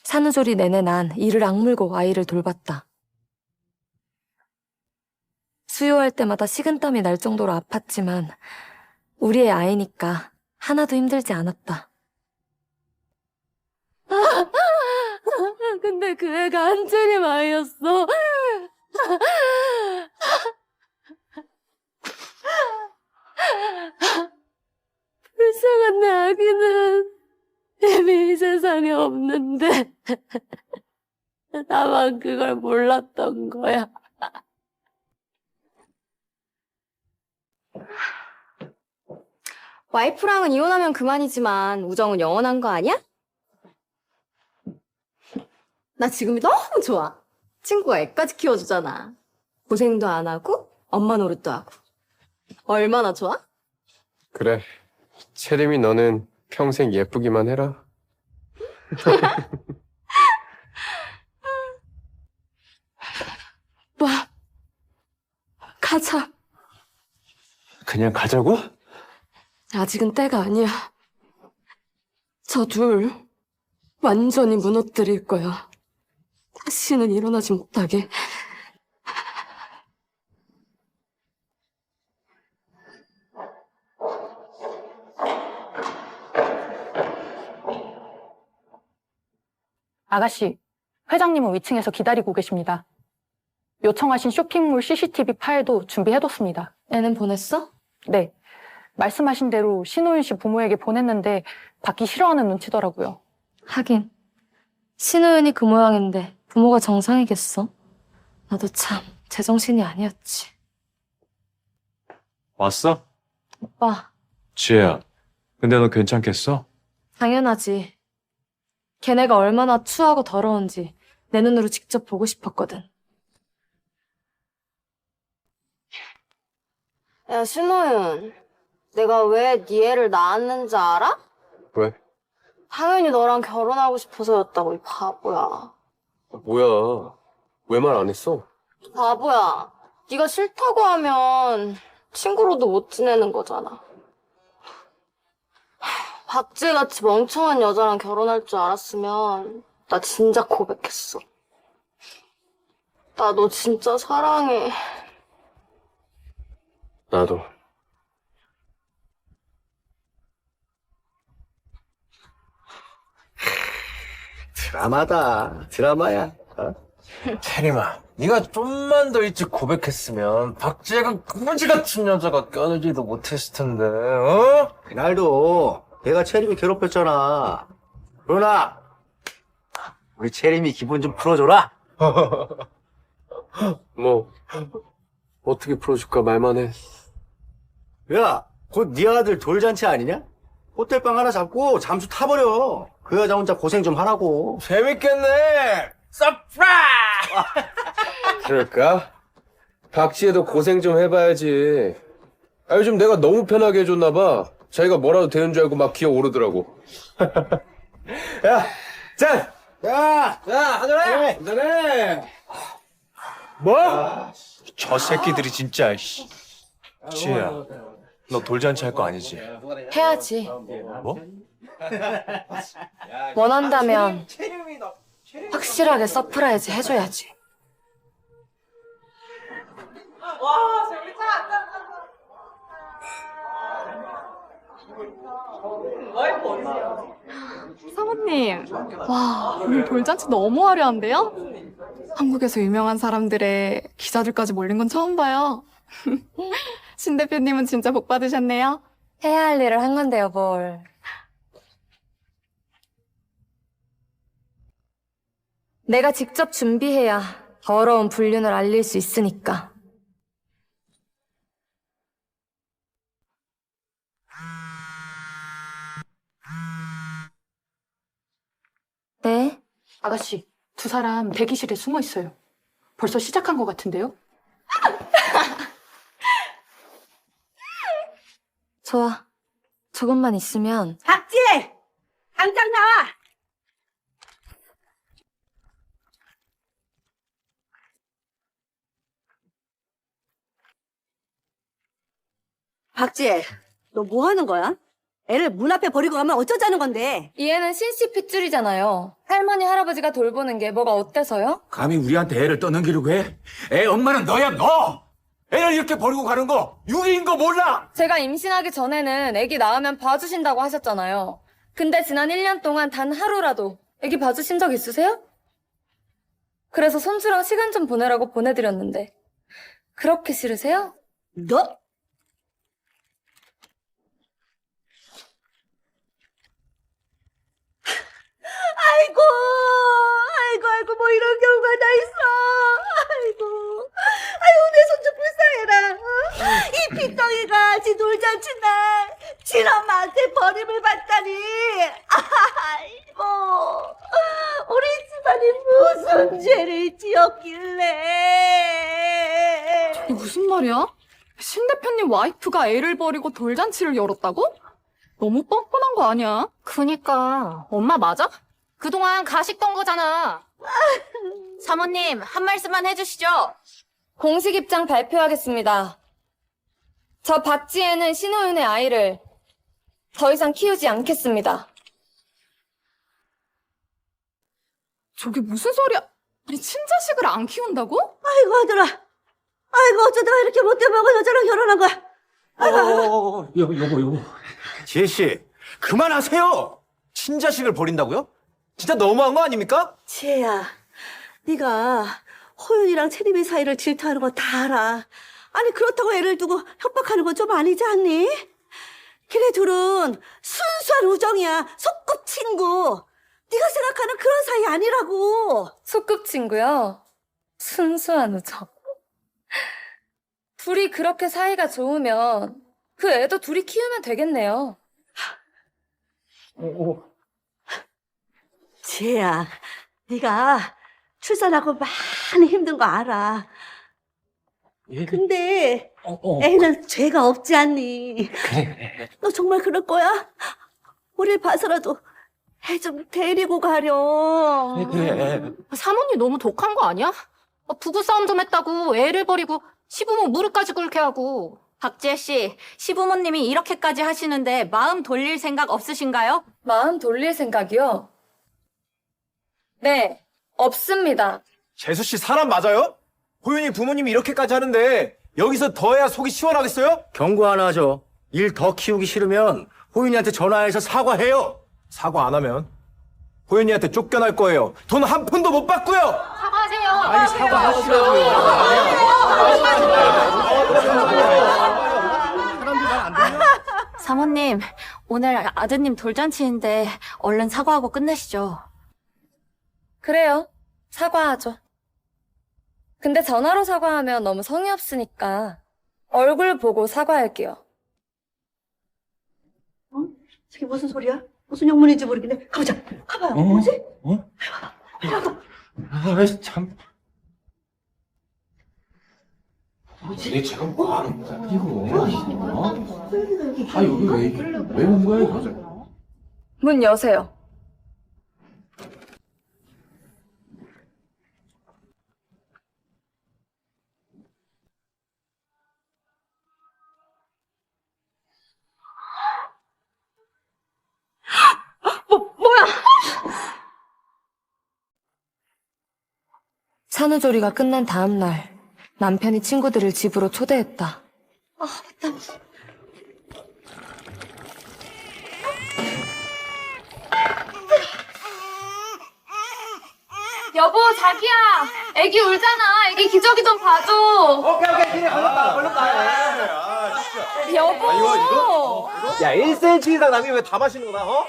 사는 소리 내내 난 이를 악물고 아이를 돌봤다. 수유할 때마다 식은땀이 날 정도로 아팠지만 우리의 아이니까 하나도 힘들지 않았다. 근데 그 애가 한채림 아이였어. 불쌍한 내 아기는 이미 이 세상에 없는데 나만 그걸 몰랐던 거야. 와이프랑은 이혼하면 그만이지만 우정은 영원한 거 아니야? 나 지금이 너무 좋아. 친구가 애까지 키워주잖아. 고생도 안 하고 엄마 노릇도 하고. 얼마나 좋아? 그래. 채림이 너는 평생 예쁘기만 해라. 오빠, 가자. 그냥 가자고? 아직은 때가 아니야. 저 둘 완전히 무너뜨릴 거야. 다시는 일어나지 못하게. 아가씨, 회장님은 위층에서 기다리고 계십니다. 요청하신 쇼핑몰 CCTV 파일도 준비해뒀습니다. 애는 보냈어? 네. 말씀하신 대로 신호윤 씨 부모에게 보냈는데 받기 싫어하는 눈치더라고요. 하긴 신호윤이 그 모양인데 부모가 정상이겠어? 나도 참 제정신이 아니었지. 왔어? 오빠, 지혜야. 근데 너 괜찮겠어? 당연하지. 걔네가 얼마나 추하고 더러운지 내 눈으로 직접 보고 싶었거든. 야, 신호윤. 내가 왜 네 애를 낳았는지 알아? 왜? 당연히 너랑 결혼하고 싶어서였다고, 이 바보야. 뭐야? 왜 말 안 했어? 바보야. 네가 싫다고 하면 친구로도 못 지내는 거잖아. 박쥐같이 멍청한 여자랑 결혼할 줄 알았으면 나 진짜 고백했어. 나 너 진짜 사랑해. 나도. 드라마다. 드라마야. 체리마, 네가 좀만 더 일찍 고백했으면 박지혜가 거지 같은 여자가 껴들지도 못했을 텐데, 어? 그날도 내가 채림이 괴롭혔잖아. 그러나 우리 채림이 기분 좀 풀어줘라. 뭐 어떻게 풀어줄까 말만 해. 야, 곧 네 아들 돌잔치 아니냐? 호텔방 하나 잡고 잠수 타버려. 그 여자 혼자 고생 좀 하라고. 재밌겠네. 서프라이즈! 그럴까? 박지혜도 고생 좀 해봐야지. 요즘 내가 너무 편하게 해줬나 봐. 자기가 뭐라도 되는 줄 알고 막 기어오르더라고. 야, 짠! 야! 한잔해! 한잔해! 뭐? 저 새끼들이 진짜, 씨. 지혜야, 너 돌잔치 할 거 아니지? 해야지. 뭐? 원한다면 확실하게 서프라이즈 해줘야지. 사모님, 와, 오늘 돌잔치 너무 화려한데요? 한국에서 유명한 사람들의 기자들까지 몰린 건 처음 봐요. 신 대표님은 진짜 복 받으셨네요. 해야 할 일을 한 건데요, 뭘. 내가 직접 준비해야 더러운 불륜을 알릴 수 있으니까. 네? 아가씨, 두 사람 대기실에 숨어 있어요. 벌써 시작한 것 같은데요? 좋아. 조금만 있으면. 박지혜! 당장 나와! 박지혜, 너 뭐 하는 거야? 애를 문 앞에 버리고 가면 어쩌자는 건데? 얘는 신씨 핏줄이잖아요. 할머니, 할아버지가 돌보는 게 뭐가 어때서요? 감히 우리한테 애를 떠넘기려고 해? 애 엄마는 너야, 너! 애를 이렇게 버리고 가는 거 유기인 거 몰라? 제가 임신하기 전에는 애기 낳으면 봐주신다고 하셨잖아요. 근데 지난 1년 동안 단 하루라도 애기 봐주신 적 있으세요? 그래서 손주랑 시간 좀 보내라고 보내드렸는데 그렇게 싫으세요? 너? 아이고, 뭐 이런 경우가 다 있어. 아이고, 내 손 좀 불쌍해라. 어? 이 핏덩이가 지 돌잔치 날 친엄마한테 버림을 받다니. 아이고, 우리 집안이 무슨 죄를 지었길래. 이게 무슨 말이야? 신 대표님 와이프가 애를 버리고 돌잔치를 열었다고? 너무 뻔뻔한 거 아니야? 그니까 엄마 맞아? 그동안 가식던 거잖아. 사모님, 한 말씀만 해주시죠. 공식 입장 발표하겠습니다. 저 박지혜는 신호윤의 아이를 더 이상 키우지 않겠습니다. 저게 무슨 소리야? 아니, 친자식을 안 키운다고? 아이고, 아들아. 아이고, 어쩌다가 이렇게 못돼 먹은 여자랑 결혼한 거야. 아이고, 여보. 지혜씨, 그만하세요! 친자식을 버린다고요? 진짜 너무한 거 아닙니까? 지혜야, 네가 호윤이랑 채림이 사이를 질투하는 거 다 알아. 아니, 그렇다고 애를 두고 협박하는 건 좀 아니지 않니? 걔네 둘은 순수한 우정이야. 소꿉친구. 네가 생각하는 그런 사이 아니라고. 소꿉친구요? 순수한 우정. 둘이 그렇게 사이가 좋으면 그 애도 둘이 키우면 되겠네요. 지혜야, 네가 출산하고 많이 힘든 거 알아. 근데 애는 죄가 없지 않니? 그래. 너 정말 그럴 거야? 우릴 봐서라도 애 좀 데리고 가렴. 그래. 사모님 너무 독한 거 아니야? 부부싸움 좀 했다고 애를 버리고 시부모 무릎까지 꿇게 하고. 박지혜 씨, 시부모님이 이렇게까지 하시는데 마음 돌릴 생각 없으신가요? 마음 돌릴 생각이요? 네, 없습니다. 재수 씨 사람 맞아요? 호윤이 부모님이 이렇게까지 하는데 여기서 더 해야 속이 시원하겠어요? 경고 하나 하죠. 일 더 키우기 싫으면 호윤이한테 전화해서 사과해요. 사과 안 하면 호윤이한테 쫓겨날 거예요. 돈 한 푼도 못 받고요. 사과하세요. 아니 사과하시라고요. 사모님, 오늘 아드님 돌잔치인데 얼른 사과하고 끝내시죠. 그래요. 사과하죠. 근데 전화로 사과하면 너무 성의 없으니까 얼굴 보고 사과할게요. 저게 무슨 소리야? 무슨 영문인지 모르겠네. 가보자. 가봐요. 뭐지? 아, 참. 뭐지? 제가 뭐 하는 거야, 이거? 아, 여기 왜 온 거야, 이거? 문 여세요. 산후조리가 끝난 다음 날 남편이 친구들을 집으로 초대했다. 여보, 자기야. 애기 울잖아. 애기 기저귀 좀 봐줘. 오케이. 걸렸다. 여보. 이거? 야, 1cm 이상 남이 왜 다 마시는 거야, 어?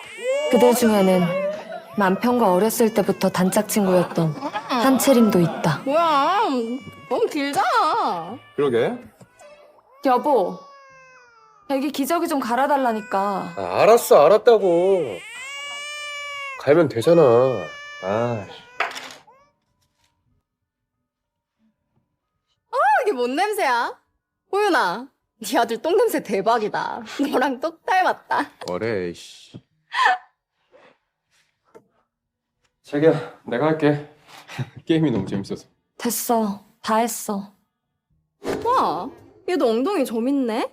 그들 중에는 남편과 어렸을 때부터 단짝 친구였던 한채림도 있다. 뭐야, 너무 길잖아. 그러게. 여보, 애기 기저귀 좀 갈아달라니까. 아, 알았어, 알았다고. 갈면 되잖아. 아, 이게 뭔 냄새야? 호윤아, 네 아들 똥 냄새 대박이다. 너랑 똑 닮았다. 뭐래, 씨. 자기야, 내가 할게. 게임이 너무 재밌어서. 됐어. 다 했어. 와, 얘도 엉덩이 점 있네?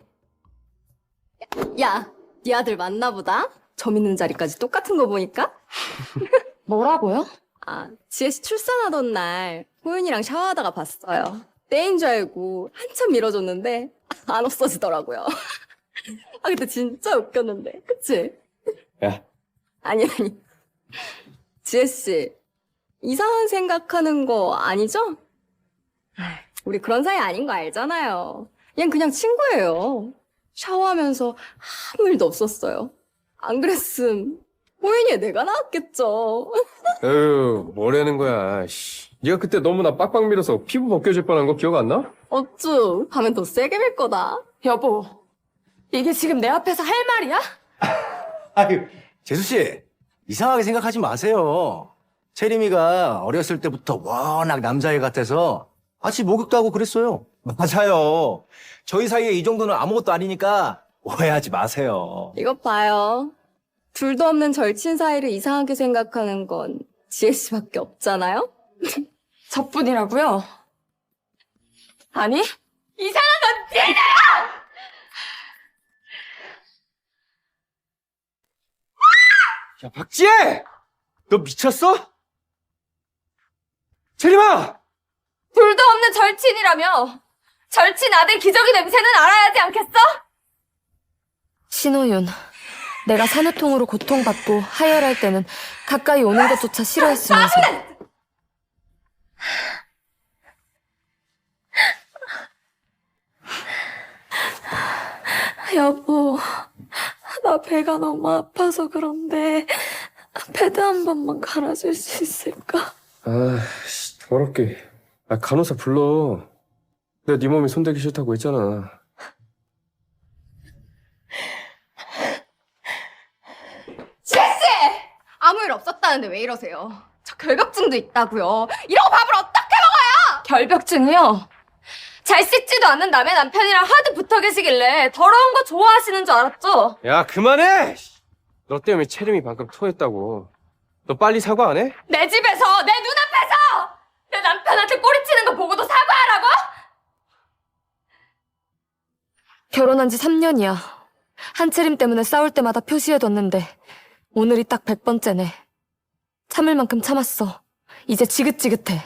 야, 네 아들 맞나 보다? 점 있는 자리까지 똑같은 거 보니까? 뭐라고요? 아, 지혜 씨 출산하던 날 호윤이랑 샤워하다가 봤어요. 때인 줄 알고 한참 밀어줬는데 안 없어지더라고요. 아, 그때 진짜 웃겼는데, 그치? 야. 아니. 지혜 씨, 이상한 생각하는 거 아니죠? 우리 그런 사이 아닌 거 알잖아요. 얜 그냥 친구예요. 샤워하면서 아무 일도 없었어요. 안 그랬음 호윤이에 내가 나왔겠죠. 에휴, 뭐라는 거야, 씨. 네가 그때 너무 나 빡빡 밀어서 피부 벗겨질 뻔한 거 기억 안 나? 어쭈, 하면 더 세게 밀 거다. 여보, 이게 지금 내 앞에서 할 말이야? 아유, 재수씨, 이상하게 생각하지 마세요. 채림이가 어렸을 때부터 워낙 남자애 같아서 같이 목욕도 하고 그랬어요. 맞아요. 저희 사이에 이 정도는 아무것도 아니니까 오해하지 마세요. 이것 봐요. 둘도 없는 절친 사이를 이상하게 생각하는 건 지혜 씨밖에 없잖아요? 저뿐이라고요? 아니, 이상한 건 쟤다! 야, 박지혜! 너 미쳤어? 채림아! 둘도 없는 절친이라며! 절친 아들 기저귀 냄새는 알아야 하지 않겠어? 신호윤, 내가 산후통으로 고통받고 하혈할 때는 가까이 오는 것조차 싫어했으면서 여보, 나 배가 너무 아파서 그런데 패드 한 번만 갈아줄 수 있을까? 아, 씨, 더럽게. 아, 간호사 불러. 내가 네 몸에 손대기 싫다고 했잖아. 아무 일 없었다는데 왜 이러세요? 저 결벽증도 있다고요. 이러고 밥을 어떻게 먹어요? 결벽증이요? 잘 씻지도 않는 남의 남편이랑 하도 붙어 계시길래 더러운 거 좋아하시는 줄 알았죠? 야, 그만해! 너 때문에 채림이 방금 토했다고. 너 빨리 사과 안 해? 내 집에서, 내 눈앞에서 내 남편한테 꼬리치는 거 보고도 사과하라고? 결혼한 지 3년이야. 한채림 때문에 싸울 때마다 표시해뒀는데 오늘이 딱 100번째네. 참을 만큼 참았어. 이제 지긋지긋해.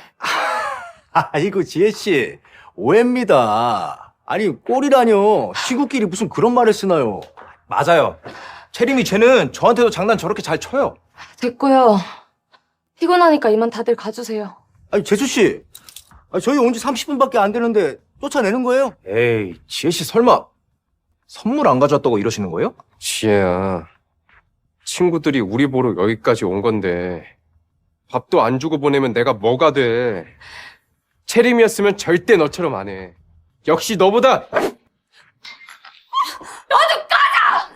아이고, 지혜씨. 오해입니다. 아니, 꼴이라뇨. 친구끼리 무슨 그런 말을 쓰나요? 맞아요. 채림이 쟤는 저한테도 장난 저렇게 잘 쳐요. 됐고요. 피곤하니까 이만 다들 가주세요. 아니, 재수씨. 저희 온 지 30분밖에 안 되는데 쫓아내는 거예요? 에이, 지혜씨 설마 선물 안 가져왔다고 이러시는 거예요? 지혜야, 친구들이 우리 보러 여기까지 온 건데 밥도 안 주고 보내면 내가 뭐가 돼. 채림이었으면 절대 너처럼 안 해. 역시 너보다. 너 좀 꺼져!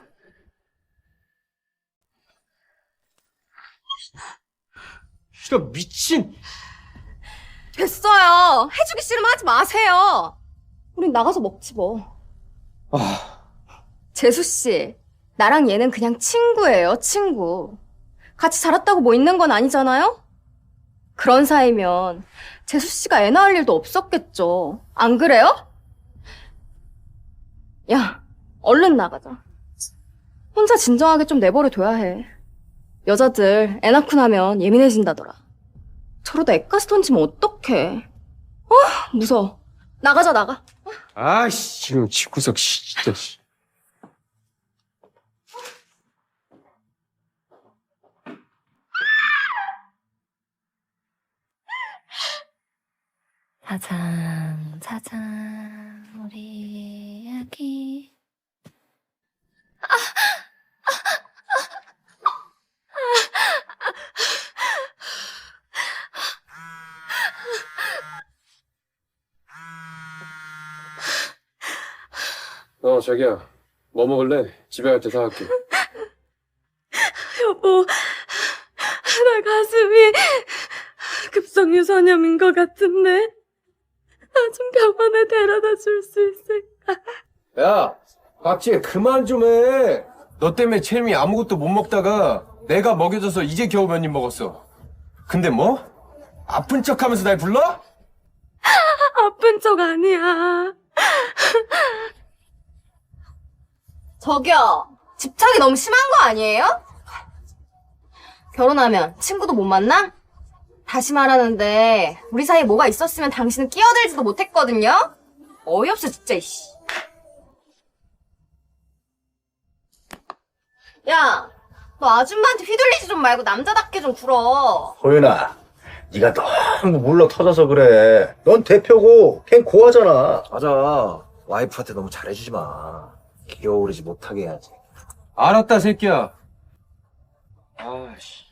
이런 미친. 됐어요. 해주기 싫으면 하지 마세요. 우린 나가서 먹지 뭐. 재수씨, 나랑 얘는 그냥 친구예요, 친구. 같이 자랐다고 뭐 있는 건 아니잖아요? 그런 사이면 재수씨가 애 낳을 일도 없었겠죠. 안 그래요? 야, 얼른 나가자. 혼자 진정하게 좀 내버려둬야 해. 여자들 애 낳고 나면 예민해진다더라. 저러다 애까지 던지면 어떡해. 무서워. 나가자, 나가. 아이씨, 지금 집구석 진짜. 짜잔, 짜잔, 우리 아기. 자기야, 뭐 먹을래? 집에 갈 때 사갈게. 여보, 나 가슴이 급성유선염인 것 같은데. 나 좀 병원에 데려다 줄 수 있을까? 야, 박지혜 그만 좀 해. 너 때문에 채림이 아무것도 못 먹다가 내가 먹여줘서 이제 겨우 몇 입 먹었어. 근데 뭐? 아픈 척하면서 날 불러? 아픈 척 아니야. 저기요, 집착이 너무 심한 거 아니에요? 결혼하면 친구도 못 만나? 다시 말하는데 우리 사이에 뭐가 있었으면 당신은 끼어들지도 못했거든요? 어이없어 진짜 이씨. 야, 너 아줌마한테 휘둘리지 좀 말고 남자답게 좀 굴어. 호윤아, 네가 너무 물러 터져서 그래. 넌 대표고 걘 고하잖아. 맞아. 와이프한테 너무 잘해주지 마. 기어오르지 못하게 해야지. 알았다, 새끼야. 아씨.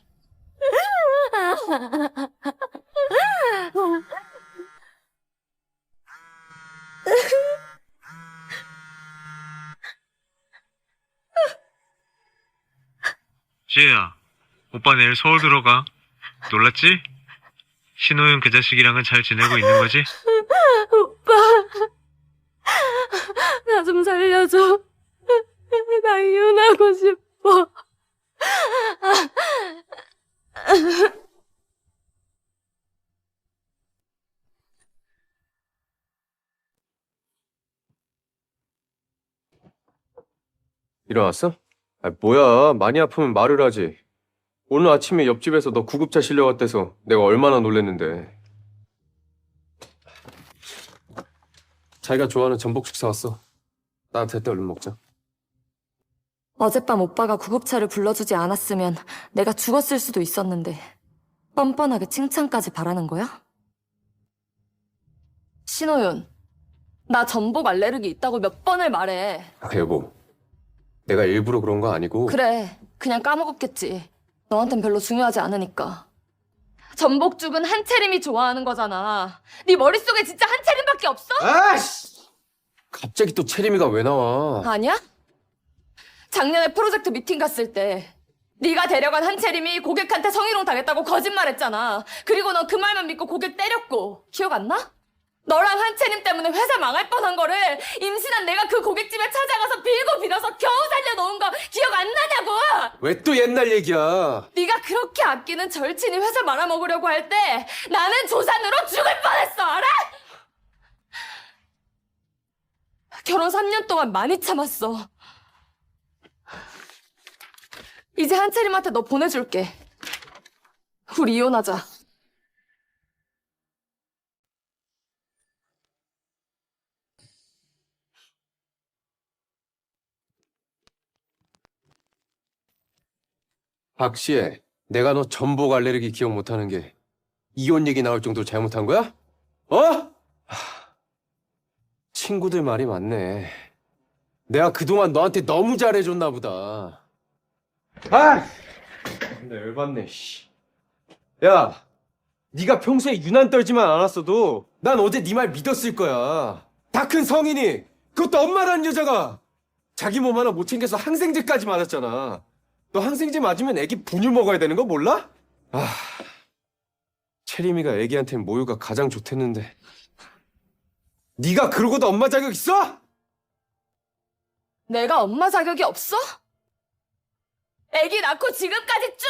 지혜야, 오빠 내일 서울 들어가. 놀랐지? 신호윤 그 자식이랑은 잘 지내고 있는 거지? 오빠, 나 좀 살려줘. 나 이혼하고 싶어. 일어났어? 뭐야, 많이 아프면 말을 하지. 오늘 아침에 옆집에서 너 구급차 실려왔대서 내가 얼마나 놀랬는데. 자기가 좋아하는 전복죽 사왔어. 나한테 때 얼른 먹자. 어젯밤 오빠가 구급차를 불러주지 않았으면 내가 죽었을 수도 있었는데 뻔뻔하게 칭찬까지 바라는 거야? 신호윤, 나 전복 알레르기 있다고 몇 번을 말해. 여보, 내가 일부러 그런 거 아니고. 그래, 그냥 까먹었겠지. 너한텐 별로 중요하지 않으니까. 전복죽은 한채림이 좋아하는 거잖아. 네 머릿속에 진짜 한채림밖에 없어? 아씨! 갑자기 또 채림이가 왜 나와? 아니야? 작년에 프로젝트 미팅 갔을 때 네가 데려간 한채림이 고객한테 성희롱 당했다고 거짓말했잖아. 그리고 너 그 말만 믿고 고객 때렸고. 기억 안 나? 너랑 한채림 때문에 회사 망할 뻔한 거를 임신한 내가 그 고깃집에 찾아가서 빌고 빌어서 겨우 살려놓은 거 기억 안 나냐고! 왜 또 옛날 얘기야? 네가 그렇게 아끼는 절친이 회사 말아먹으려고 할 때 나는 조산으로 죽을 뻔했어, 알아? 결혼 3년 동안 많이 참았어. 이제 한채림한테 너 보내줄게. 우리 이혼하자. 박시혜, 내가 너 전복 알레르기 기억 못하는 게 이혼 얘기 나올 정도로 잘못한 거야? 어? 친구들 말이 맞네. 내가 그동안 너한테 너무 잘해줬나 보다. 근데 열받네, 씨. 야, 네가 평소에 유난 떨지만 않았어도 난 어제 네 말 믿었을 거야. 다 큰 성인이, 그것도 엄마라는 여자가 자기 몸 하나 못 챙겨서 항생제까지 맞았잖아. 너 항생제 맞으면 애기 분유 먹어야 되는 거 몰라? 채림이가 애기한텐 모유가 가장 좋댔는데 네가 그러고도 엄마 자격 있어? 내가 엄마 자격이 없어? 애기 낳고 지금까지 쭉!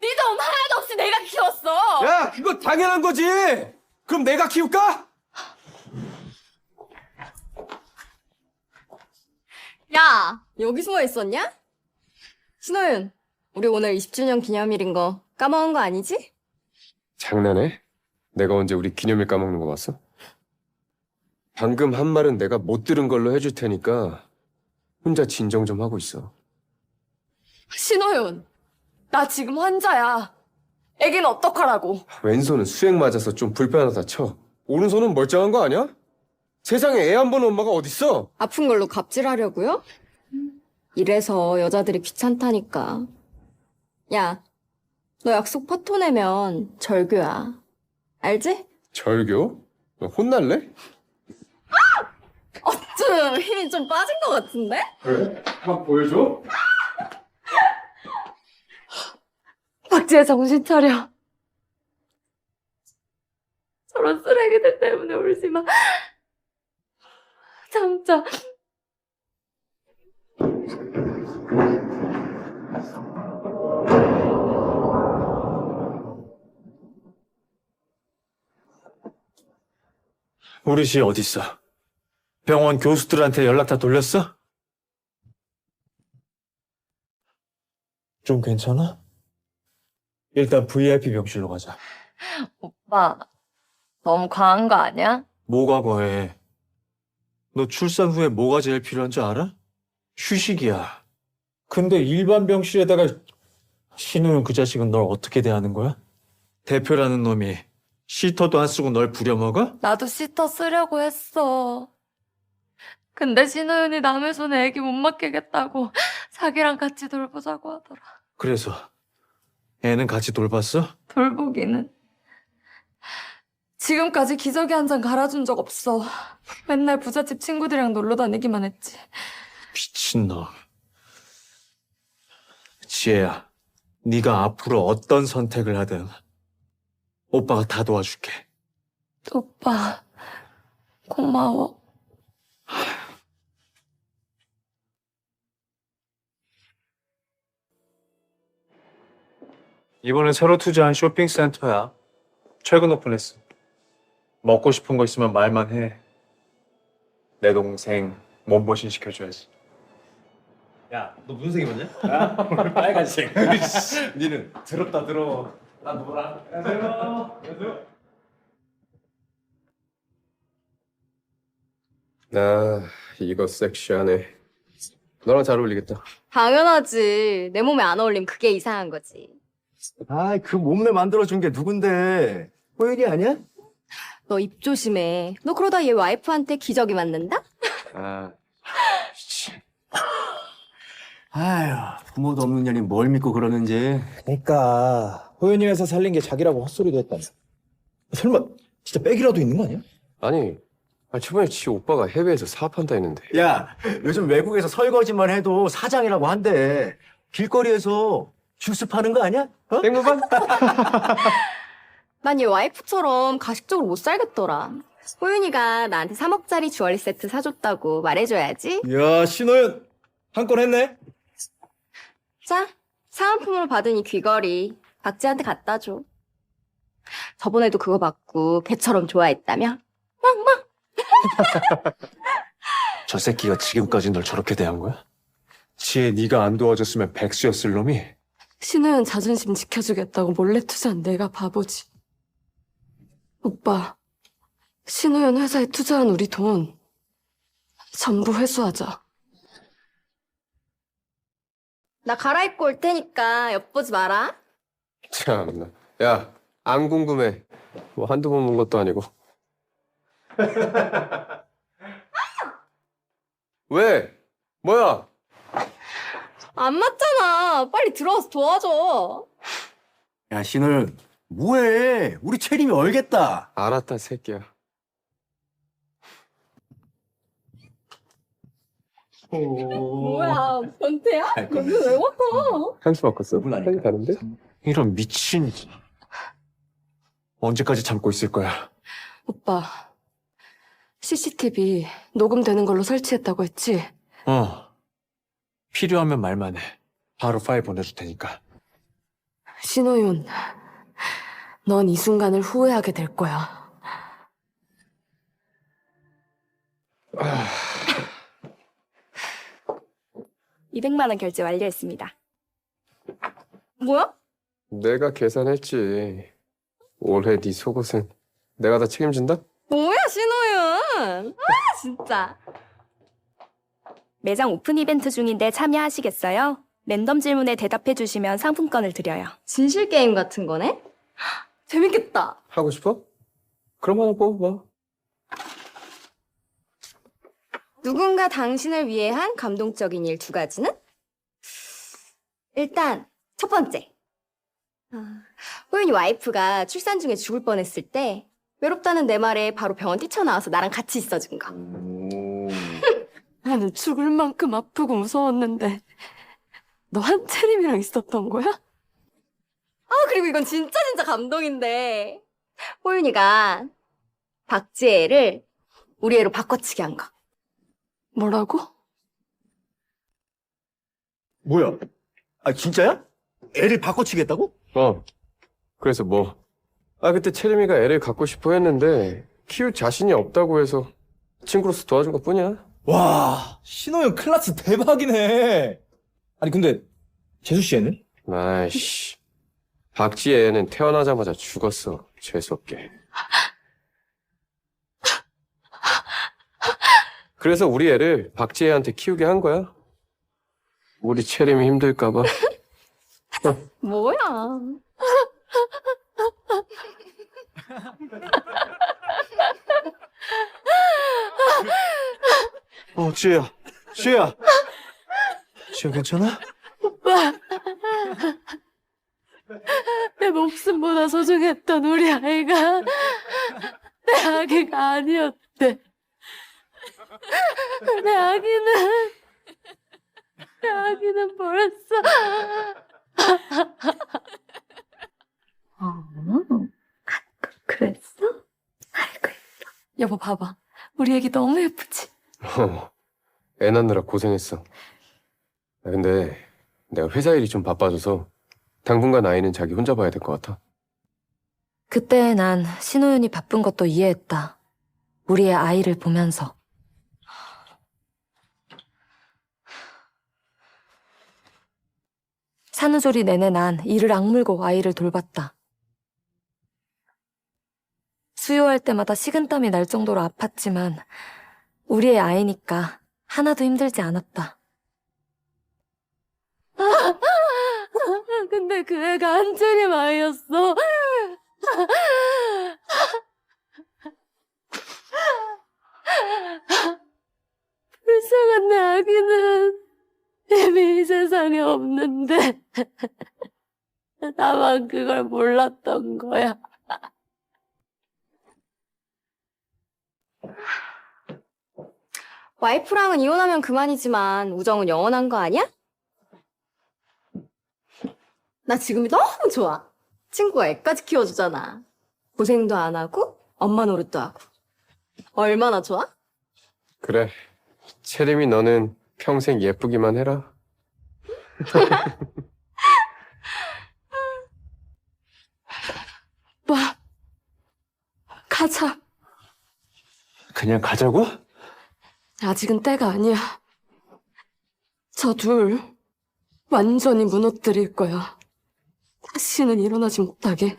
네 도움 하나도 없이 내가 키웠어! 야, 그거 당연한 거지! 그럼 내가 키울까? 야, 여기 숨어 있었냐? 신호윤, 우리 오늘 20주년 기념일인 거 까먹은 거 아니지? 장난해? 내가 언제 우리 기념일 까먹는 거 봤어? 방금 한 말은 내가 못 들은 걸로 해줄 테니까 혼자 진정 좀 하고 있어. 신호윤, 나 지금 환자야. 애기는 어떡하라고? 왼손은 수액 맞아서 좀 불편하다 쳐. 오른손은 멀쩡한 거 아니야? 세상에 애 안 보는 엄마가 어딨어? 아픈 걸로 갑질하려고요? 이래서 여자들이 귀찮다니까. 야, 너 약속 파토 내면 절교야. 알지? 절교? 너 혼날래? 어쩜 힘이 좀 빠진 것 같은데? 그래? 한번 보여줘? 박지혜 정신 차려. 저런 쓰레기들 때문에 울지 마. 참자. 우리 시 어딨어? 병원 교수들한테 연락 다 돌렸어? 좀 괜찮아? 일단 VIP 병실로 가자. 오빠, 너무 과한 거 아니야? 뭐가 거해? 너 출산 후에 뭐가 제일 필요한 줄 알아? 휴식이야. 근데 일반 병실에다가 신우윤 그 자식은 널 어떻게 대하는 거야? 대표라는 놈이 시터도 안 쓰고 널 부려먹어? 나도 시터 쓰려고 했어. 근데 신호윤이 남의 손에 애기 못 맡기겠다고 자기랑 같이 돌보자고 하더라. 그래서 애는 같이 돌봤어? 돌보기는. 지금까지 기저귀 한 잔 갈아준 적 없어. 맨날 부잣집 친구들이랑 놀러 다니기만 했지. 미친놈. 지혜야, 네가 앞으로 어떤 선택을 하든 오빠가 다 도와줄게. 오빠, 고마워. 이번에 새로 투자한 쇼핑센터야. 최근 오픈했어. 먹고 싶은 거 있으면 말만 해. 내 동생 몸보신 시켜줘야지. 야, 너 무슨 색 입었냐? 오늘 빨간색. 니는 더럽다 더러워. 난 노랑. 안녕하세요. 아, 이거 섹시하네. 너랑 잘 어울리겠다. 당연하지. 내 몸에 안 어울리면 그게 이상한 거지. 아이, 그 몸매 만들어준 게 누군데? 호연이 아니야? 너 입 조심해. 너 그러다 얘 와이프한테 기저귀 맞는다? 아, 아휴, 부모도 없는 년이 뭘 믿고 그러는지. 그러니까 호연이 회사 살린 게 자기라고 헛소리도 했다며. 설마 진짜 백이라도 있는 거 아니야? 아니, 저번에 지 오빠가 해외에서 사업한다 했는데. 야, 요즘 외국에서 설거지만 해도 사장이라고 한대. 길거리에서 주스 파는 거 아니야? 어? 땡무반? 난 얘 와이프처럼 가식적으로 못 살겠더라. 호윤이가 나한테 3억짜리 주얼리 세트 사줬다고 말해줘야지. 이야, 신호연 한 건 했네. 자, 사은품으로 받은 이 귀걸이 박지한테 갖다 줘. 저번에도 그거 받고 걔처럼 좋아했다며? 저 새끼가 지금까지 널 저렇게 대한 거야? 지혜 네가 안 도와줬으면 백수였을 놈이? 신우연 자존심 지켜주겠다고 몰래 투자한 내가 바보지. 오빠, 신우연 회사에 투자한 우리 돈 전부 회수하자. 나 갈아입고 올 테니까 엿보지 마라. 참나. 야, 안 궁금해. 뭐 한두 번 본 것도 아니고. 왜? 뭐야? 안 맞잖아. 빨리 들어와서 도와줘. 야, 신호연 뭐해? 우리 체림이 얼겠다. 알았다, 새끼야. 뭐야, 변태야? 너는 왜 왔어? 향수 바꿨어? 향이 다른데? 이런 미친. 언제까지 참고 있을 거야? 오빠, CCTV 녹음되는 걸로 설치했다고 했지? 필요하면 말만 해. 바로 파일 보내줄 테니까. 신호윤, 넌 이 순간을 후회하게 될 거야. 200만 원 결제 완료했습니다. 뭐야? 내가 계산했지. 올해 네 속옷은 내가 다 책임진다? 뭐야, 신호윤. 아, 진짜. 매장 오픈 이벤트 중인데 참여하시겠어요? 랜덤 질문에 대답해 주시면 상품권을 드려요. 진실 게임 같은 거네? 재밌겠다. 하고 싶어? 그럼 하나 뽑아봐. 누군가 당신을 위해 한 감동적인 일 2가지는? 일단 첫 번째. 호윤이 와이프가 출산 중에 죽을 뻔했을 때 외롭다는 내 말에 바로 병원 뛰쳐나와서 나랑 같이 있어준 거. 나는 죽을 만큼 아프고 무서웠는데 너 한채림이랑 있었던 거야? 아, 그리고 이건 진짜 감동인데. 호윤이가 박지혜를 우리 애로 바꿔치기 한 거. 뭐라고? 뭐야? 아, 진짜야? 애를 바꿔치겠다고? 그래서 뭐? 그때 채림이가 애를 갖고 싶어 했는데 키울 자신이 없다고 해서 친구로서 도와준 것 뿐이야. 와, 신호연 클래스 대박이네. 아니, 근데 재수 씨 애는? 아이씨. 박지혜 애는 태어나자마자 죽었어. 재수없게. 그래서 우리 애를 박지혜한테 키우게 한 거야. 우리 채림이 힘들까봐. 뭐야? 지혜야. 지혜야. 지혜 괜찮아? 내 목숨보다 소중했던 우리 아이가 내 아기가 아니었대. 내 아기는 벌써 그랬어? 여보 봐봐, 우리 애기 너무 예쁘지? 애 낳느라 고생했어. 근데 내가 회사 일이 좀 바빠져서 당분간 아이는 자기 혼자 봐야 될 것 같아. 그때 난 신호윤이 바쁜 것도 이해했다. 우리의 아이를 보면서. 산후조리 내내 난 이를 악물고 아이를 돌봤다. 수유할 때마다 식은땀이 날 정도로 아팠지만 우리의 아이니까 하나도 힘들지 않았다. 근데 그 애가 한채림 아이였어. 불쌍한 내 아기는 이미 이 세상에 없는데 나만 그걸 몰랐던 거야. 와이프랑은 이혼하면 그만이지만 우정은 영원한 거 아니야? 나 지금이 너무 좋아. 친구가 애까지 키워주잖아. 고생도 안 하고 엄마 노릇도 하고. 얼마나 좋아? 그래. 채림이 너는 평생 예쁘기만 해라. 오빠, 가자. 그냥 가자고? 아직은 때가 아니야. 저 둘 완전히 무너뜨릴 거야. 다시는 일어나지 못하게.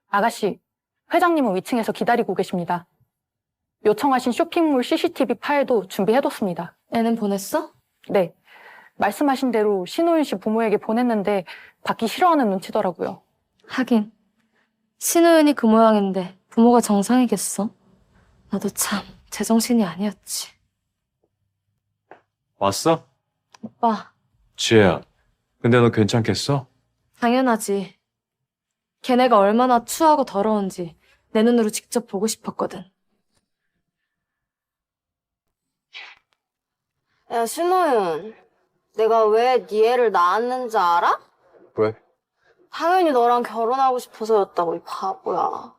아가씨, 회장님은 위층에서 기다리고 계십니다. 요청하신 쇼핑몰 CCTV 파일도 준비해뒀습니다. 애는 보냈어? 네. 말씀하신 대로 신호윤 씨 부모에게 보냈는데 받기 싫어하는 눈치더라고요. 하긴 신우연이 그 모양인데 부모가 정상이겠어? 나도 참 제정신이 아니었지. 왔어? 오빠, 지혜야. 근데 너 괜찮겠어? 당연하지. 걔네가 얼마나 추하고 더러운지 내 눈으로 직접 보고 싶었거든. 야, 신호윤. 내가 왜 네 애를 낳았는지 알아? 왜? 당연히 너랑 결혼하고 싶어서였다고, 이 바보야.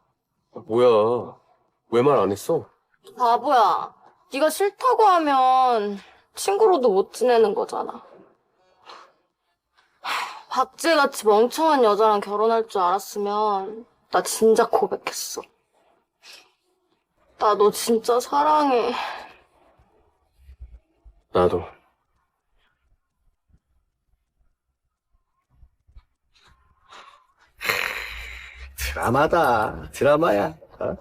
뭐야? 왜 말 안 했어? 바보야. 네가 싫다고 하면 친구로도 못 지내는 거잖아. 박쥐같이 멍청한 여자랑 결혼할 줄 알았으면 나 진짜 고백했어. 나 너 진짜 사랑해. 나도. 드라마다. 드라마야. 어?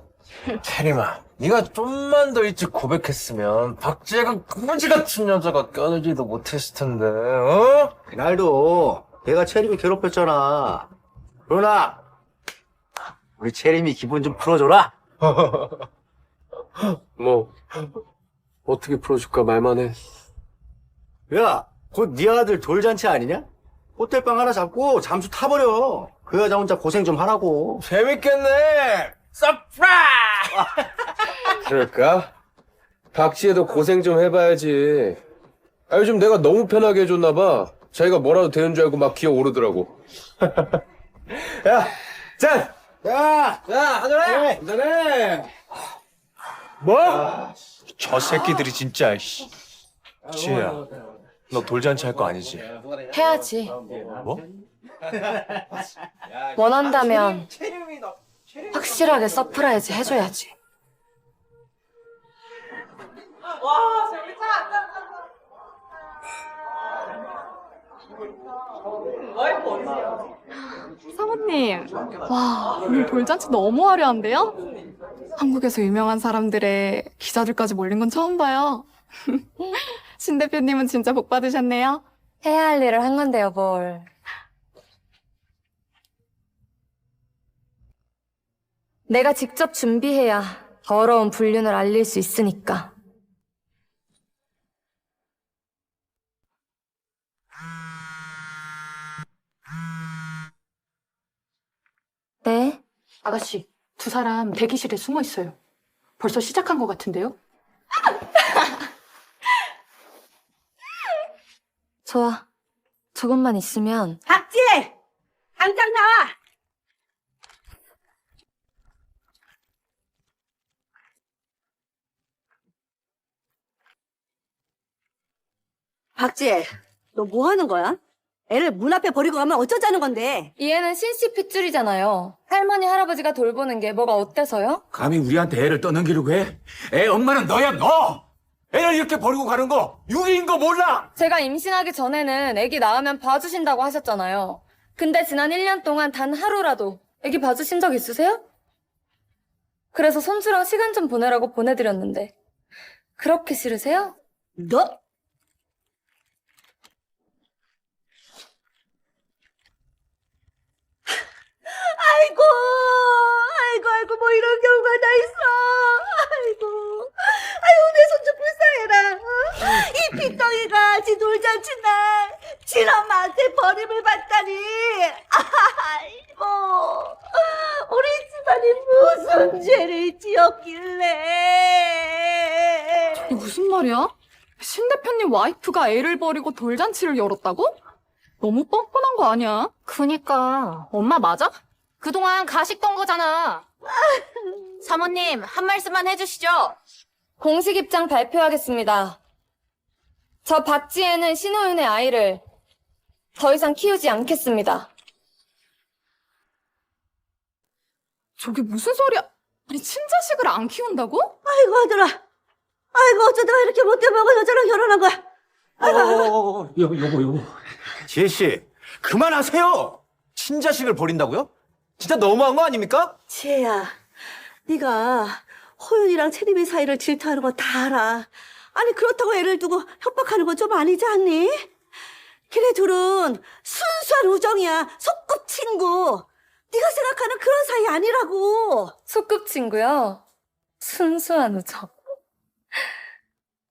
체리마, 네가 좀만 더 일찍 고백했으면 박지혜가 그지 같은 여자가 껴들지도 못했을 텐데, 어? 그날도 내가 채림이 괴롭혔잖아. 그러나 우리 채림이 기분 좀 풀어줘라. 뭐 어떻게 풀어줄까 말만 해. 야, 곧 네 아들 돌잔치 아니냐? 호텔방 하나 잡고 잠수 타버려. 그 여자 혼자 고생 좀 하라고. 재밌겠네. 서프라이즈! 그럴까? 박지혜도 고생 좀 해봐야지. 아, 요즘 내가 너무 편하게 해줬나 봐. 자기가 뭐라도 되는 줄 알고 막 기어오르더라고. 야, 짠! 야, 한잔해! 한잔해! 뭐? 저 새끼들이 진짜. 씨. 지혜야, 너 돌잔치 할 거 아니지? 해야지. 뭐? 원한다면 확실하게 서프라이즈 해줘야지. 사모님, 와, 오늘 돌잔치 너무 화려한데요? 한국에서 유명한 사람들의 기자들까지 몰린 건 처음 봐요. 신 대표님은 진짜 복 받으셨네요. 해야 할 일을 한 건데요, 뭘. 내가 직접 준비해야 더러운 불륜을 알릴 수 있으니까. 네? 아가씨, 두 사람 대기실에 숨어 있어요. 벌써 시작한 것 같은데요? 좋아. 조금만 있으면. 박지혜! 당장 나와! 박지혜, 너 뭐 하는 거야? 애를 문 앞에 버리고 가면 어쩌자는 건데? 얘는 신씨 핏줄이잖아요. 할머니, 할아버지가 돌보는 게 뭐가 어때서요? 감히 우리한테 애를 떠넘기려고 해? 애 엄마는 너야, 너! 애를 이렇게 버리고 가는 거 유기인 거 몰라? 제가 임신하기 전에는 애기 낳으면 봐주신다고 하셨잖아요. 근데 지난 1년 동안 단 하루라도 애기 봐주신 적 있으세요? 그래서 손주랑 시간 좀 보내라고 보내드렸는데 그렇게 싫으세요? 너? 아이고, 뭐 이런 경우가 다 있어. 아이고, 내 손 좀 불쌍해라. 이 핏덩이가 지 돌잔치 날 친엄마한테 버림을 받다니. 아이고, 우리 집안이 무슨 죄를 지었길래. 이게 무슨 말이야? 신 대표님 와이프가 애를 버리고 돌잔치를 열었다고? 너무 뻔뻔한 거 아니야? 그니까 엄마 맞아? 그동안 가식던 거잖아. 사모님 한 말씀만 해주시죠. 공식 입장 발표하겠습니다. 저 박지혜는 신호윤의 아이를 더 이상 키우지 않겠습니다. 저게 무슨 소리야? 아니 친자식을 안 키운다고? 아이고, 아들아. 아이고, 어쩌다가 이렇게 못돼 먹은 여자랑 결혼한 거야. 여보. 지혜씨, 그만하세요! 친자식을 버린다고요? 진짜 너무한 거 아닙니까? 지혜야, 네가 호윤이랑 채림이 사이를 질투하는 거 다 알아. 아니, 그렇다고 애를 두고 협박하는 건 좀 아니지 않니? 걔네 둘은 순수한 우정이야. 소꿉친구. 네가 생각하는 그런 사이 아니라고. 소꿉친구요? 순수한 우정.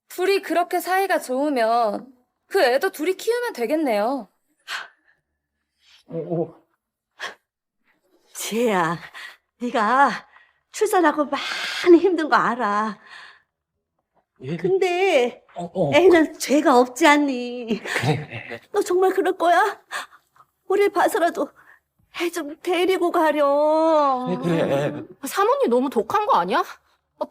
둘이 그렇게 사이가 좋으면 그 애도 둘이 키우면 되겠네요. 지혜야, 네가 출산하고 많이 힘든 거 알아. 근데 애는 죄가 없지 않니? 그래. 너 정말 그럴 거야? 우릴 봐서라도 애 좀 데리고 가렴. 그래. 사모님 너무 독한 거 아니야?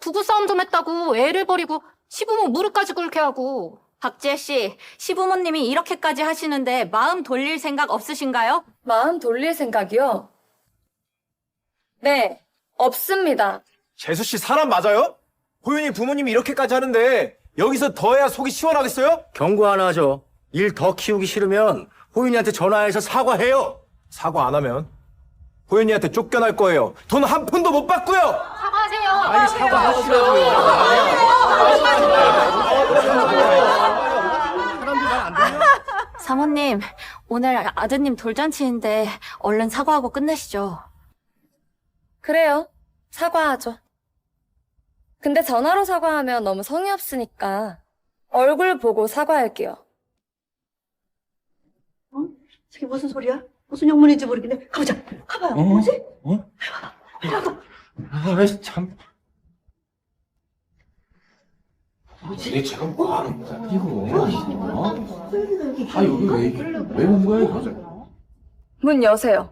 부부싸움 좀 했다고 애를 버리고 시부모 무릎까지 꿇게 하고. 박지혜 씨, 시부모님이 이렇게까지 하시는데 마음 돌릴 생각 없으신가요? 마음 돌릴 생각이요? 네, 없습니다. 재수씨 사람 맞아요? 호윤이 부모님이 이렇게까지 하는데 여기서 더 해야 속이 시원하겠어요? 경고 하나 하죠. 일 더 키우기 싫으면 호윤이한테 전화해서 사과해요. 사과 안 하면 호윤이한테 쫓겨날 거예요. 돈 한 푼도 못 받고요. 사과하세요. 아니 사과하시라고요. 사모님, 오늘 아드님 돌잔치인데 얼른 사과하고 끝내시죠. 그래요. 사과하죠. 근데 전화로 사과하면 너무 성의 없으니까 얼굴 보고 사과할게요. 저게 무슨 소리야? 무슨 영문인지 모르겠네. 가보자. 가봐요. 뭐지? 참. 얘 지금 뭐 하는 거야, 이거? 여기 왜 온 거야, 이거? 문 여세요.